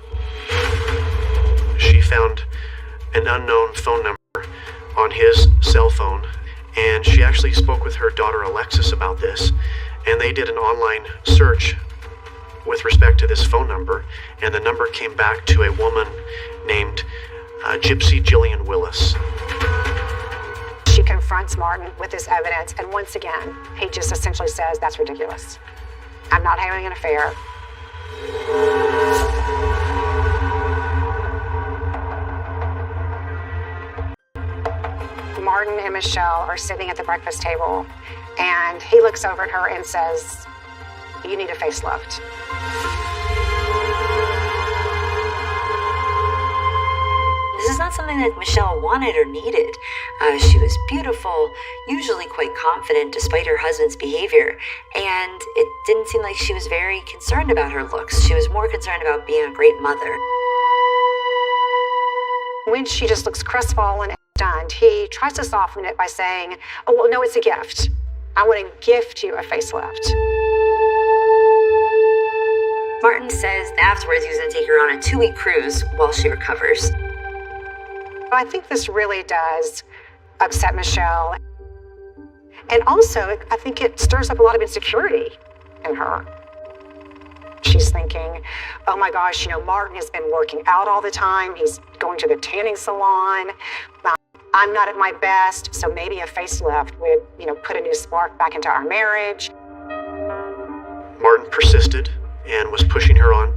She found an unknown phone number on his cell phone, and she actually spoke with her daughter Alexis about this, and they did an online search with respect to this phone number, and the number came back to a woman named Gypsy Jillian Willis. She confronts Martin with this evidence, and once again, he just essentially says, that's ridiculous. I'm not having an affair. Martin and Michelle are sitting at the breakfast table, and he looks over at her and says, you need a facelift. This is not something that Michelle wanted or needed. She was beautiful, usually quite confident despite her husband's behavior, and it didn't seem like she was very concerned about her looks. She was more concerned about being a great mother. When she just looks crestfallen and stunned, he tries to soften it by saying, oh, well, no, it's a gift. I want to gift you a facelift. Martin says afterwards he's going to take her on a 2-week cruise while she recovers. I think this really does upset Michelle. And also, I think it stirs up a lot of insecurity in her. She's thinking, oh my gosh, Martin has been working out all the time. He's going to the tanning salon. I'm not at my best, so maybe a facelift would, put a new spark back into our marriage. Martin persisted and was pushing her on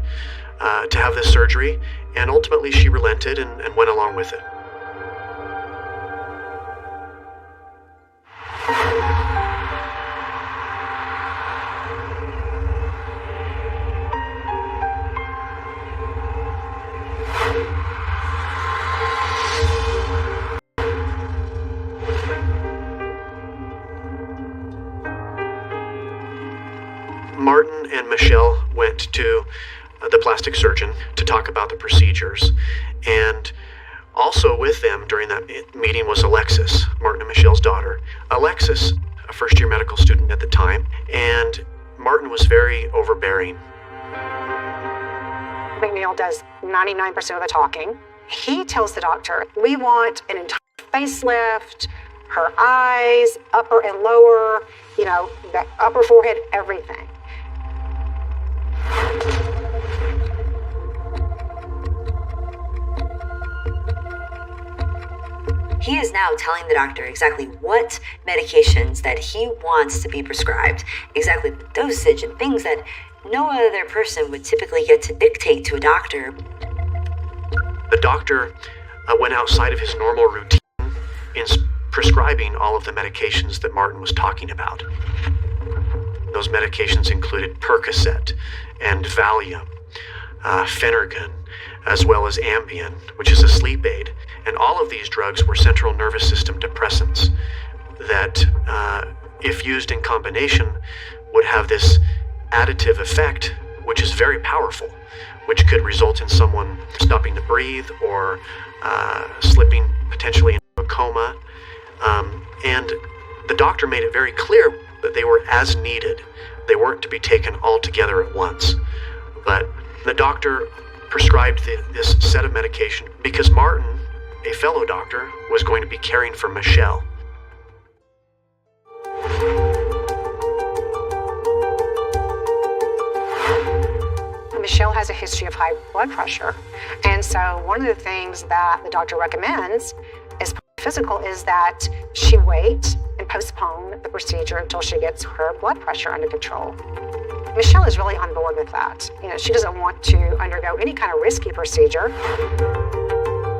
to have this surgery, and ultimately she relented and went along with it. Martin and Michelle went to the plastic surgeon to talk about the procedures, and also with them during that meeting was Alexis, Martin and Michelle's daughter. Alexis, a first-year medical student at the time, and Martin was very overbearing. McNeil does 99% of the talking. He tells the doctor, we want an entire facelift, her eyes, upper and lower, the upper forehead, everything. He is now telling the doctor exactly what medications that he wants to be prescribed, exactly the dosage and things that no other person would typically get to dictate to a doctor. The doctor went outside of his normal routine in prescribing all of the medications that Martin was talking about. Those medications included Percocet and Valium, Phenergan, as well as Ambien, which is a sleep aid. And all of these drugs were central nervous system depressants that, if used in combination, would have this additive effect, which is very powerful, which could result in someone stopping to breathe or slipping potentially into a coma. And the doctor made it very clear that they were as needed. They weren't to be taken all together at once. But the doctor prescribed this set of medication because Martin, a fellow doctor, was going to be caring for Michelle. Michelle has a history of high blood pressure. And so one of the things that the doctor recommends is physical is that she wait and postpone the procedure until she gets her blood pressure under control. Michelle is really on board with that. She doesn't want to undergo any kind of risky procedure.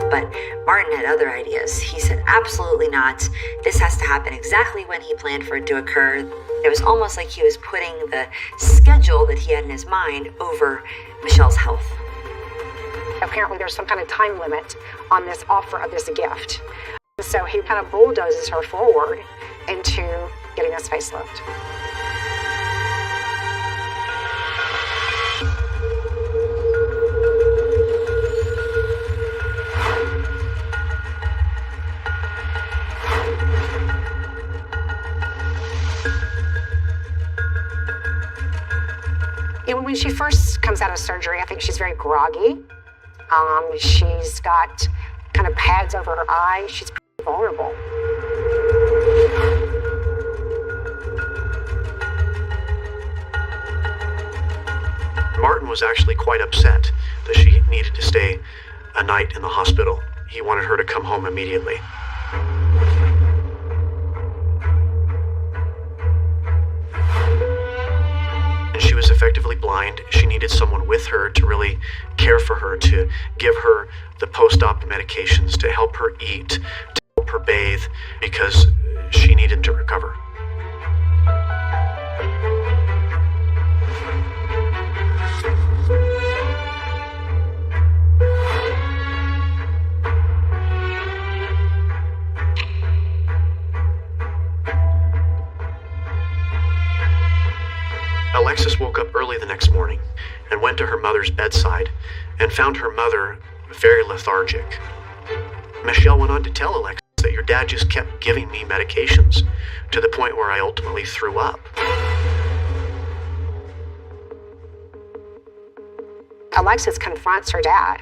But Martin had other ideas. He said, absolutely not. This has to happen exactly when he planned for it to occur. It was almost like he was putting the schedule that he had in his mind over Michelle's health. Apparently there's some kind of time limit on this offer of this gift. So he kind of bulldozes her forward into getting this facelift. When she first comes out of surgery, I think she's very groggy. She's got kind of pads over her eyes. She's pretty vulnerable. Martin was actually quite upset that she needed to stay a night in the hospital. He wanted her to come home immediately. And she was effectively blind. She needed someone with her to really care for her, to give her the post-op medications, to help her eat, to help her bathe, because she needed to recover. Alexis woke up early the next morning and went to her mother's bedside and found her mother very lethargic. Michelle went on to tell Alexis that your dad just kept giving me medications to the point where I ultimately threw up. Alexis confronts her dad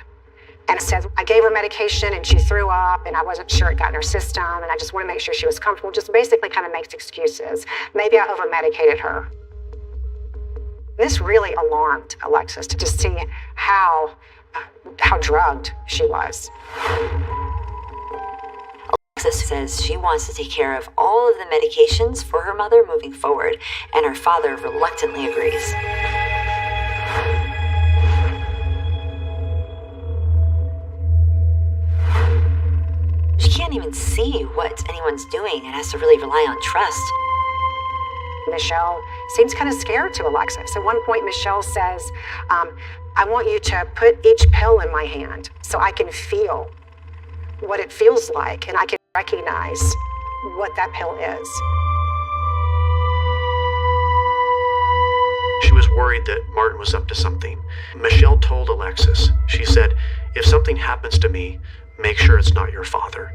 and says, I gave her medication and she threw up and I wasn't sure it got in her system and I just want to make sure she was comfortable. Just basically kind of makes excuses. Maybe I over-medicated her. This really alarmed Alexis to just see how drugged she was. Alexis says she wants to take care of all of the medications for her mother moving forward, and her father reluctantly agrees. can't even see what anyone's doing and has to really rely on trust. Michelle seems kind of scared to Alexis. At one point, Michelle says, I want you to put each pill in my hand so I can feel what it feels like and I can recognize what that pill is. She was worried that Martin was up to something. Michelle told Alexis, she said, if something happens to me, make sure it's not your father.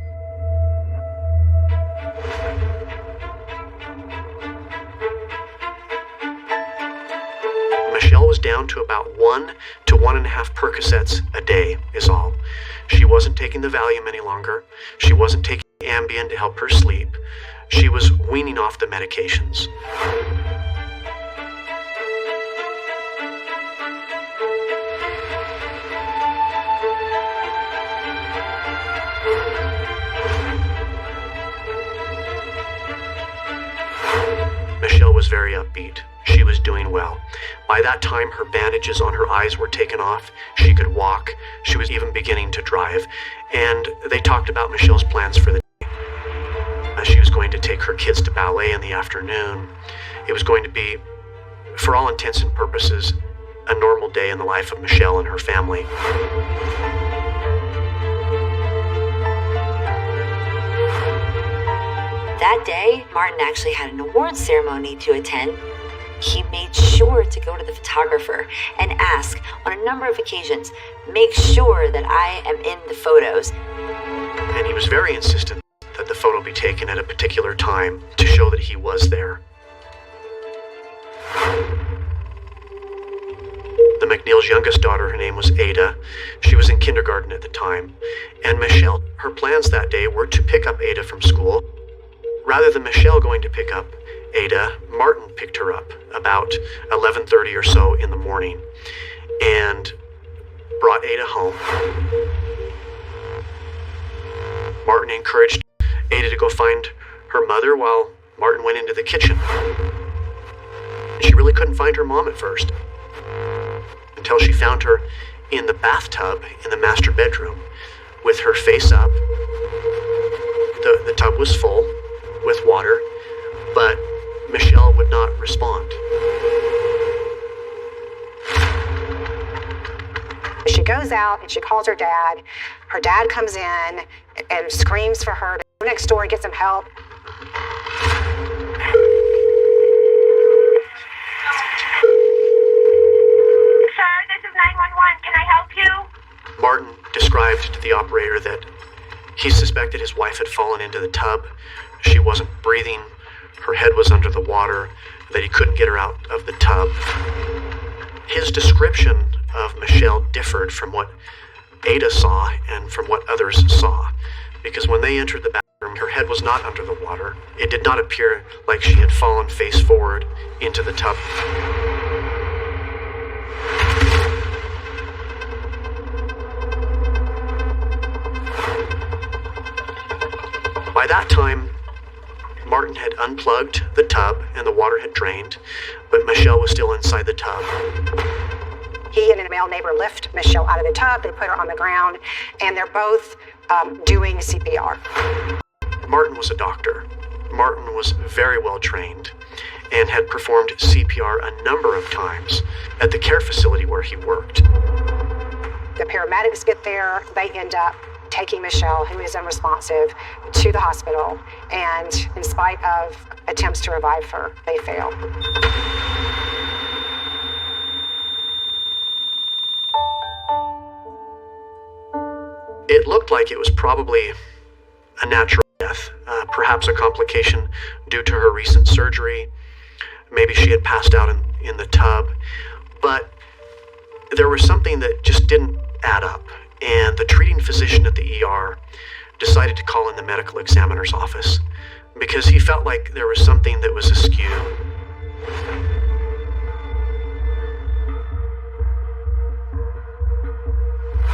Michelle was down to about 1 to 1.5 Percocets a day is all. She wasn't taking the Valium any longer. She wasn't taking Ambien to help her sleep. She was weaning off the medications. Michelle was very upbeat. She was doing well. By that time, her bandages on her eyes were taken off. She could walk. She was even beginning to drive. And they talked about Michelle's plans for the day. She was going to take her kids to ballet in the afternoon. It was going to be, for all intents and purposes, a normal day in the life of Michelle and her family. That day, Martin actually had an awards ceremony to attend. He made sure to go to the photographer and ask on a number of occasions, make sure that I am in the photos. And he was very insistent that the photo be taken at a particular time to show that he was there. The McNeil's youngest daughter, her name was Ada. She was in kindergarten at the time. And Michelle, her plans that day were to pick up Ada from school. Rather than Michelle going to pick up Ada, Martin picked her up about 11:30 or so in the morning and brought Ada home. Martin encouraged Ada to go find her mother while Martin went into the kitchen. She really couldn't find her mom at first until she found her in the bathtub in the master bedroom with her face up. The tub was full with water, but Michelle would not respond. She goes out and she calls her dad. Her dad comes in and screams for her to go next door and get some help. Sir, this is 911. Can I help you? Martin described to the operator that he suspected his wife had fallen into the tub. She wasn't breathing. Her head was under the water, that he couldn't get her out of the tub. His description of Michelle differed from what Ada saw and from what others saw, because when they entered the bathroom, her head was not under the water. It did not appear like she had fallen face forward into the tub. By that time, Martin had unplugged the tub and the water had drained, but Michelle was still inside the tub. He and a male neighbor lift Michelle out of the tub. They put her on the ground, and they're both doing CPR. Martin was a doctor. Martin was very well trained and had performed CPR a number of times at the care facility where he worked. The paramedics get there. They end up taking Michelle, who is unresponsive, to the hospital, and in spite of attempts to revive her, they fail. It looked like it was probably a natural death, perhaps a complication due to her recent surgery. Maybe she had passed out in the tub, but there was something that just didn't add up. And the treating physician at the ER decided to call in the medical examiner's office because he felt like there was something that was askew.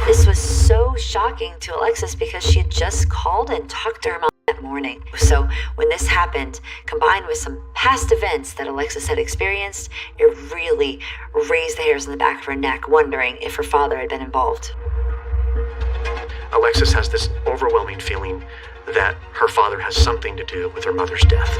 This was so shocking to Alexis because she had just called and talked to her mom that morning. So when this happened, combined with some past events that Alexis had experienced, it really raised the hairs on the back of her neck, wondering if her father had been involved. Alexis has this overwhelming feeling that her father has something to do with her mother's death.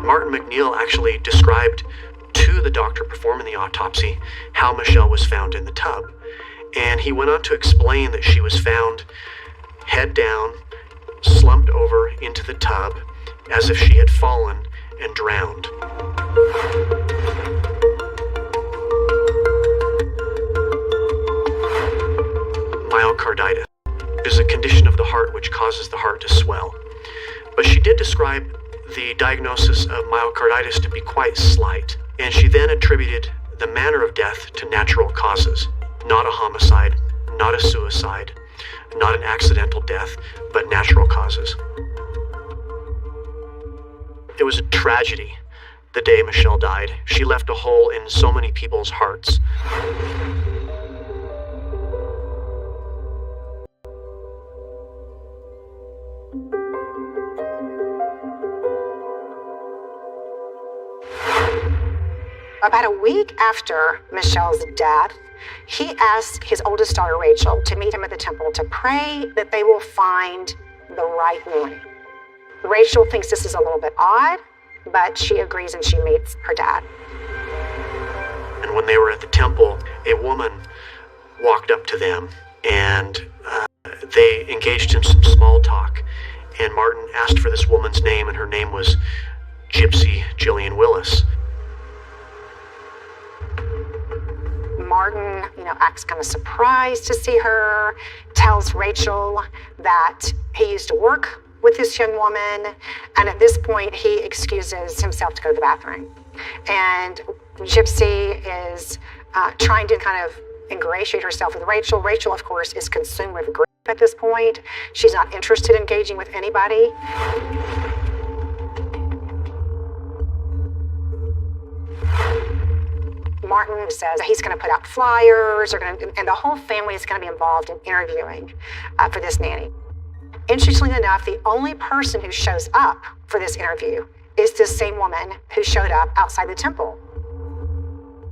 Martin McNeil actually described to the doctor performing the autopsy how Michelle was found in the tub. And he went on to explain that she was found head down, slumped over into the tub as if she had fallen and drowned. Myocarditis is a condition of the heart which causes the heart to swell. But she did describe the diagnosis of myocarditis to be quite slight, and she then attributed the manner of death to natural causes. Not a homicide, not a suicide, not an accidental death, but natural causes. It was a tragedy the day Michelle died. She left a hole in so many people's hearts. About a week after Michelle's death, he asked his oldest daughter, Rachel, to meet him at the temple to pray that they will find the right nanny. Rachel thinks this is a little bit odd, but she agrees and she meets her dad. And when they were at the temple, a woman walked up to them and they engaged in some small talk. And Martin asked for this woman's name, and her name was Gypsy Jillian Willis. Martin, acts kind of surprised to see her, tells Rachel that he used to work with this young woman, and at this point he excuses himself to go to the bathroom. And Gypsy is trying to kind of ingratiate herself with Rachel. Rachel, of course, is consumed with grief at this point. She's not interested in engaging with anybody. Martin says he's going to put out flyers, and the whole family is going to be involved in interviewing for this nanny. Interestingly enough, the only person who shows up for this interview is this same woman who showed up outside the temple.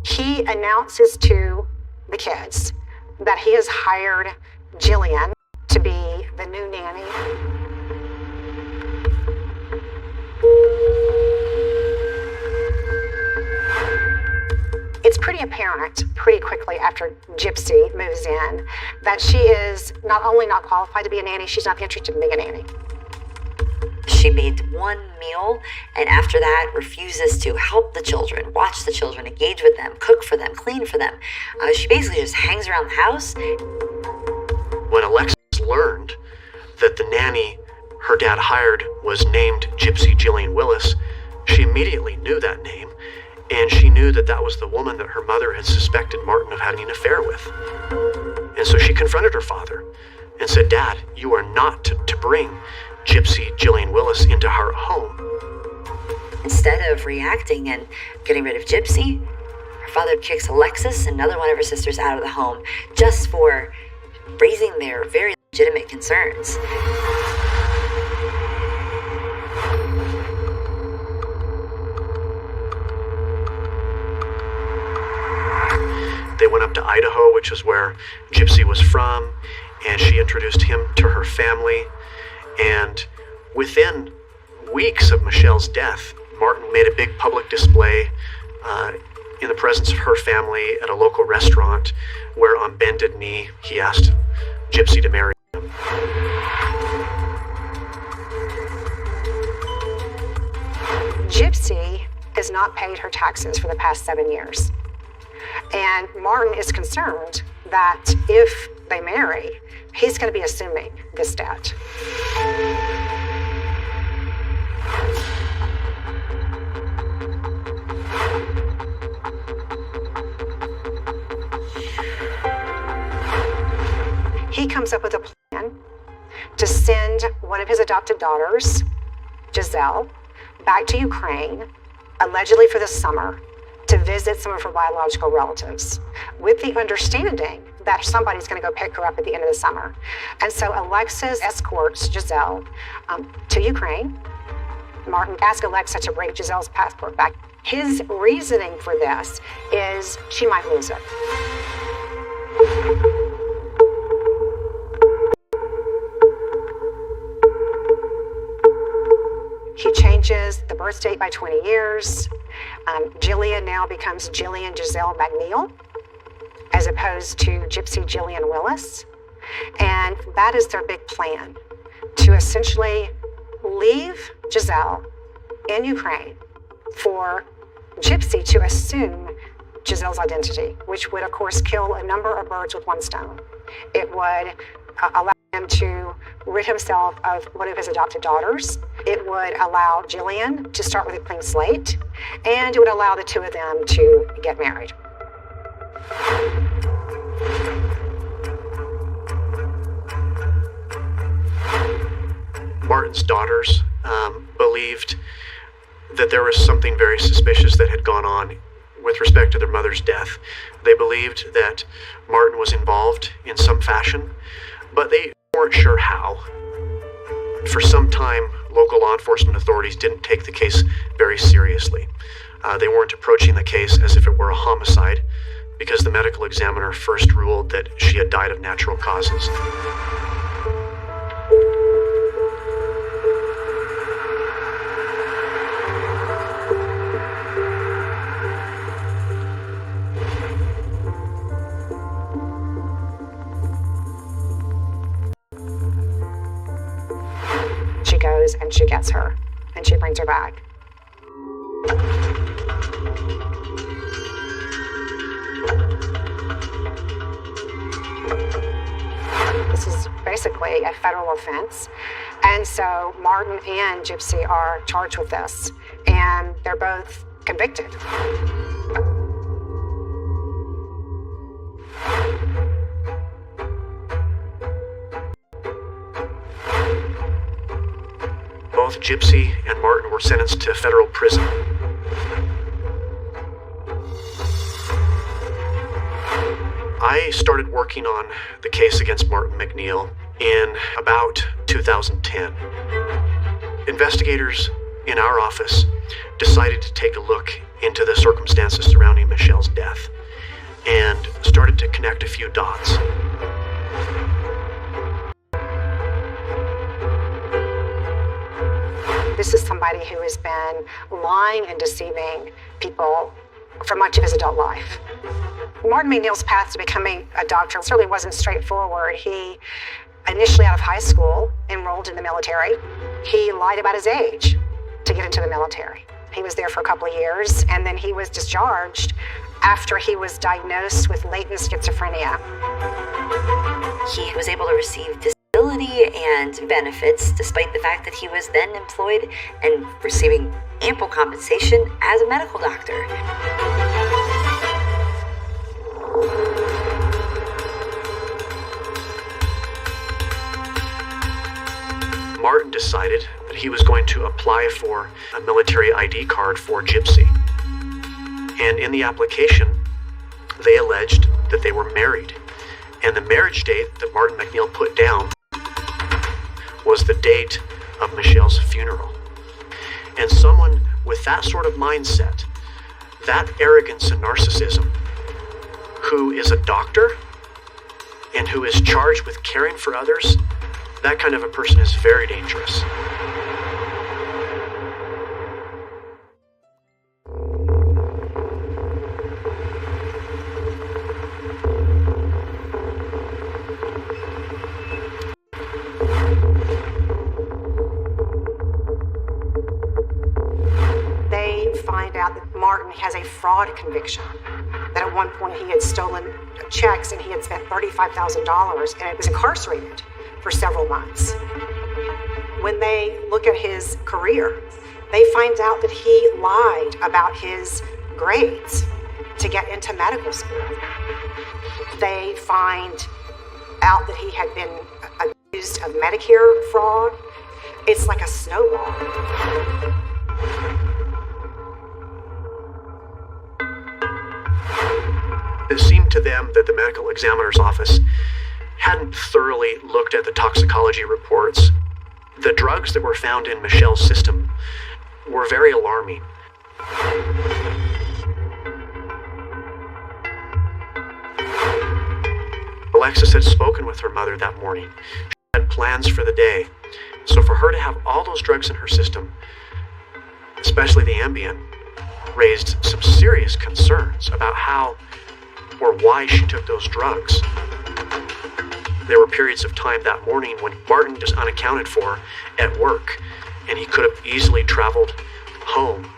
He announces to the kids that he has hired Jillian to be the new nanny. It's pretty apparent pretty quickly after Gypsy moves in that she is not only not qualified to be a nanny, she's not interested in being a nanny. She made one meal, and after that refuses to help the children, watch the children, engage with them, cook for them, clean for them. She basically just hangs around the house. When Alexis learned that the nanny her dad hired was named Gypsy Jillian Willis, she immediately knew that name, and she knew that that was the woman that her mother had suspected Martin of having an affair with. And so she confronted her father and said, "Dad, you are not to bring Gypsy Jillian Willis into our home." Instead of reacting and getting rid of Gypsy, her father kicks Alexis, another one of her sisters, out of the home just for raising their very legitimate concerns. They went up to Idaho, which is where Gypsy was from, and she introduced him to her family. And within weeks of Michelle's death, Martin made a big public display in the presence of her family at a local restaurant, where on bended knee he asked Gypsy to marry him. Gypsy has not paid her taxes for the past 7 years. And Martin is concerned that if they marry, he's going to be assuming this debt. He comes up with a plan to send one of his adopted daughters, Giselle, back to Ukraine, allegedly for the summer, to visit some of her biological relatives, with the understanding that somebody's going to go pick her up at the end of the summer. And so Alexis escorts Giselle to Ukraine. Martin asked Alexa to bring Giselle's passport back. His reasoning for this is she might lose it. He changes the birth date by 20 years. Jillian now becomes Jillian Giselle McNeil, as opposed to Gypsy Jillian Willis. And that is their big plan, to essentially leave Giselle in Ukraine for Gypsy to assume Giselle's identity, which would, of course, kill a number of birds with one stone. It would allow him to rid himself of one of his adopted daughters. It would allow Jillian to start with a clean slate, and it would allow the two of them to get married. Martin's daughters believed that there was something very suspicious that had gone on with respect to their mother's death. They believed that Martin was involved in some fashion, but they weren't sure how. For some time, local law enforcement authorities didn't take the case very seriously. They weren't approaching the case as if it were a homicide, because the medical examiner first ruled that she had died of natural causes. She goes and she gets her, and she brings her back. This is basically a federal offense. And so Martin and Gypsy are charged with this, and they're both convicted. Both Gypsy and Martin were sentenced to federal prison. I started working on the case against Martin McNeil in about 2010. Investigators in our office decided to take a look into the circumstances surrounding Michelle's death and started to connect a few dots. This is somebody who has been lying and deceiving people for much of his adult life. Martin McNeil's path to becoming a doctor certainly wasn't straightforward. He initially out of high school enrolled in the military. He lied about his age to get into the military. He was there for a couple of years, and then he was discharged after he was diagnosed with latent schizophrenia. He was able to receive disability and benefits despite the fact that he was then employed and receiving ample compensation as a medical doctor. Martin decided that he was going to apply for a military ID card for Gypsy. And in the application, they alleged that they were married. And the marriage date that Martin McNeil put down was the date of Michelle's funeral. And someone with that sort of mindset, that arrogance and narcissism, who is a doctor and who is charged with caring for others, that kind of a person is very dangerous. They find out that Martin has a fraud conviction, that at one point he had stolen checks and he had spent $35,000 and it was incarcerated for several months. When they look at his career, they find out that he lied about his grades to get into medical school. They find out that he had been accused of Medicare fraud. It's like a snowball. It seemed to them that the medical examiner's office hadn't thoroughly looked at the toxicology reports. The drugs that were found in Michelle's system were very alarming. Alexis had spoken with her mother that morning. She had plans for the day. So for her to have all those drugs in her system, especially the Ambien, raised some serious concerns about how or why she took those drugs. There were periods of time that morning when Martin was unaccounted for at work, and he could have easily traveled home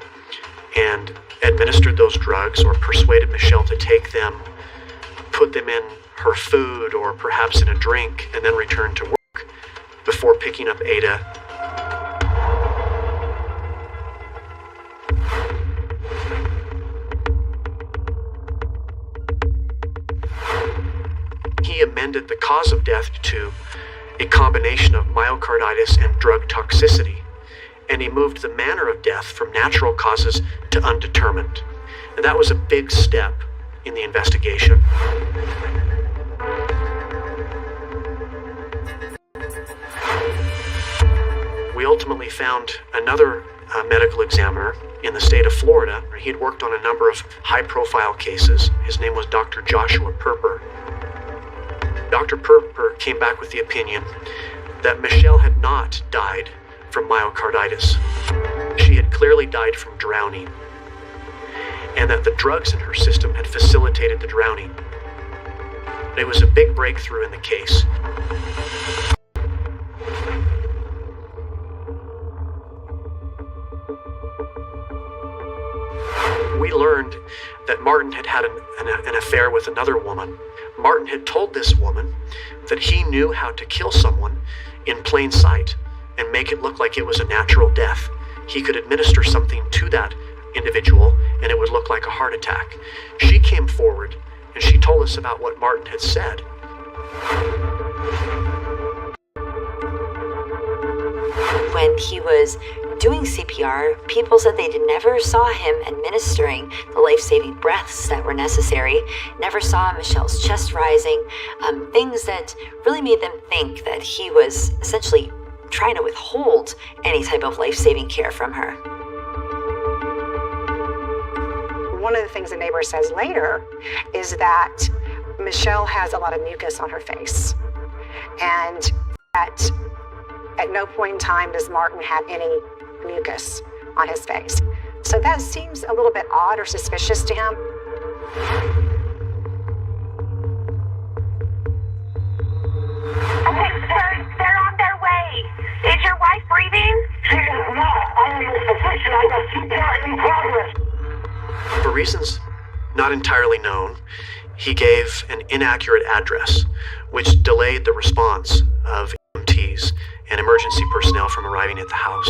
and administered those drugs or persuaded Michelle to take them, put them in her food or perhaps in a drink, and then return to work before picking up Ada. He amended the cause of death to a combination of myocarditis and drug toxicity, and he moved the manner of death from natural causes to undetermined. And that was a big step in the investigation. We ultimately found another medical examiner in the state of Florida. He'd worked on a number of high-profile cases. His name was Dr. Joshua Perper. Dr. Perper came back with the opinion that Michelle had not died from myocarditis. She had clearly died from drowning, and that the drugs in her system had facilitated the drowning. It was a big breakthrough in the case. We learned that Martin had had an affair with another woman. Martin had told this woman that he knew how to kill someone in plain sight and make it look like it was a natural death. He could administer something to that individual and it would look like a heart attack. She came forward and she told us about what Martin had said. When he was doing CPR, people said they never saw him administering the life-saving breaths that were necessary, never saw Michelle's chest rising, things that really made them think that he was essentially trying to withhold any type of life-saving care from her. One of the things the neighbor says later is that Michelle has a lot of mucus on her face, and at no point in time does Martin have any mucus on his face. So that seems a little bit odd or suspicious to him. Okay, they're on their way. Is your wife breathing? She is not. I am in a position. I got CPR in progress. For reasons not entirely known, he gave an inaccurate address, which delayed the response of EMTs and emergency personnel from arriving at the house.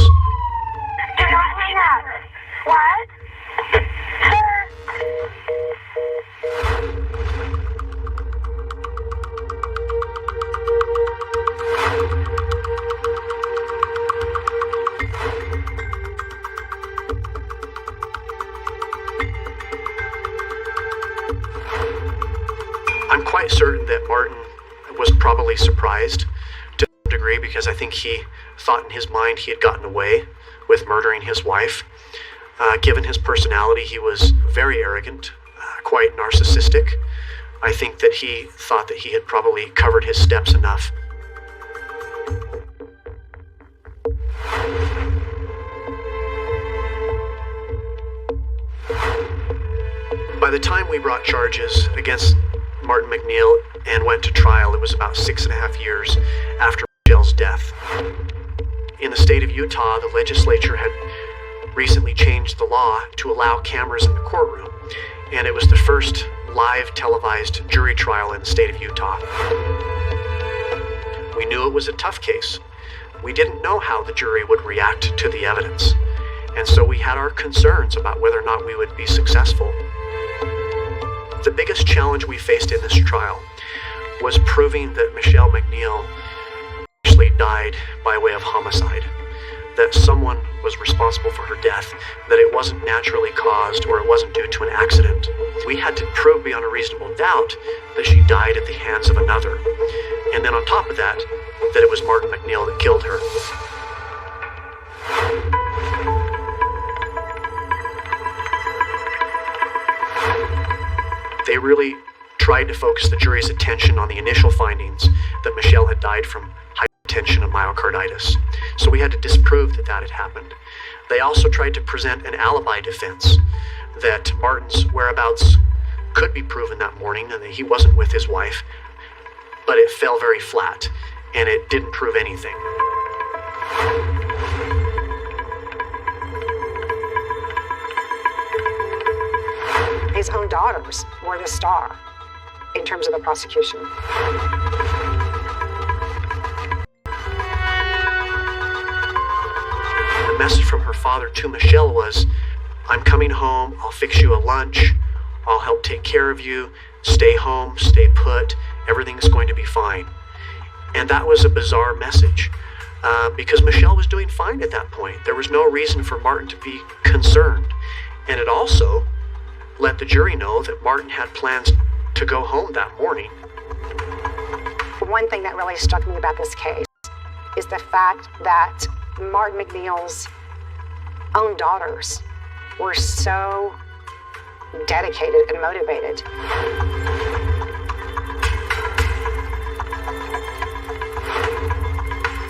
Do not hang up. What? I'm quite certain that Martin was probably surprised to some degree because I think he thought in his mind he had gotten away with murdering his wife. Given his personality, he was very arrogant, quite narcissistic. I think that he thought that he had probably covered his steps enough. By the time we brought charges against Martin McNeil and went to trial, it was about 6.5 years after Michelle's death. In the state of Utah, the legislature had recently changed the law to allow cameras in the courtroom, and it was the first live televised jury trial in the state of Utah. We knew it was a tough case. We didn't know how the jury would react to the evidence, and so we had our concerns about whether or not we would be successful. The biggest challenge we faced in this trial was proving that Michelle McNeil actually died by way of homicide. that someone was responsible for her death, that it wasn't naturally caused or it wasn't due to an accident. We had to prove beyond a reasonable doubt that she died at the hands of another. And then on top of that it was Martin McNeil that killed her. They really tried to focus the jury's attention on the initial findings that Michelle had died from hypertension and myocarditis. So we had to disprove that that had happened. They also tried to present an alibi defense that Martin's whereabouts could be proven that morning and that he wasn't with his wife, but it fell very flat and it didn't prove anything. His own daughters were the star in terms of the prosecution. The message from her father to Michelle was, I'm coming home, I'll fix you a lunch, I'll help take care of you, stay home, stay put, everything's going to be fine. And that was a bizarre message because Michelle was doing fine at that point. There was no reason for Martin to be concerned. And it also let the jury know that Martin had plans to go home that morning. One thing that really struck me about this case is the fact that Martin McNeil's own daughters were so dedicated and motivated.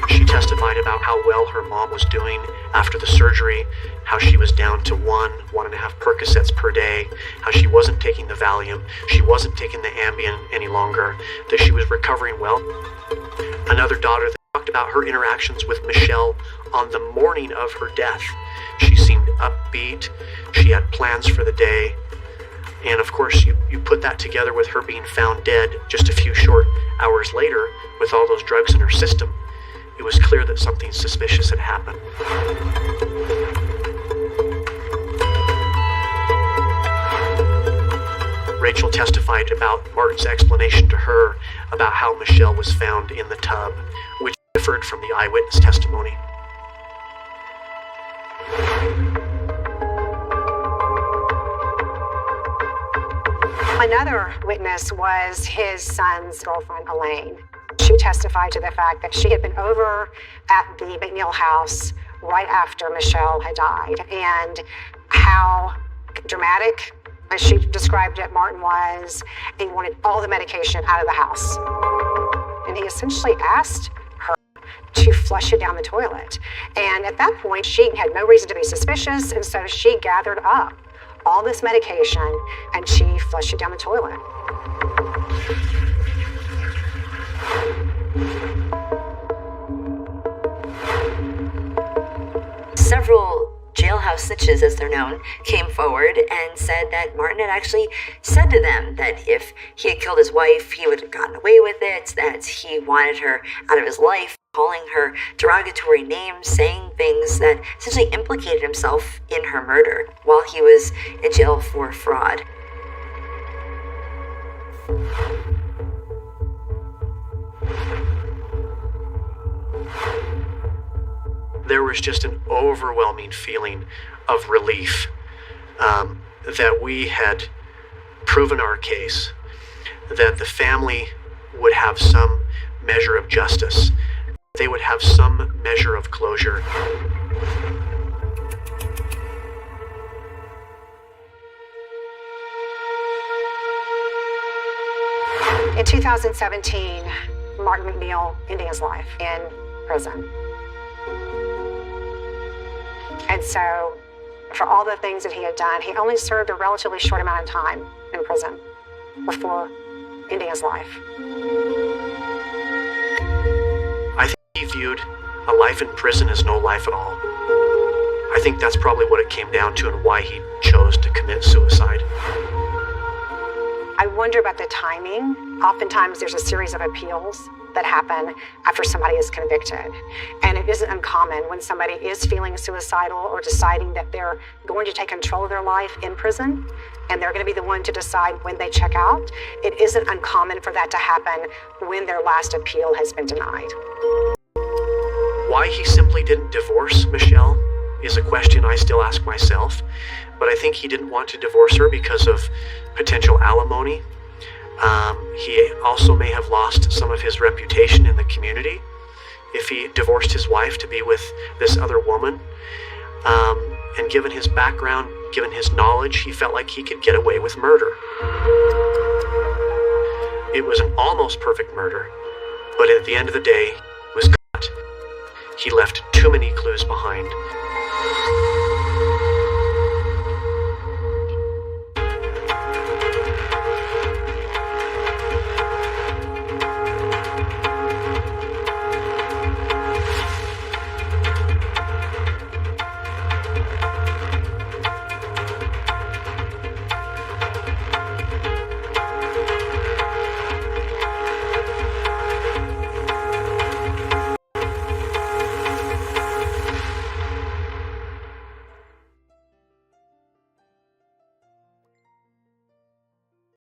She testified about how well her mom was doing after the surgery, how she was down to 1.5 Percocets per day, how she wasn't taking the Valium, she wasn't taking the Ambien any longer, that she was recovering well. Another daughter that talked about her interactions with Michelle on the morning of her death. She seemed upbeat, she had plans for the day, and of course you put that together with her being found dead just a few short hours later with all those drugs in her system. It was clear that something suspicious had happened. Rachel testified about Martin's explanation to her about how Michelle was found in the tub, which differed from the eyewitness testimony. Another witness was his son's girlfriend, Elaine. She testified to the fact that she had been over at the McNeil house right after Michelle had died, and how dramatic, as she described it, Martin was, and he wanted all the medication out of the house. And he essentially asked her to flush it down the toilet. And at that point, she had no reason to be suspicious, and so she gathered up all this medication and she flushed it down the toilet. Several jailhouse snitches, as they're known, came forward and said that Martin had actually said to them that if he had killed his wife, he would have gotten away with it, that he wanted her out of his life, calling her derogatory names, saying things that essentially implicated himself in her murder while he was in jail for fraud. There was just an overwhelming feeling of relief that we had proven our case, that the family would have some measure of justice, they would have some measure of closure. In 2017, Martin McNeil ended his life in prison. And so, for all the things that he had done, he only served a relatively short amount of time in prison before ending his life. I think he viewed a life in prison as no life at all. I think that's probably what it came down to and why he chose to commit suicide. I wonder about the timing. Oftentimes there's a series of appeals that happen after somebody is convicted. And it isn't uncommon when somebody is feeling suicidal or deciding that they're going to take control of their life in prison and they're going to be the one to decide when they check out. It isn't uncommon for that to happen when their last appeal has been denied. Why he simply didn't divorce Michelle is a question I still ask myself, but I think he didn't want to divorce her because of potential alimony. He also may have lost some of his reputation in the community if he divorced his wife to be with this other woman. And given his background, given his knowledge, he felt like he could get away with murder. It was an almost perfect murder, but at the end of the day, he was caught. He left too many clues behind.